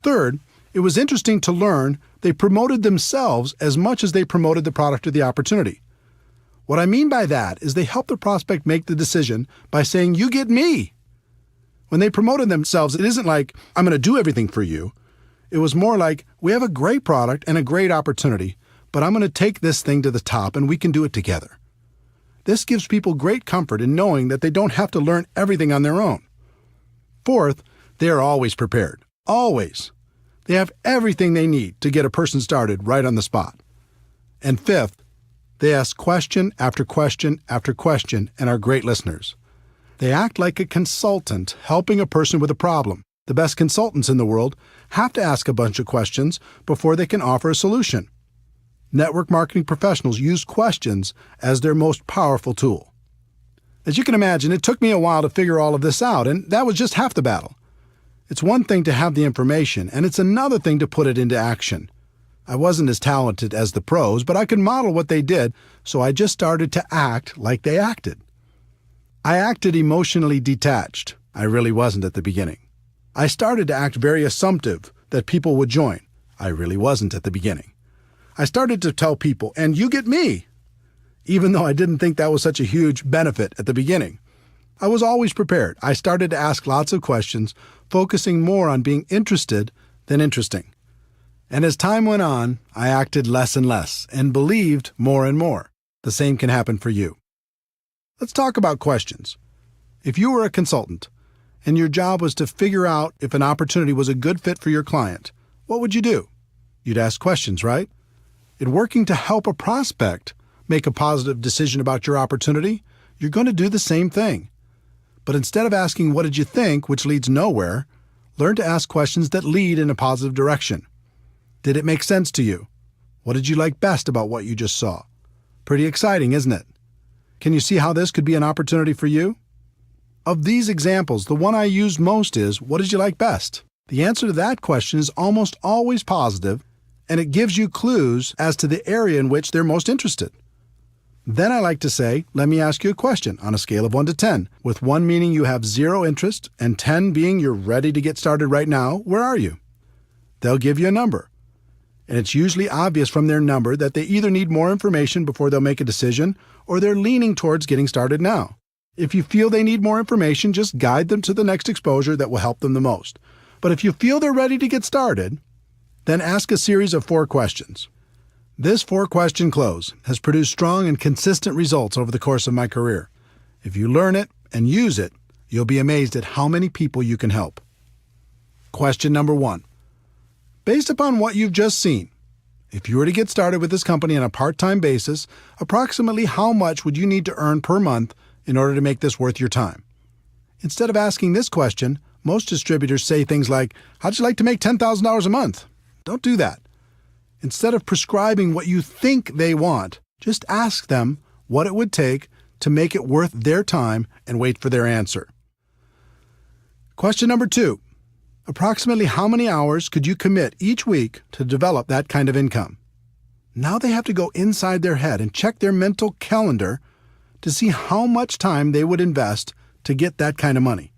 Third, it was interesting to learn they promoted themselves as much as they promoted the product or the opportunity. What I mean by that is they helped the prospect make the decision by saying, "You get me." When they promoted themselves, it isn't like, "I'm going to do everything for you." It was more like, "We have a great product and a great opportunity, but I'm going to take this thing to the top and we can do it together." This gives people great comfort in knowing that they don't have to learn everything on their own. Fourth, they are always prepared. Always. They have everything they need to get a person started right on the spot. And fifth, they ask question after question after question and are great listeners. They act like a consultant helping a person with a problem. The best consultants in the world have to ask a bunch of questions before they can offer a solution. Network marketing professionals use questions as their most powerful tool. As you can imagine, it took me a while to figure all of this out, and that was just half the battle. It's one thing to have the information, and it's another thing to put it into action. I wasn't as talented as the pros, but I could model what they did, so I just started to act like they acted. I acted emotionally detached. I really wasn't at the beginning. I started to act very assumptive, that people would join. I really wasn't at the beginning. I started to tell people, and you get me, even though I didn't think that was such a huge benefit at the beginning. I was always prepared. I started to ask lots of questions, focusing more on being interested than interesting. And as time went on, I acted less and less and believed more and more. The same can happen for you. Let's talk about questions. If you were a consultant and your job was to figure out if an opportunity was a good fit for your client, what would you do? You'd ask questions, right? In working to help a prospect make a positive decision about your opportunity, you're going to do the same thing. But instead of asking, what did you think, which leads nowhere, learn to ask questions that lead in a positive direction. Did it make sense to you? What did you like best about what you just saw? Pretty exciting, isn't it? Can you see how this could be an opportunity for you? Of these examples, the one I used most is, what did you like best? The answer to that question is almost always positive, and it gives you clues as to the area in which they're most interested. Then I like to say, let me ask you a question on a scale of 1 to 10, with 1 meaning you have 0 interest and 10 being you're ready to get started right now. Where are you? They'll give you a number. And it's usually obvious from their number that they either need more information before they'll make a decision or they're leaning towards getting started now. If you feel they need more information, just guide them to the next exposure that will help them the most. But if you feel they're ready to get started, then ask a series of 4 questions. This 4-question close has produced strong and consistent results over the course of my career. If you learn it and use it, you'll be amazed at how many people you can help. Question number 1. Based upon what you've just seen, if you were to get started with this company on a part-time basis, approximately how much would you need to earn per month in order to make this worth your time? Instead of asking this question, most distributors say things like, how'd you like to make $10,000 a month? Don't do that. Instead of prescribing what you think they want, just ask them what it would take to make it worth their time and wait for their answer. Question number 2. Approximately how many hours could you commit each week to develop that kind of income? Now they have to go inside their head and check their mental calendar to see how much time they would invest to get that kind of money.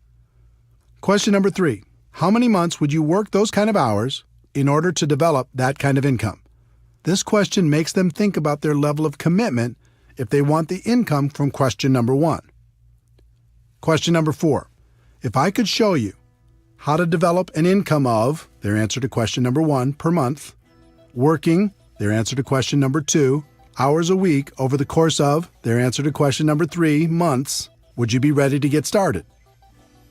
Question number 3. How many months would you work those kind of hours in order to develop that kind of income? This question makes them think about their level of commitment if they want the income from question number 1. Question number 4. If I could show you how to develop an income of, their answer to question number 1, per month, working, their answer to question number 2, hours a week over the course of, their answer to question number 3, months, would you be ready to get started?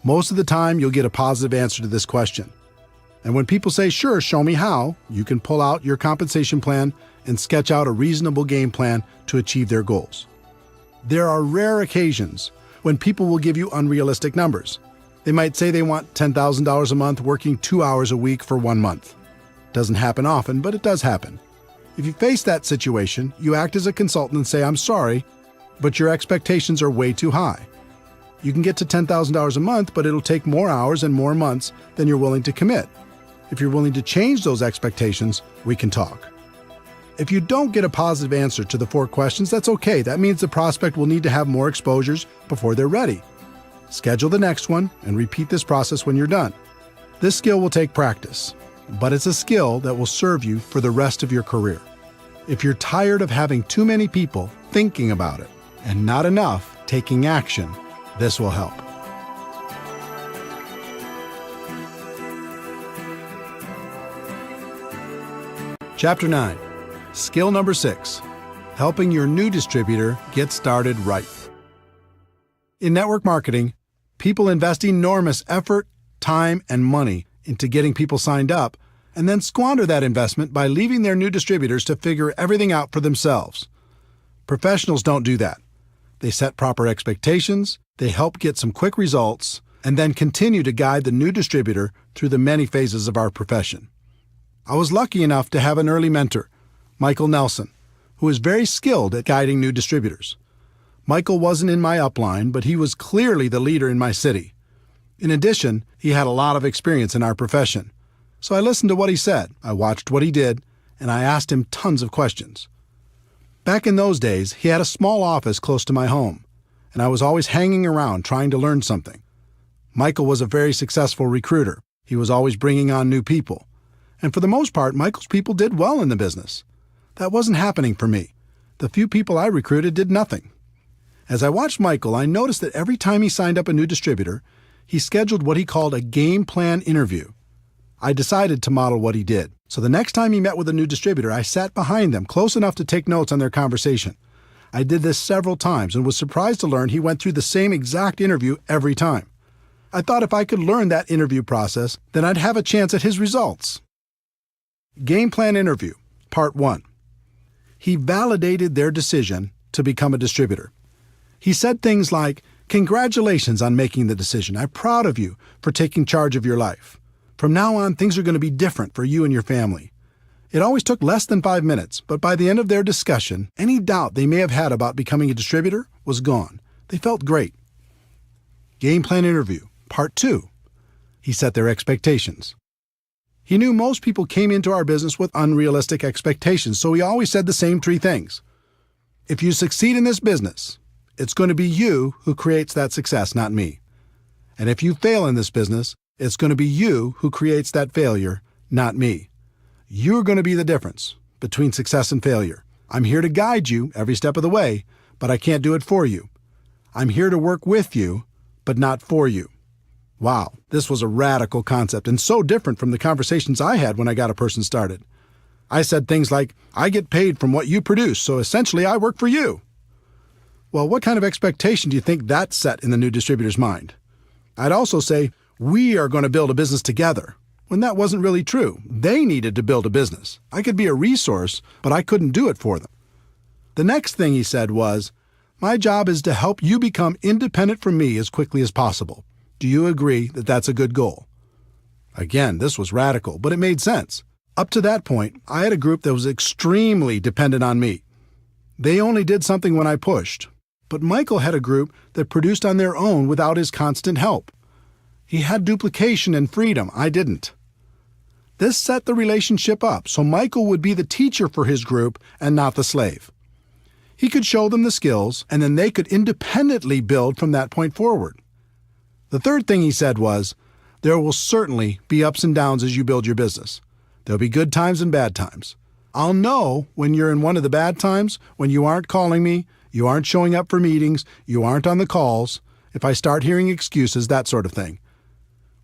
Most of the time, you'll get a positive answer to this question. And when people say, sure, show me how, you can pull out your compensation plan and sketch out a reasonable game plan to achieve their goals. There are rare occasions when people will give you unrealistic numbers. They might say they want $10,000 a month working 2 hours a week for 1 month. Doesn't happen often, but it does happen. If you face that situation, you act as a consultant and say, I'm sorry, but your expectations are way too high. You can get to $10,000 a month, but it'll take more hours and more months than you're willing to commit. If you're willing to change those expectations, we can talk. If you don't get a positive answer to the 4 questions, that's okay. That means the prospect will need to have more exposures before they're ready. Schedule the next one and repeat this process when you're done. This skill will take practice, but it's a skill that will serve you for the rest of your career. If you're tired of having too many people thinking about it and not enough taking action, this will help. Chapter 9. Skill number 6. Helping your new distributor get started right. In network marketing, people invest enormous effort, time, and money into getting people signed up, and then squander that investment by leaving their new distributors to figure everything out for themselves. Professionals don't do that. They set proper expectations, they help get some quick results, and then continue to guide the new distributor through the many phases of our profession. I was lucky enough to have an early mentor, Michael Nelson, who is very skilled at guiding new distributors. Michael wasn't in my upline, but he was clearly the leader in my city. In addition, he had a lot of experience in our profession. So I listened to what he said, I watched what he did, and I asked him tons of questions. Back in those days, he had a small office close to my home, and I was always hanging around trying to learn something. Michael was a very successful recruiter. He was always bringing on new people. And for the most part, Michael's people did well in the business. That wasn't happening for me. The few people I recruited did nothing. As I watched Michael, I noticed that every time he signed up a new distributor, he scheduled what he called a game plan interview. I decided to model what he did. So the next time he met with a new distributor, I sat behind them close enough to take notes on their conversation. I did this several times and was surprised to learn he went through the same exact interview every time. I thought if I could learn that interview process, then I'd have a chance at his results. Game plan interview, part 1. He validated their decision to become a distributor. He said things like, "Congratulations on making the decision. I'm proud of you for taking charge of your life. From now on, things are going to be different for you and your family." It always took less than 5 minutes, but by the end of their discussion, any doubt they may have had about becoming a distributor was gone. They felt great. Game plan interview, part 2. He set their expectations. He knew most people came into our business with unrealistic expectations, so he always said the same 3 things. If you succeed in this business, it's going to be you who creates that success, not me. And if you fail in this business, it's going to be you who creates that failure, not me. You're going to be the difference between success and failure. I'm here to guide you every step of the way, but I can't do it for you. I'm here to work with you, but not for you. Wow, this was a radical concept and so different from the conversations I had when I got a person started. I said things like, "I get paid from what you produce, so essentially I work for you." Well, what kind of expectation do you think that set in the new distributor's mind? I'd also say, "We are going to build a business together," when that wasn't really true. They needed to build a business. I could be a resource, but I couldn't do it for them. The next thing he said was, "My job is to help you become independent from me as quickly as possible. Do you agree that that's a good goal?" Again, this was radical, but it made sense. Up to that point, I had a group that was extremely dependent on me. They only did something when I pushed. But Michael had a group that produced on their own without his constant help. He had duplication and freedom. I didn't. This set the relationship up so Michael would be the teacher for his group and not the slave. He could show them the skills, and then they could independently build from that point forward. The third thing he said was, "There will certainly be ups and downs as you build your business. There'll be good times and bad times. I'll know when you're in one of the bad times, when you aren't calling me, you aren't showing up for meetings, you aren't on the calls, if I start hearing excuses, that sort of thing.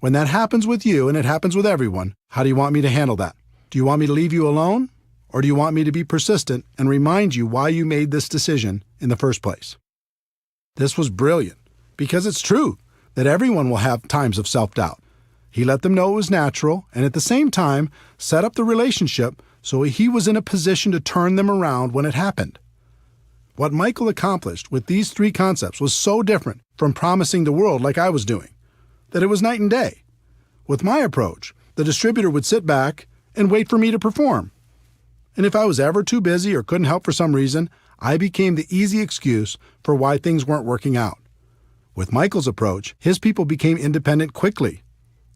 When that happens with you, and it happens with everyone, how do you want me to handle that? Do you want me to leave you alone? Or do you want me to be persistent and remind you why you made this decision in the first place?" This was brilliant, because it's true that everyone will have times of self-doubt. He let them know it was natural, and at the same time, set up the relationship so he was in a position to turn them around when it happened. What Michael accomplished with these 3 concepts was so different from promising the world like I was doing, that it was night and day. With my approach, the distributor would sit back and wait for me to perform. And if I was ever too busy or couldn't help for some reason, I became the easy excuse for why things weren't working out. With Michael's approach, his people became independent quickly.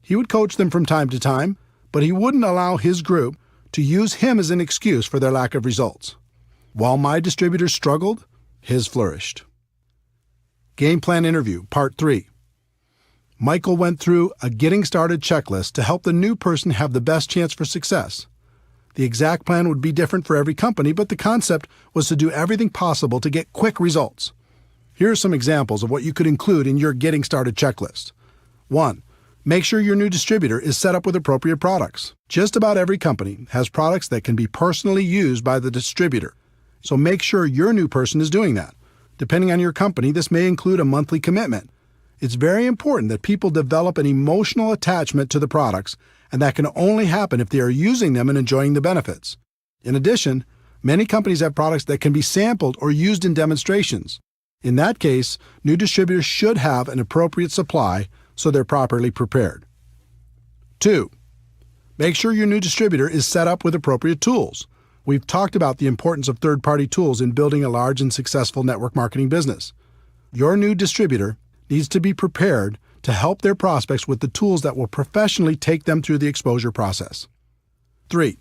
He would coach them from time to time, but he wouldn't allow his group to use him as an excuse for their lack of results. While my distributors struggled, his flourished. Game plan interview, part 3. Michael went through a getting started checklist to help the new person have the best chance for success. The exact plan would be different for every company, but the concept was to do everything possible to get quick results. Here are some examples of what you could include in your getting started checklist. 1. Make sure your new distributor is set up with appropriate products. Just about every company has products that can be personally used by the distributor, so make sure your new person is doing that. Depending on your company, this may include a monthly commitment. It's very important that people develop an emotional attachment to the products, and that can only happen if they are using them and enjoying the benefits. In addition, many companies have products that can be sampled or used in demonstrations. In that case, new distributors should have an appropriate supply so they're properly prepared. 2. Make sure your new distributor is set up with appropriate tools. We've talked about the importance of third-party tools in building a large and successful network marketing business. Your new distributor needs to be prepared to help their prospects with the tools that will professionally take them through the exposure process. 3.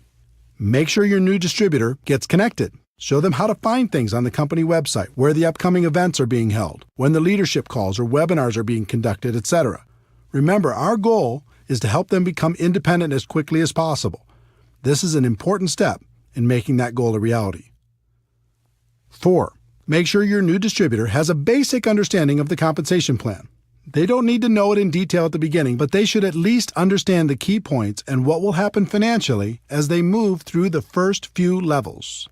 Make sure your new distributor gets connected. Show them how to find things on the company website, where the upcoming events are being held, when the leadership calls or webinars are being conducted, etc. Remember, our goal is to help them become independent as quickly as possible. This is an important step in making that goal a reality. 4. Make sure your new distributor has a basic understanding of the compensation plan. They don't need to know it in detail at the beginning, but they should at least understand the key points and what will happen financially as they move through the first few levels.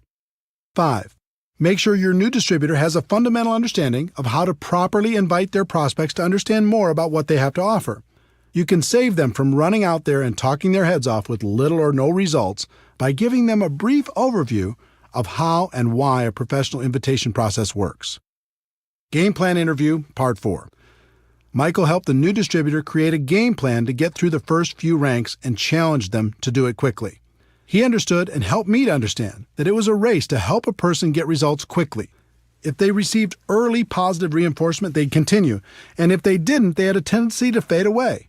5. Make sure your new distributor has a fundamental understanding of how to properly invite their prospects to understand more about what they have to offer. You can save them from running out there and talking their heads off with little or no results by giving them a brief overview of how and why a professional invitation process works. Game Plan Interview, Part 4. Michael helped the new distributor create a game plan to get through the first few ranks and challenged them to do it quickly. He understood and helped me to understand that it was a race to help a person get results quickly. If they received early positive reinforcement, they'd continue, and if they didn't, they had a tendency to fade away.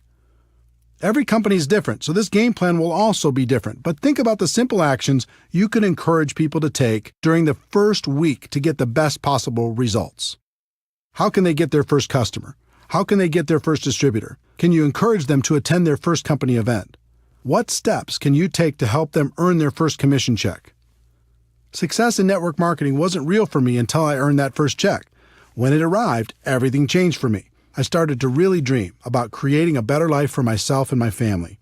Every company is different, so this game plan will also be different, but think about the simple actions you can encourage people to take during the first week to get the best possible results. How can they get their first customer? How can they get their first distributor? Can you encourage them to attend their first company event? What steps can you take to help them earn their first commission check? Success in network marketing wasn't real for me until I earned that first check. When it arrived, everything changed for me. I started to really dream about creating a better life for myself and my family.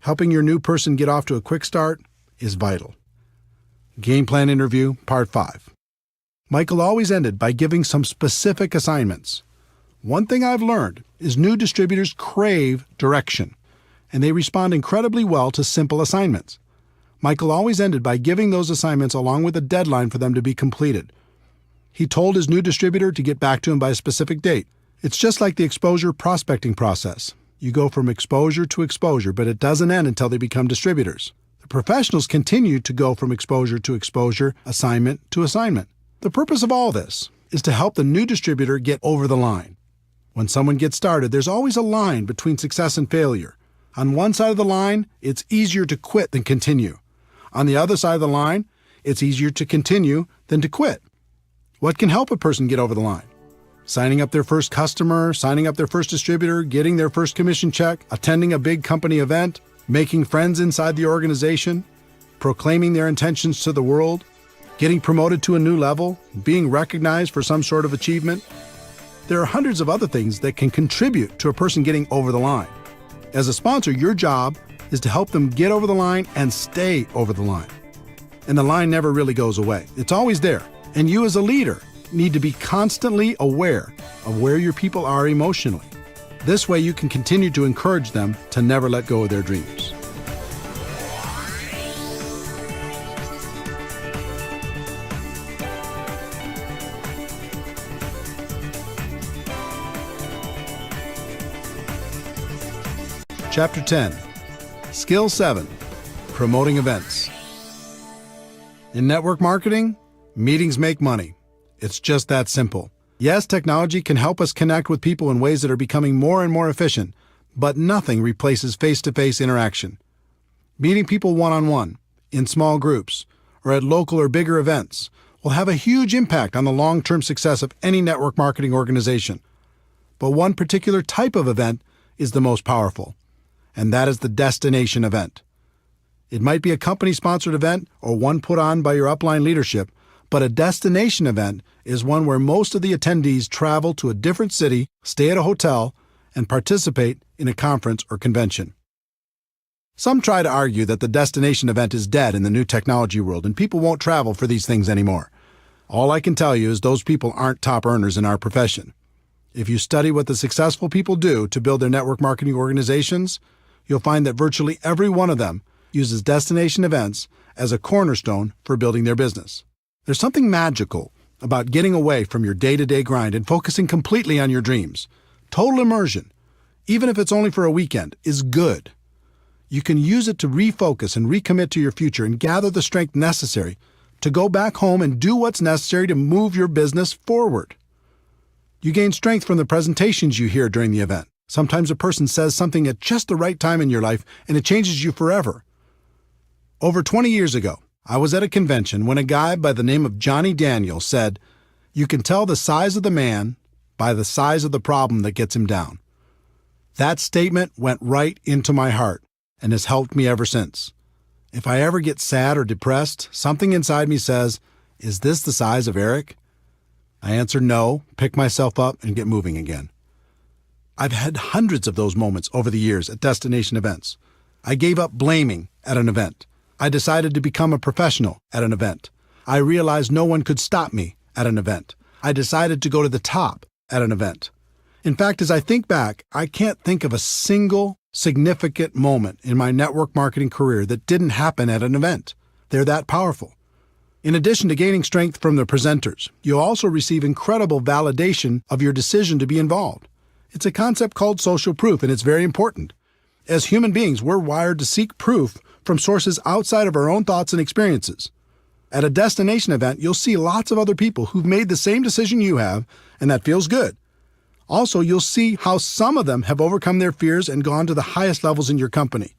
Helping your new person get off to a quick start is vital. Game Plan Interview, Part 5. Michael always ended by giving some specific assignments. One thing I've learned is new distributors crave direction, and they respond incredibly well to simple assignments. Michael always ended by giving those assignments along with a deadline for them to be completed. He told his new distributor to get back to him by a specific date. It's just like the exposure prospecting process. You go from exposure to exposure, but it doesn't end until they become distributors. The professionals continue to go from exposure to exposure, assignment to assignment. The purpose of all this is to help the new distributor get over the line. When someone gets started, there's always a line between success and failure. On one side of the line, it's easier to quit than continue. On the other side of the line, it's easier to continue than to quit. What can help a person get over the line? Signing up their first customer, signing up their first distributor, getting their first commission check, attending a big company event, making friends inside the organization, proclaiming their intentions to the world, getting promoted to a new level, being recognized for some sort of achievement. There are hundreds of other things that can contribute to a person getting over the line. As a sponsor, your job is to help them get over the line and stay over the line. And the line never really goes away. It's always there. And you as a leader need to be constantly aware of where your people are emotionally. This way you can continue to encourage them to never let go of their dreams. Chapter 10. Skill 7. Promoting events. In network marketing, meetings make money. It's just that simple. Yes, technology can help us connect with people in ways that are becoming more and more efficient, but nothing replaces face-to-face interaction. Meeting people one-on-one, in small groups, or at local or bigger events will have a huge impact on the long-term success of any network marketing organization. But one particular type of event is the most powerful, and that is the destination event. It might be a company-sponsored event or one put on by your upline leadership, but a destination event is one where most of the attendees travel to a different city, stay at a hotel, and participate in a conference or convention. Some try to argue that the destination event is dead in the new technology world and people won't travel for these things anymore. All I can tell you is those people aren't top earners in our profession. If you study what the successful people do to build their network marketing organizations, you'll find that virtually every one of them uses destination events as a cornerstone for building their business. There's something magical about getting away from your day-to-day grind and focusing completely on your dreams. Total immersion, even if it's only for a weekend, is good. You can use it to refocus and recommit to your future and gather the strength necessary to go back home and do what's necessary to move your business forward. You gain strength from the presentations you hear during the event. Sometimes a person says something at just the right time in your life and it changes you forever. Over 20 years ago, I was at a convention when a guy by the name of Johnny Daniel said, "You can tell the size of the man by the size of the problem that gets him down." That statement went right into my heart and has helped me ever since. If I ever get sad or depressed, something inside me says, "Is this the size of Eric?" I answer no, pick myself up, and get moving again. I've had hundreds of those moments over the years at destination events. I gave up blaming at an event. I decided to become a professional at an event. I realized no one could stop me at an event. I decided to go to the top at an event. In fact, as I think back, I can't think of a single significant moment in my network marketing career that didn't happen at an event. They're that powerful. In addition to gaining strength from the presenters, you'll also receive incredible validation of your decision to be involved. It's a concept called social proof, and it's very important. As human beings, we're wired to seek proof from sources outside of our own thoughts and experiences. At a destination event, you'll see lots of other people who've made the same decision you have, and that feels good. Also, you'll see how some of them have overcome their fears and gone to the highest levels in your company.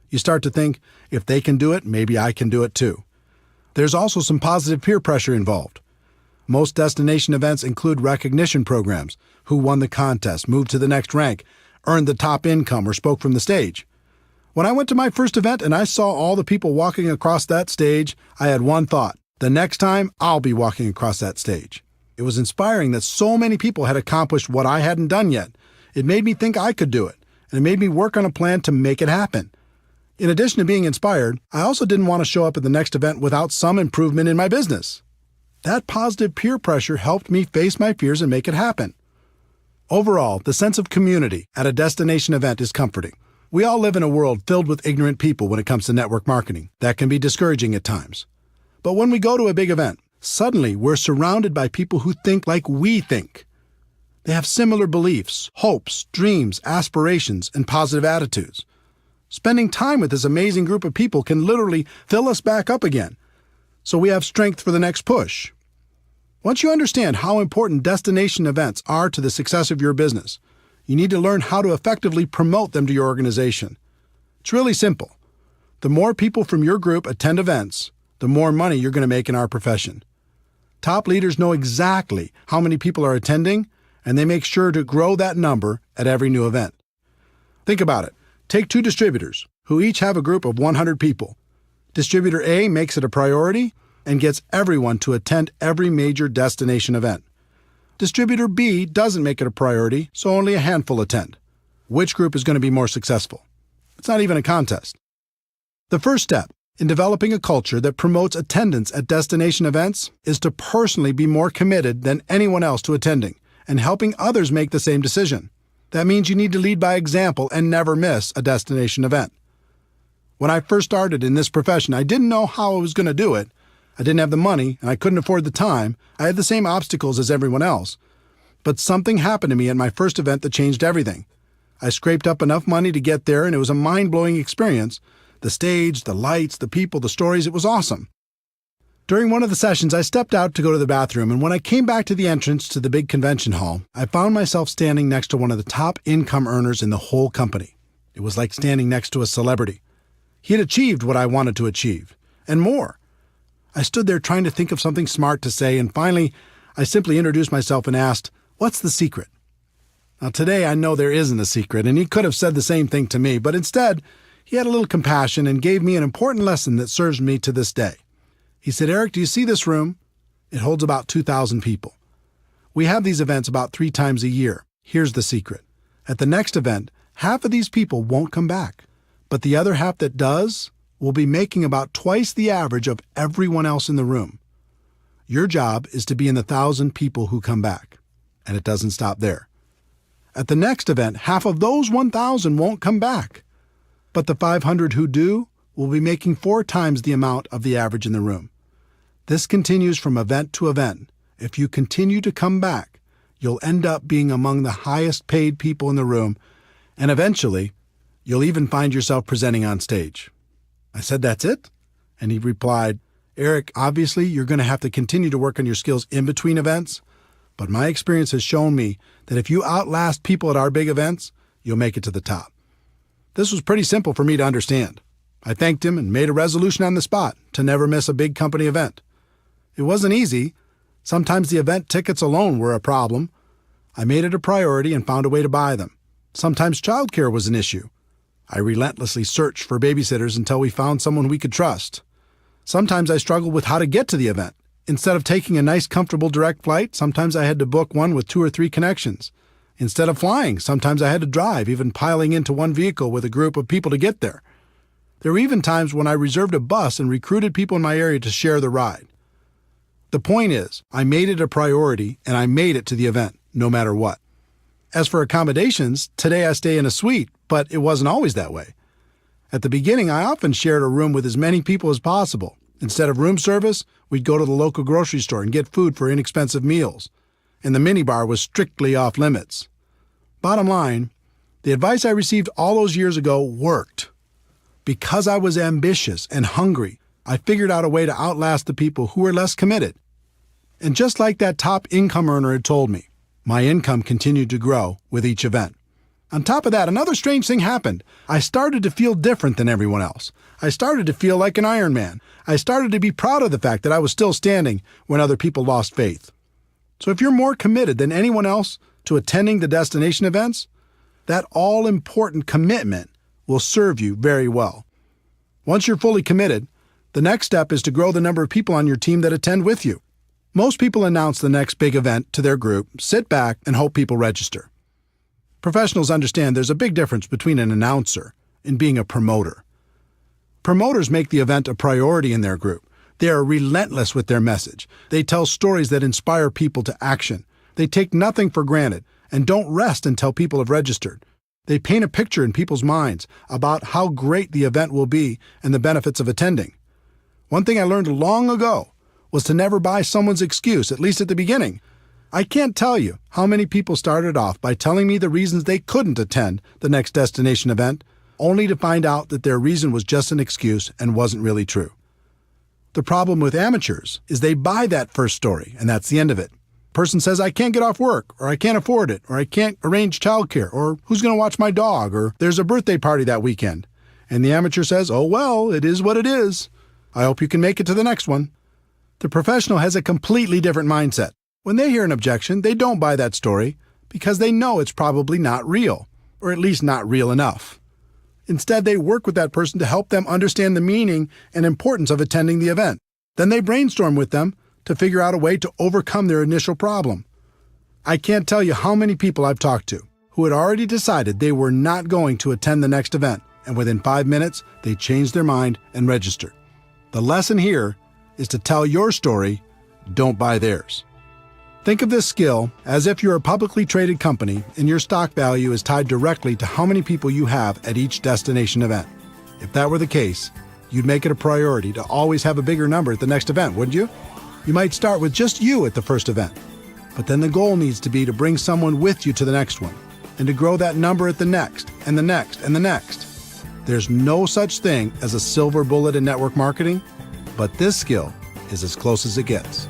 You start to think, if they can do it, maybe I can do it too. There's also some positive peer pressure involved. Most destination events include recognition programs: who won the contest, moved to the next rank, earned the top income, or spoke from the stage. When I went to my first event and I saw all the people walking across that stage, I had one thought: the next time I'll be walking across that stage. It was inspiring that so many people had accomplished what I hadn't done yet. It made me think I could do it, and it made me work on a plan to make it happen. In addition to being inspired, I also didn't want to show up at the next event without some improvement in my business. That positive peer pressure helped me face my fears and make it happen. Overall, the sense of community at a destination event is comforting. We all live in a world filled with ignorant people when it comes to network marketing. That can be discouraging at times. But when we go to a big event, suddenly we're surrounded by people who think like we think. They have similar beliefs, hopes, dreams, aspirations, and positive attitudes. Spending time with this amazing group of people can literally fill us back up again, so we have strength for the next push. Once you understand how important destination events are to the success of your business, you need to learn how to effectively promote them to your organization. It's really simple. The more people from your group attend events, the more money you're going to make in our profession. Top leaders know exactly how many people are attending, and they make sure to grow that number at every new event. Think about it. Take two distributors, who each have a group of 100 people. Distributor A makes it a priority and gets everyone to attend every major destination event. Distributor B doesn't make it a priority, so only a handful attend. Which group is going to be more successful? It's not even a contest. The first step in developing a culture that promotes attendance at destination events is to personally be more committed than anyone else to attending and helping others make the same decision. That means you need to lead by example and never miss a destination event. When I first started in this profession, I didn't know how I was going to do it. I didn't have the money, and I couldn't afford the time. I had the same obstacles as everyone else. But something happened to me at my first event that changed everything. I scraped up enough money to get there, and it was a mind-blowing experience. The stage, the lights, the people, the stories, it was awesome. During one of the sessions, I stepped out to go to the bathroom, and when I came back to the entrance to the big convention hall, I found myself standing next to one of the top income earners in the whole company. It was like standing next to a celebrity. He had achieved what I wanted to achieve, and more. I stood there trying to think of something smart to say, and finally, I simply introduced myself and asked, "What's the secret?" Now, today I know there isn't a secret, and he could have said the same thing to me, but instead, he had a little compassion and gave me an important lesson that serves me to this day. He said, "Eric, do you see this room? It holds about 2,000 people. We have these events about 3 times a year. Here's the secret. At the next event, half of these people won't come back, but the other half that does will be making about twice the average of everyone else in the room. Your job is to be in the 1,000 people who come back, and it doesn't stop there. At the next event, half of those 1,000 won't come back, but the 500 who do will be making 4 times the amount of the average in the room. This continues from event to event. If you continue to come back, you'll end up being among the highest paid people in the room, and eventually, you'll even find yourself presenting on stage." I said, "That's it?" And he replied, "Eric, obviously you're going to have to continue to work on your skills in between events, but my experience has shown me that if you outlast people at our big events, you'll make it to the top." This was pretty simple for me to understand. I thanked him and made a resolution on the spot to never miss a big company event. It wasn't easy. Sometimes the event tickets alone were a problem. I made it a priority and found a way to buy them. Sometimes childcare was an issue. I relentlessly searched for babysitters until we found someone we could trust. Sometimes I struggled with how to get to the event. Instead of taking a nice, comfortable direct flight, sometimes I had to book one with 2 or 3 connections. Instead of flying, sometimes I had to drive, even piling into one vehicle with a group of people to get there. There were even times when I reserved a bus and recruited people in my area to share the ride. The point is, I made it a priority and I made it to the event, no matter what. As for accommodations, today I stay in a suite, but it wasn't always that way. At the beginning, I often shared a room with as many people as possible. Instead of room service, we'd go to the local grocery store and get food for inexpensive meals. And the minibar was strictly off limits. Bottom line, the advice I received all those years ago worked. Because I was ambitious and hungry, I figured out a way to outlast the people who were less committed. And just like that top income earner had told me, my income continued to grow with each event. On top of that, another strange thing happened. I started to feel different than everyone else. I started to feel like an Iron Man. I started to be proud of the fact that I was still standing when other people lost faith. So if you're more committed than anyone else to attending the destination events, that all-important commitment will serve you very well. Once you're fully committed, the next step is to grow the number of people on your team that attend with you. Most people announce the next big event to their group, sit back, and hope people register. Professionals understand there's a big difference between an announcer and being a promoter. Promoters make the event a priority in their group. They are relentless with their message. They tell stories that inspire people to action. They take nothing for granted and don't rest until people have registered. They paint a picture in people's minds about how great the event will be and the benefits of attending. One thing I learned long ago was to never buy someone's excuse, at least at the beginning. I can't tell you how many people started off by telling me the reasons they couldn't attend the next destination event, only to find out that their reason was just an excuse and wasn't really true. The problem with amateurs is they buy that first story, and that's the end of it. Person says, I can't get off work, or I can't afford it, or I can't arrange childcare, or who's going to watch my dog, or there's a birthday party that weekend. And the amateur says, oh well, it is what it is. I hope you can make it to the next one. The professional has a completely different mindset. When they hear an objection, they don't buy that story because they know it's probably not real, or at least not real enough. Instead, they work with that person to help them understand the meaning and importance of attending the event. Then they brainstorm with them to figure out a way to overcome their initial problem. I can't tell you how many people I've talked to who had already decided they were not going to attend the next event, and within 5 minutes, they changed their mind and registered. The lesson here is to tell your story, don't buy theirs. Think of this skill as if you're a publicly traded company and your stock value is tied directly to how many people you have at each destination event. If that were the case, you'd make it a priority to always have a bigger number at the next event, wouldn't you? You might start with just you at the first event, but then the goal needs to be to bring someone with you to the next one and to grow that number at the next and the next and the next. There's no such thing as a silver bullet in network marketing, but this skill is as close as it gets.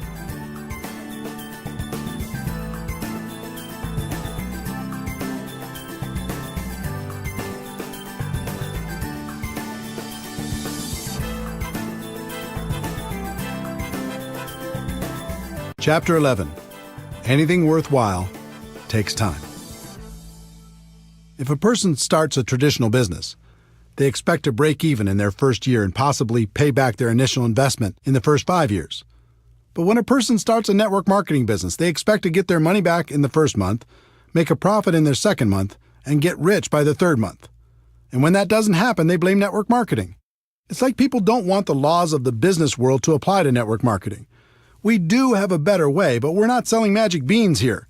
Chapter 11. Anything worthwhile takes time. If a person starts a traditional business, they expect to break even in their first year and possibly pay back their initial investment in the first 5 years. But when a person starts a network marketing business, they expect to get their money back in the first month, make a profit in their second month, and get rich by the third month. And when that doesn't happen, they blame network marketing. It's like people don't want the laws of the business world to apply to network marketing. We do have a better way, but we're not selling magic beans here.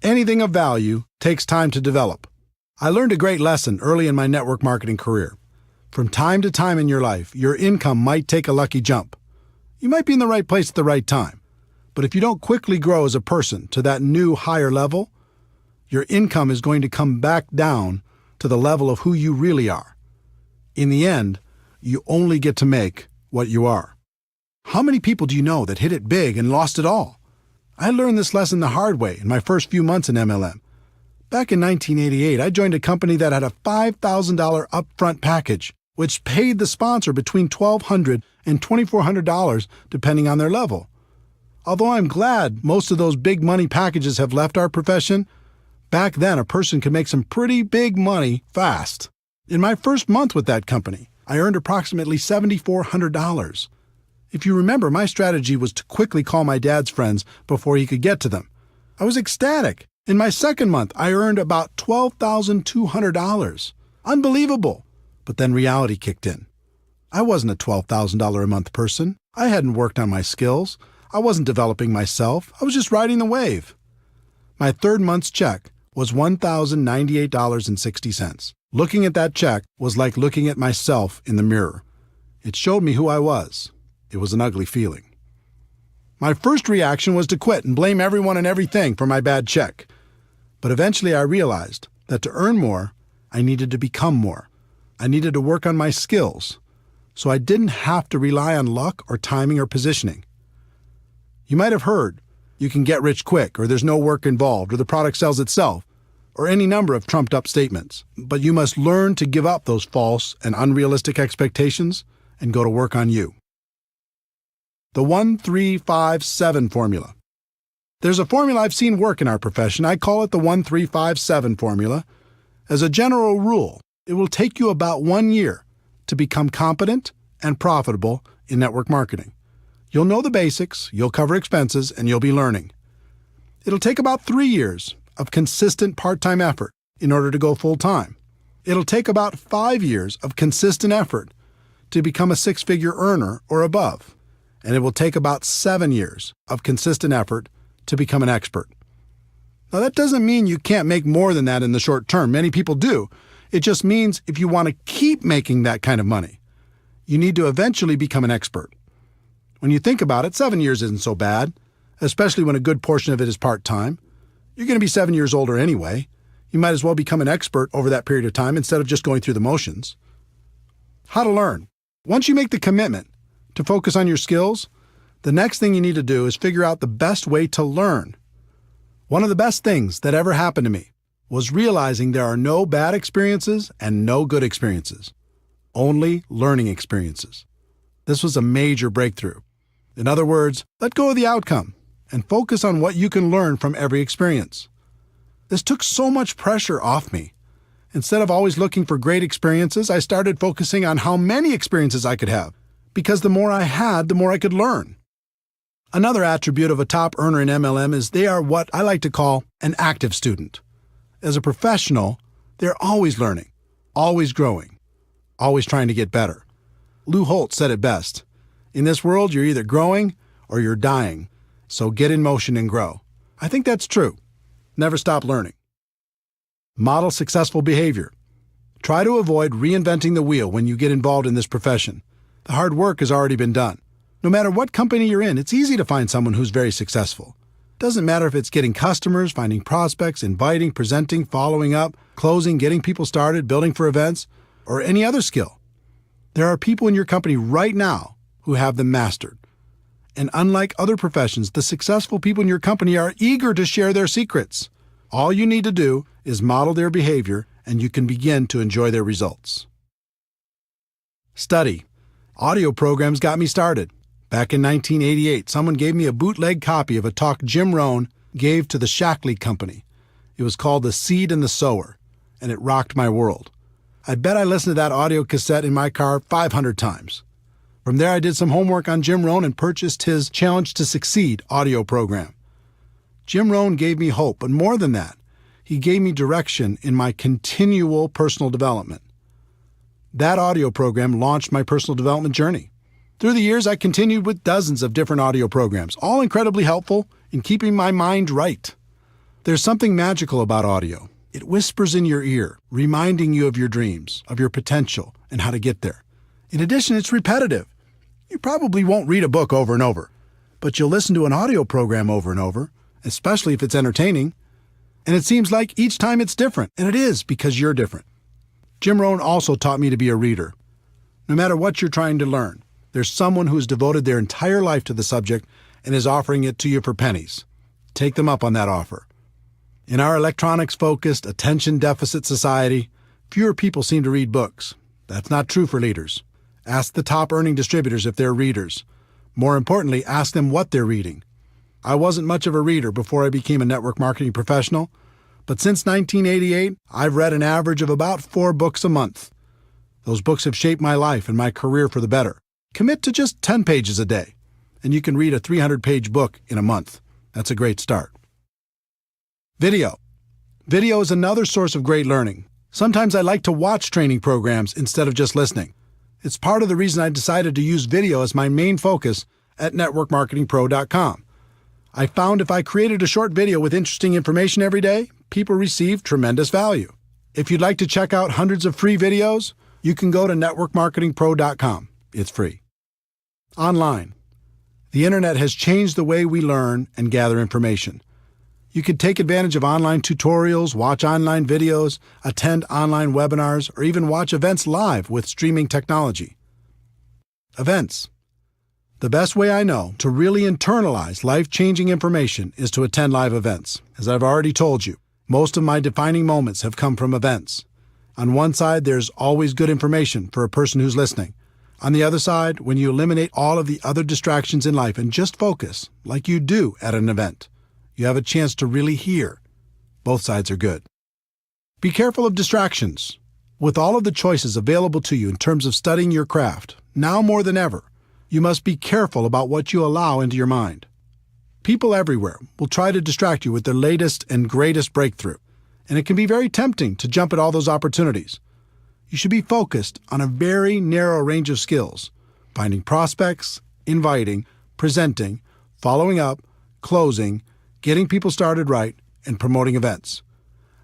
Anything of value takes time to develop. I learned a great lesson early in my network marketing career. From time to time in your life, your income might take a lucky jump. You might be in the right place at the right time. But if you don't quickly grow as a person to that new higher level, your income is going to come back down to the level of who you really are. In the end, you only get to make what you are. How many people do you know that hit it big and lost it all? I learned this lesson the hard way in my first few months in MLM. Back in 1988, I joined a company that had a $5,000 upfront package, which paid the sponsor between $1,200 and $2,400 depending on their level. Although I'm glad most of those big money packages have left our profession, back then a person could make some pretty big money fast. In my first month with that company, I earned approximately $7,400. If you remember, my strategy was to quickly call my dad's friends before he could get to them. I was ecstatic. In my second month, I earned about $12,200. Unbelievable. But then reality kicked in. I wasn't a $12,000 a month person. I hadn't worked on my skills. I wasn't developing myself. I was just riding the wave. My third month's check was $1,098.60. Looking at that check was like looking at myself in the mirror. It showed me who I was. It was an ugly feeling. My first reaction was to quit and blame everyone and everything for my bad check. But eventually I realized that to earn more, I needed to become more. I needed to work on my skills, so I didn't have to rely on luck or timing or positioning. You might have heard, you can get rich quick, or there's no work involved, or the product sells itself, or any number of trumped-up statements. But you must learn to give up those false and unrealistic expectations and go to work on you. The 1-3-5-7 formula. There's a formula I've seen work in our profession. I call it the 1-3-5-7 formula. As a general rule, it will take you about 1 year to become competent and profitable in network marketing. You'll know the basics, you'll cover expenses, and you'll be learning. It'll take about 3 years of consistent part-time effort in order to go full-time. It'll take about 5 years of consistent effort to become a six-figure earner or above. And it will take about 7 years of consistent effort to become an expert. Now, that doesn't mean you can't make more than that in the short term. Many people do. It just means if you want to keep making that kind of money, you need to eventually become an expert. When you think about it, 7 years isn't so bad, especially when a good portion of it is part-time. You're going to be 7 years older anyway. You might as well become an expert over that period of time instead of just going through the motions. How to learn. Once you make the commitment to focus on your skills, the next thing you need to do is figure out the best way to learn. One of the best things that ever happened to me was realizing there are no bad experiences and no good experiences, only learning experiences. This was a major breakthrough. In other words, let go of the outcome and focus on what you can learn from every experience. This took so much pressure off me. Instead of always looking for great experiences, I started focusing on how many experiences I could have, because the more I had, the more I could learn. Another attribute of a top earner in MLM is they are what I like to call an active student. As a professional, they're always learning, always growing, always trying to get better. Lou Holtz said it best. In this world, you're either growing or you're dying, so get in motion and grow. I think that's true. Never stop learning. Model successful behavior. Try to avoid reinventing the wheel when you get involved in this profession. The hard work has already been done. No matter what company you're in, it's easy to find someone who's very successful. Doesn't matter if it's getting customers, finding prospects, inviting, presenting, following up, closing, getting people started, building for events, or any other skill. There are people in your company right now who have them mastered. And unlike other professions, the successful people in your company are eager to share their secrets. All you need to do is model their behavior, and you can begin to enjoy their results. Study. Audio programs got me started. Back in 1988, someone gave me a bootleg copy of a talk Jim Rohn gave to the Shackley Company. It was called The Seed and the Sower, and it rocked my world. I bet I listened to that audio cassette in my car 500 times. From there, I did some homework on Jim Rohn and purchased his Challenge to Succeed audio program. Jim Rohn gave me hope, but more than that, he gave me direction in my continual personal development. That audio program launched my personal development journey. Through the years, I continued with dozens of different audio programs, all incredibly helpful in keeping my mind right. There's something magical about audio. It whispers in your ear, reminding you of your dreams, of your potential, and how to get there. In addition, it's repetitive. You probably won't read a book over and over, but you'll listen to an audio program over and over, especially if it's entertaining. And it seems like each time it's different, and it is because you're different. Jim Rohn also taught me to be a reader. No matter what you're trying to learn, there's someone who has devoted their entire life to the subject and is offering it to you for pennies. Take them up on that offer. In our electronics-focused, attention-deficit society, fewer people seem to read books. That's not true for leaders. Ask the top-earning distributors if they're readers. More importantly, ask them what they're reading. I wasn't much of a reader before I became a network marketing professional, but since 1988, I've read an average of about 4 books a month. Those books have shaped my life and my career for the better. Commit to just 10 pages a day, and you can read a 300-page book in a month. That's a great start. Video. Video is another source of great learning. Sometimes I like to watch training programs instead of just listening. It's part of the reason I decided to use video as my main focus at networkmarketingpro.com. I found if I created a short video with interesting information every day, people received tremendous value. If you'd like to check out hundreds of free videos, you can go to networkmarketingpro.com. It's free. Online. The internet has changed the way we learn and gather information. You can take advantage of online tutorials, watch online videos, attend online webinars, or even watch events live with streaming technology. Events. The best way I know to really internalize life-changing information is to attend live events. As I've already told you, most of my defining moments have come from events. On one side, there's always good information for a person who's listening. On the other side, when you eliminate all of the other distractions in life and just focus, like you do at an event, you have a chance to really hear. Both sides are good. Be careful of distractions. With all of the choices available to you in terms of studying your craft, now more than ever, you must be careful about what you allow into your mind. People everywhere will try to distract you with their latest and greatest breakthrough, and it can be very tempting to jump at all those opportunities. You should be focused on a very narrow range of skills: finding prospects, inviting, presenting, following up, closing, getting people started right, and promoting events.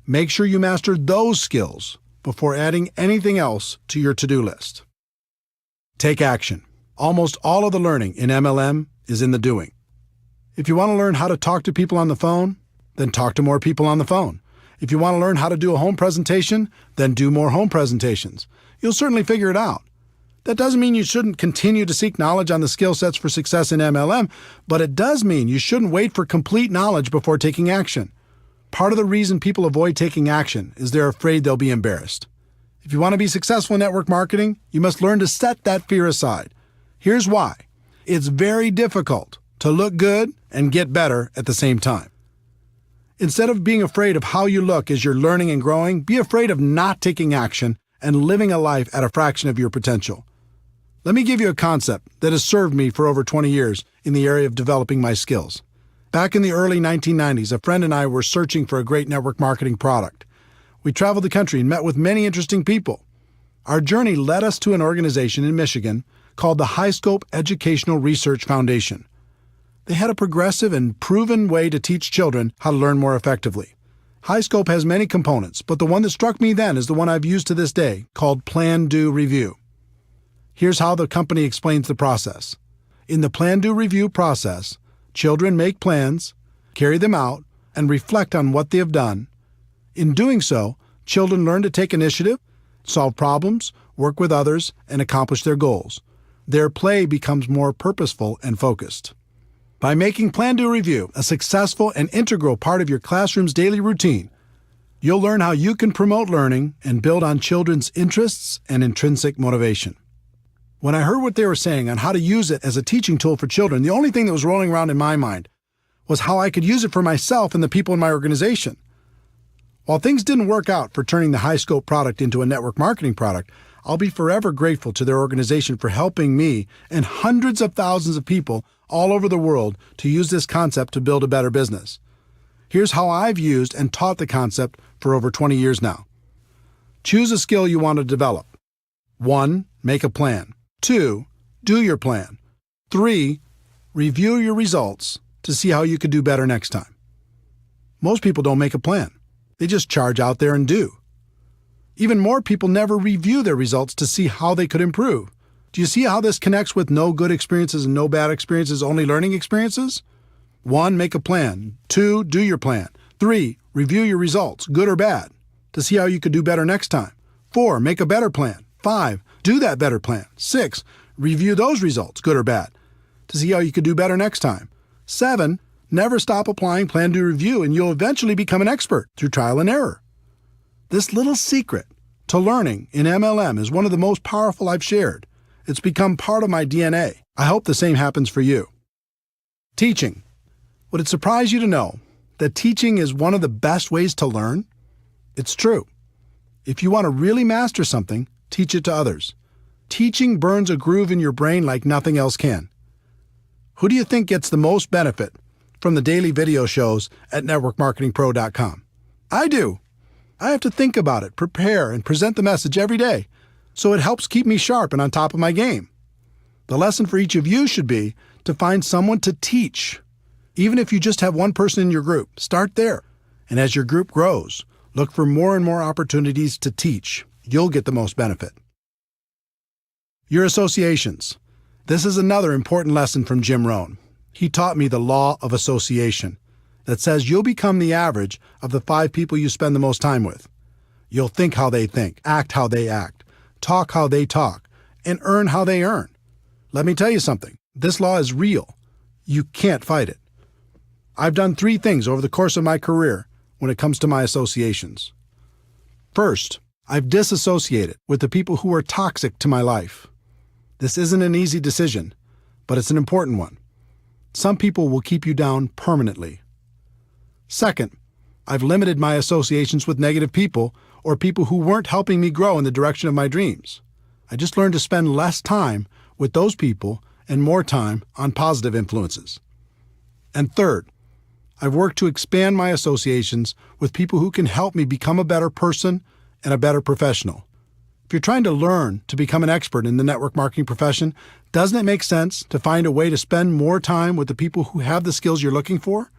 Make sure you master those skills before adding anything else to your to-do list. Take action. Almost all of the learning in MLM is in the doing. If you want to learn how to talk to people on the phone, then talk to more people on the phone. If you want to learn how to do a home presentation, then do more home presentations. You'll certainly figure it out. That doesn't mean you shouldn't continue to seek knowledge on the skill sets for success in MLM, but it does mean you shouldn't wait for complete knowledge before taking action. Part of the reason people avoid taking action is they're afraid they'll be embarrassed. If you want to be successful in network marketing, you must learn to set that fear aside. Here's why. It's very difficult to look good and get better at the same time. Instead of being afraid of how you look as you're learning and growing, be afraid of not taking action and living a life at a fraction of your potential. Let me give you a concept that has served me for over 20 years in the area of developing my skills. Back in the early 1990s, a friend and I were searching for a great network marketing product. We traveled the country and met with many interesting people. Our journey led us to an organization in Michigan called the High Scope Educational Research Foundation. They had a progressive and proven way to teach children how to learn more effectively. High Scope has many components, but the one that struck me then is the one I've used to this day, called Plan, Do, Review. Here's how the company explains the process. In the Plan, Do, Review process, children make plans, carry them out, and reflect on what they have done. In doing so, children learn to take initiative, solve problems, work with others, and accomplish their goals. Their play becomes more purposeful and focused. By making Plan, Do, Review a successful and integral part of your classroom's daily routine, you'll learn how you can promote learning and build on children's interests and intrinsic motivation. When I heard what they were saying on how to use it as a teaching tool for children, the only thing that was rolling around in my mind was how I could use it for myself and the people in my organization. While things didn't work out for turning the High Scope product into a network marketing product, I'll be forever grateful to their organization for helping me and hundreds of thousands of people all over the world to use this concept to build a better business. Here's how I've used and taught the concept for over 20 years now. Choose a skill you want to develop. 1. Make a plan. 2. Do your plan. 3. Review your results to see how you could do better next time. Most people don't make a plan. They just charge out there and do. Even more people never review their results to see how they could improve. Do you see how this connects with no good experiences and no bad experiences, only learning experiences? 1. Make a plan. 2. Do your plan. 3. Review your results, good or bad, to see how you could do better next time. 4. Make a better plan. 5. Do that better plan. 6. Review those results, good or bad, to see how you could do better next time. 7. Never stop applying Plan, Do, Review, and you'll eventually become an expert through trial and error. This little secret to learning in MLM is one of the most powerful I've shared. It's become part of my DNA. I hope the same happens for you. Teaching. Would it surprise you to know that teaching is one of the best ways to learn? It's true. If you want to really master something, teach it to others. Teaching burns a groove in your brain like nothing else can. Who do you think gets the most benefit from the daily video shows at networkmarketingpro.com? I do. I have to think about it, prepare, and present the message every day, so it helps keep me sharp and on top of my game. The lesson for each of you should be to find someone to teach. Even if you just have one person in your group, start there. And as your group grows, look for more and more opportunities to teach. You'll get the most benefit. Your associations. This is another important lesson from Jim Rohn. He taught me the law of association that says you'll become the average of the 5 people you spend the most time with. You'll think how they think, act how they act, talk how they talk, and earn how they earn. Let me tell you something. This law is real. You can't fight it. I've done 3 things over the course of my career when it comes to my associations. First, I've disassociated with the people who are toxic to my life. This isn't an easy decision, but it's an important one. Some people will keep you down permanently. Second, I've limited my associations with negative people or people who weren't helping me grow in the direction of my dreams. I just learned to spend less time with those people and more time on positive influences. And third, I've worked to expand my associations with people who can help me become a better person and a better professional. If you're trying to learn to become an expert in the network marketing profession, doesn't it make sense to find a way to spend more time with the people who have the skills you're looking for?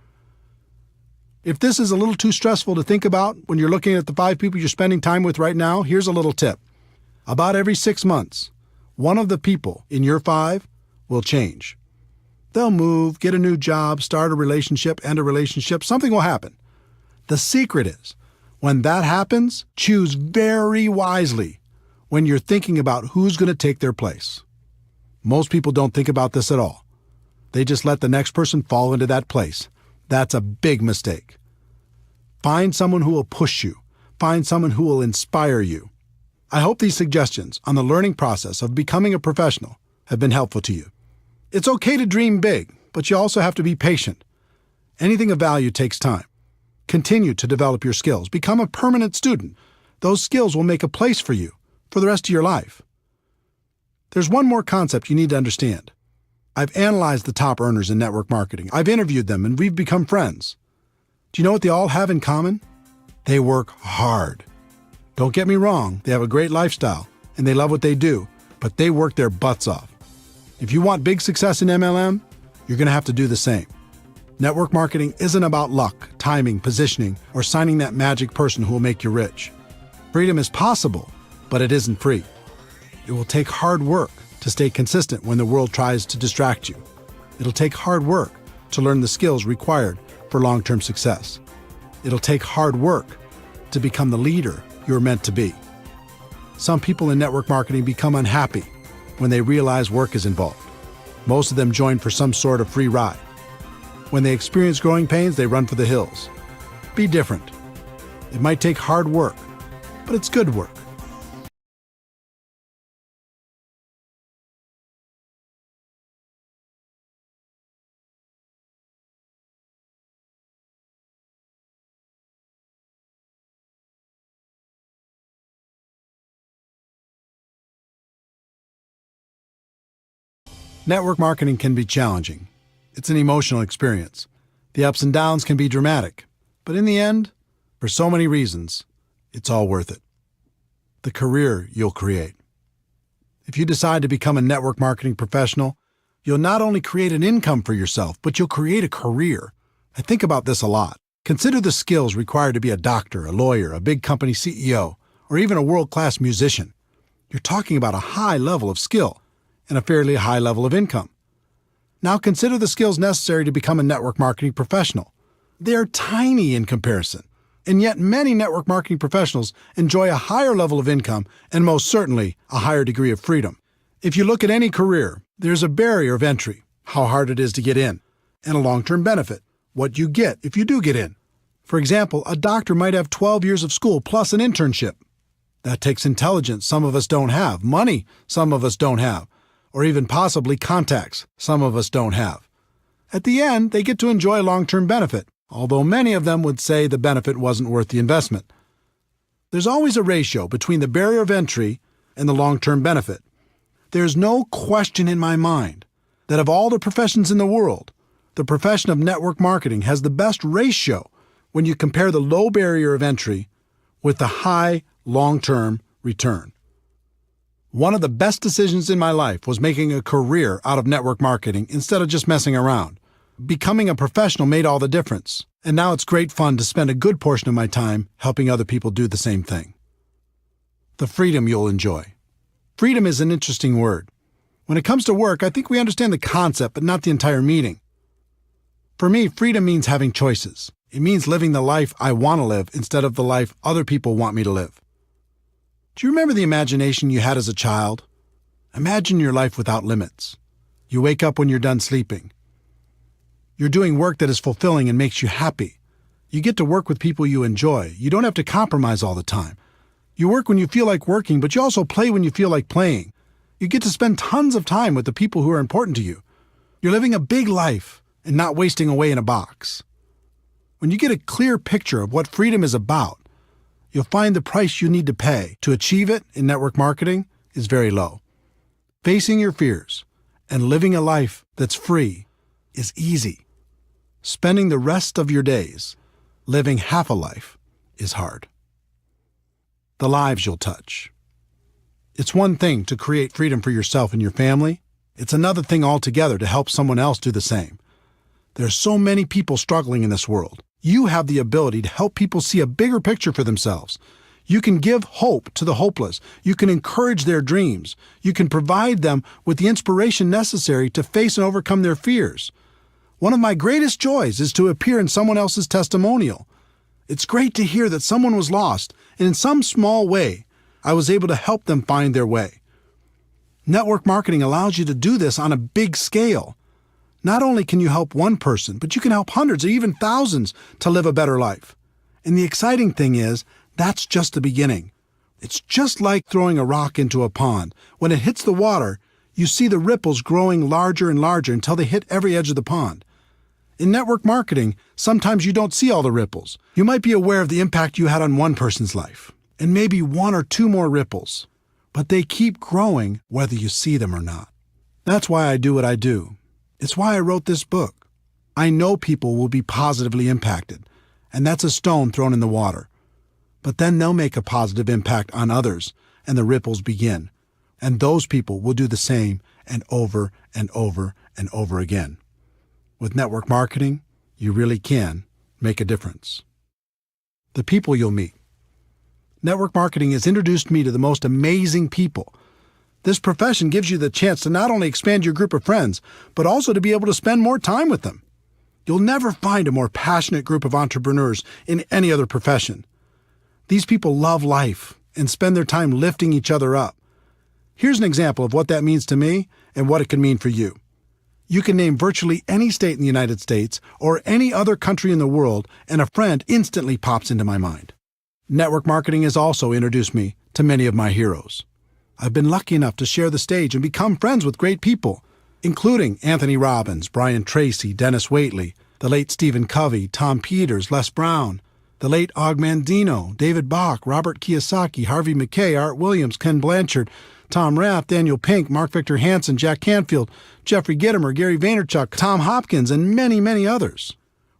If this is a little too stressful to think about when you're looking at the 5 people you're spending time with right now, here's a little tip. About every 6 months, one of the people in your 5 will change. They'll move, get a new job, start a relationship, end a relationship. Something will happen. The secret is, when that happens, choose very wisely when you're thinking about who's going to take their place. Most people don't think about this at all. They just let the next person fall into that place. That's a big mistake. Find someone who will push you. Find someone who will inspire you. I hope these suggestions on the learning process of becoming a professional have been helpful to you. It's okay to dream big, but you also have to be patient. Anything of value takes time. Continue to develop your skills. Become a permanent student. Those skills will make a place for you for the rest of your life. There's one more concept you need to understand. I've analyzed the top earners in network marketing. I've interviewed them, and we've become friends. Do you know what they all have in common? They work hard. Don't get me wrong, they have a great lifestyle, and they love what they do, but they work their butts off. If you want big success in MLM, you're going to have to do the same. Network marketing isn't about luck, timing, positioning, or signing that magic person who will make you rich. Freedom is possible, but it isn't free. It will take hard work to stay consistent when the world tries to distract you. It'll take hard work to learn the skills required for long-term success. It'll take hard work to become the leader you're meant to be. Some people in network marketing become unhappy when they realize work is involved. Most of them join for some sort of free ride. When they experience growing pains, they run for the hills. Be different. It might take hard work, but it's good work. Network marketing can be challenging. It's an emotional experience. The ups and downs can be dramatic. But in the end, for so many reasons, it's all worth it. The career you'll create. If you decide to become a network marketing professional, you'll not only create an income for yourself, but you'll create a career. I think about this a lot. Consider the skills required to be a doctor, a lawyer, a big company CEO, or even a world-class musician. You're talking about a high level of skill and a fairly high level of income. Now consider the skills necessary to become a network marketing professional. They're tiny in comparison, and yet many network marketing professionals enjoy a higher level of income and most certainly a higher degree of freedom. If you look at any career, there's a barrier of entry, how hard it is to get in, and a long-term benefit, what you get if you do get in. For example, a doctor might have 12 years of school plus an internship. That takes intelligence some of us don't have, money some of us don't have, or even possibly contacts some of us don't have. At the end, they get to enjoy a long-term benefit, although many of them would say the benefit wasn't worth the investment. There's always a ratio between the barrier of entry, and the long-term benefit. There's no question in my mind that of all the professions in the world, the profession of network marketing has the best ratio when you compare the low barrier of entry with the high long-term return. One of the best decisions in my life was making a career out of network marketing instead of just messing around. Becoming a professional made all the difference, and now it's great fun to spend a good portion of my time helping other people do the same thing. The freedom you'll enjoy. Freedom is an interesting word. When it comes to work, I think we understand the concept, but not the entire meaning. For me, freedom means having choices. It means living the life I want to live instead of the life other people want me to live. Do you remember the imagination you had as a child? Imagine your life without limits. You wake up when you're done sleeping. You're doing work that is fulfilling and makes you happy. You get to work with people you enjoy. You don't have to compromise all the time. You work when you feel like working, but you also play when you feel like playing. You get to spend tons of time with the people who are important to you. You're living a big life and not wasting away in a box. When you get a clear picture of what freedom is about, you'll find the price you need to pay to achieve it in network marketing is very low. Facing your fears and living a life that's free is easy. Spending the rest of your days living half a life is hard. The lives you'll touch. It's one thing to create freedom for yourself and your family. It's another thing altogether to help someone else do the same. There are so many people struggling in this world. You have the ability to help people see a bigger picture for themselves. You can give hope to the hopeless. You can encourage their dreams. You can provide them with the inspiration necessary to face and overcome their fears. One of my greatest joys is to appear in someone else's testimonial. It's great to hear that someone was lost, and in some small way, I was able to help them find their way. Network marketing allows you to do this on a big scale. Not only can you help one person, but you can help hundreds or even thousands to live a better life. And the exciting thing is, that's just the beginning. It's just like throwing a rock into a pond. When it hits the water, you see the ripples growing larger and larger until they hit every edge of the pond. In network marketing, sometimes you don't see all the ripples. You might be aware of the impact you had on one person's life, and maybe one or two more ripples, but they keep growing whether you see them or not. That's why I do what I do. It's why I wrote this book. I know people will be positively impacted, and that's a stone thrown in the water. But then they'll make a positive impact on others, and the ripples begin. And those people will do the same and over and over and over again. With network marketing, you really can make a difference. The people you'll meet. Network marketing has introduced me to the most amazing people. This profession gives you the chance to not only expand your group of friends, but also to be able to spend more time with them. You'll never find a more passionate group of entrepreneurs in any other profession. These people love life and spend their time lifting each other up. Here's an example of what that means to me and what it can mean for you. You can name virtually any state in the United States or any other country in the world, and a friend instantly pops into my mind. Network marketing has also introduced me to many of my heroes. I've been lucky enough to share the stage and become friends with great people, including Anthony Robbins, Brian Tracy, Dennis Waitley, the late Stephen Covey, Tom Peters, Les Brown, the late Og Mandino, David Bach, Robert Kiyosaki, Harvey Mackay, Art Williams, Ken Blanchard, Tom Rath, Daniel Pink, Mark Victor Hansen, Jack Canfield, Jeffrey Gitomer, Gary Vaynerchuk, Tom Hopkins, and many, many others.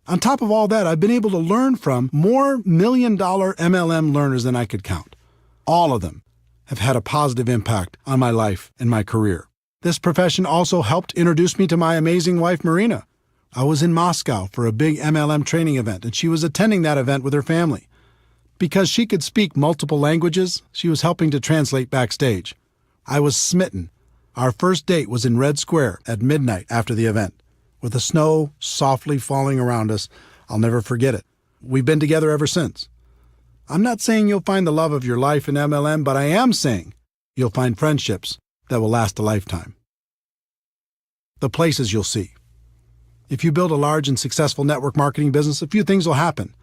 On top of all that, I've been able to learn from more million-dollar MLM learners than I could count. All of them have had a positive impact on my life and my career. This profession also helped introduce me to my amazing wife, Marina. I was in Moscow for a big MLM training event, and she was attending that event with her family. Because she could speak multiple languages, she was helping to translate backstage. I was smitten. Our first date was in Red Square at midnight after the event. With the snow softly falling around us, I'll never forget it. We've been together ever since. I'm not saying you'll find the love of your life in MLM, but I am saying you'll find friendships that will last a lifetime. The places you'll see. If you build a large and successful network marketing business, a few things will happen.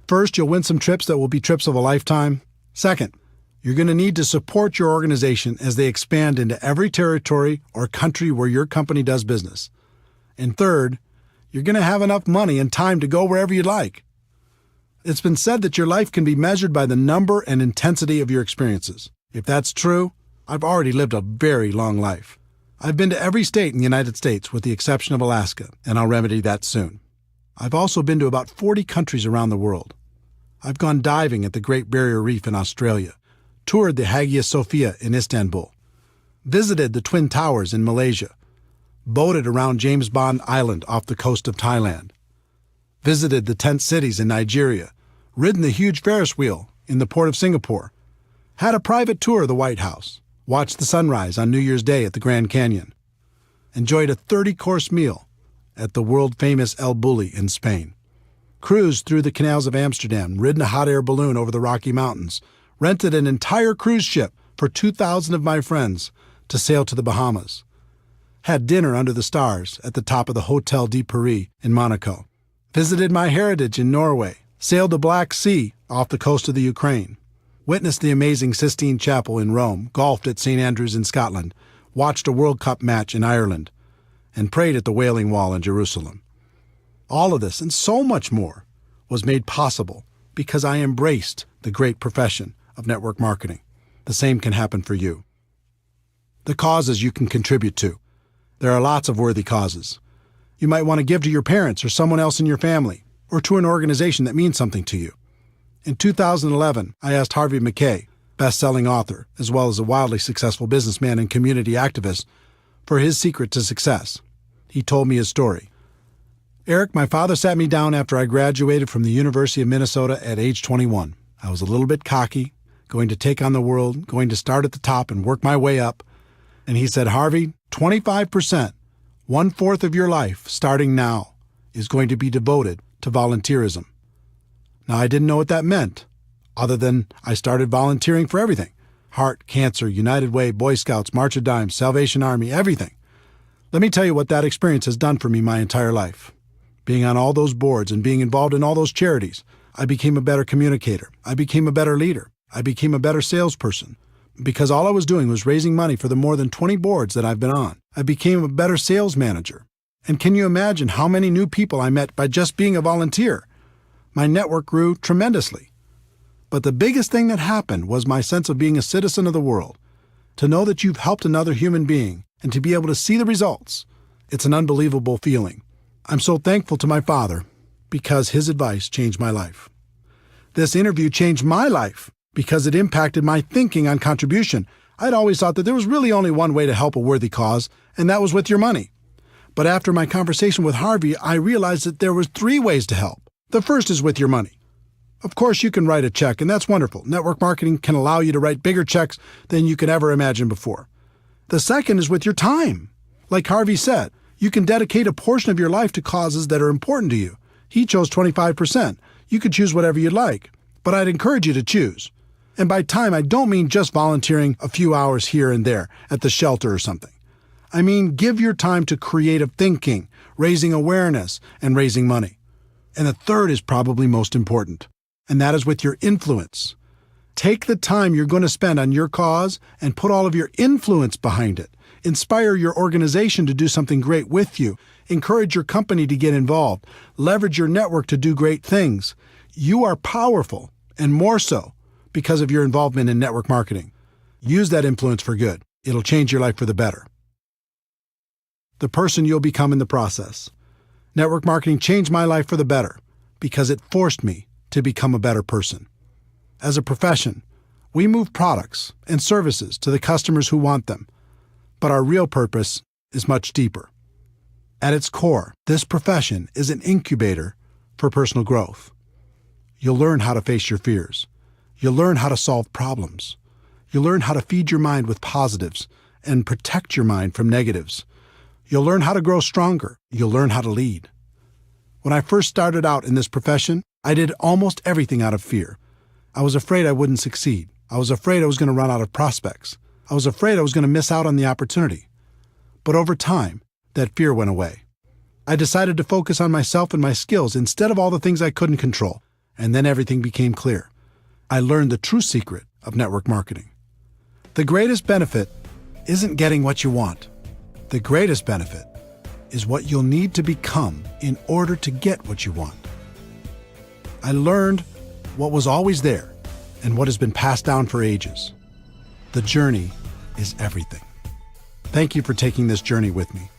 First, you'll win some trips that will be trips of a lifetime. Second, you're going to need to support your organization as they expand into every territory or country where your company does business. And third, you're going to have enough money and time to go wherever you'd like. It's been said that your life can be measured by the number and intensity of your experiences. If that's true, I've already lived a very long life. I've been to every state in the United States with the exception of Alaska, and I'll remedy that soon. I've also been to about 40 countries around the world. I've gone diving at the Great Barrier Reef in Australia, toured the Hagia Sophia in Istanbul, visited the Twin Towers in Malaysia, boated around James Bond Island off the coast of Thailand, visited the tent cities in Nigeria, ridden the huge Ferris wheel in the port of Singapore, had a private tour of the White House, watched the sunrise on New Year's Day at the Grand Canyon, enjoyed a 30-course meal at the world-famous El Bulli in Spain, cruised through the canals of Amsterdam, ridden a hot air balloon over the Rocky Mountains, rented an entire cruise ship for 2,000 of my friends to sail to the Bahamas, had dinner under the stars at the top of the Hotel de Paris in Monaco, visited my heritage in Norway, sailed the Black Sea off the coast of the Ukraine, witnessed the amazing Sistine Chapel in Rome, golfed at St. Andrews in Scotland, watched a World Cup match in Ireland, and prayed at the Wailing Wall in Jerusalem. All of this and so much more was made possible because I embraced the great profession of network marketing. The same can happen for you. The causes you can contribute to. There are lots of worthy causes. You might want to give to your parents or someone else in your family, or to an organization that means something to you. In 2011, I asked Harvey Mackay, best-selling author, as well as a wildly successful businessman and community activist, for his secret to success. He told me his story. Eric, my father sat me down after I graduated from the University of Minnesota at age 21. I was a little bit cocky, going to take on the world, going to start at the top and work my way up. And he said, Harvey, 25%, 1/4 of your life, starting now, is going to be devoted to volunteerism. Now, I didn't know what that meant, other than I started volunteering for everything. Heart, Cancer, United Way, Boy Scouts, March of Dimes, Salvation Army, everything. Let me tell you what that experience has done for me my entire life. Being on all those boards and being involved in all those charities, I became a better communicator. I became a better leader. I became a better salesperson. Because all I was doing was raising money for the more than 20 boards that I've been on. I became a better sales manager. And can you imagine how many new people I met by just being a volunteer? My network grew tremendously. But the biggest thing that happened was my sense of being a citizen of the world. To know that you've helped another human being and to be able to see the results, it's an unbelievable feeling. I'm so thankful to my father because his advice changed my life. This interview changed my life because it impacted my thinking on contribution. I'd always thought that there was really only one way to help a worthy cause, and that was with your money. But after my conversation with Harvey, I realized that there was 3 ways to help. The first is with your money. Of course, you can write a check, and that's wonderful. Network marketing can allow you to write bigger checks than you could ever imagine before. The second is with your time. Like Harvey said, you can dedicate a portion of your life to causes that are important to you. He chose 25%. You could choose whatever you'd like, but I'd encourage you to choose. And by time, I don't mean just volunteering a few hours here and there at the shelter or something. I mean, give your time to creative thinking, raising awareness, and raising money. And the third is probably most important, and that is with your influence. Take the time you're going to spend on your cause and put all of your influence behind it. Inspire your organization to do something great with you. Encourage your company to get involved. Leverage your network to do great things. You are powerful, and more so because of your involvement in network marketing. Use that influence for good. It'll change your life for the better. The person you'll become in the process. Network marketing changed my life for the better because it forced me to become a better person. As a profession, we move products and services to the customers who want them, but our real purpose is much deeper. At its core, this profession is an incubator for personal growth. You'll learn how to face your fears. You'll learn how to solve problems. You'll learn how to feed your mind with positives and protect your mind from negatives. You'll learn how to grow stronger. You'll learn how to lead. When I first started out in this profession, I did almost everything out of fear. I was afraid I wouldn't succeed. I was afraid I was going to run out of prospects. I was afraid I was going to miss out on the opportunity. But over time, that fear went away. I decided to focus on myself and my skills instead of all the things I couldn't control, and then everything became clear. I learned the true secret of network marketing. The greatest benefit isn't getting what you want. The greatest benefit is what you'll need to become in order to get what you want. I learned what was always there and what has been passed down for ages. The journey is everything. Thank you for taking this journey with me.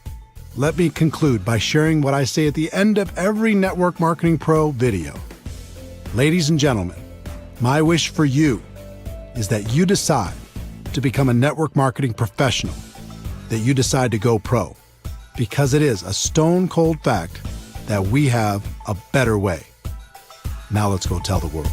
Let me conclude by sharing what I say at the end of every Network Marketing Pro video. Ladies and gentlemen, my wish for you is that you decide to become a network marketing professional, that you decide to go pro, because it is a stone cold fact that we have a better way. Now let's go tell the world.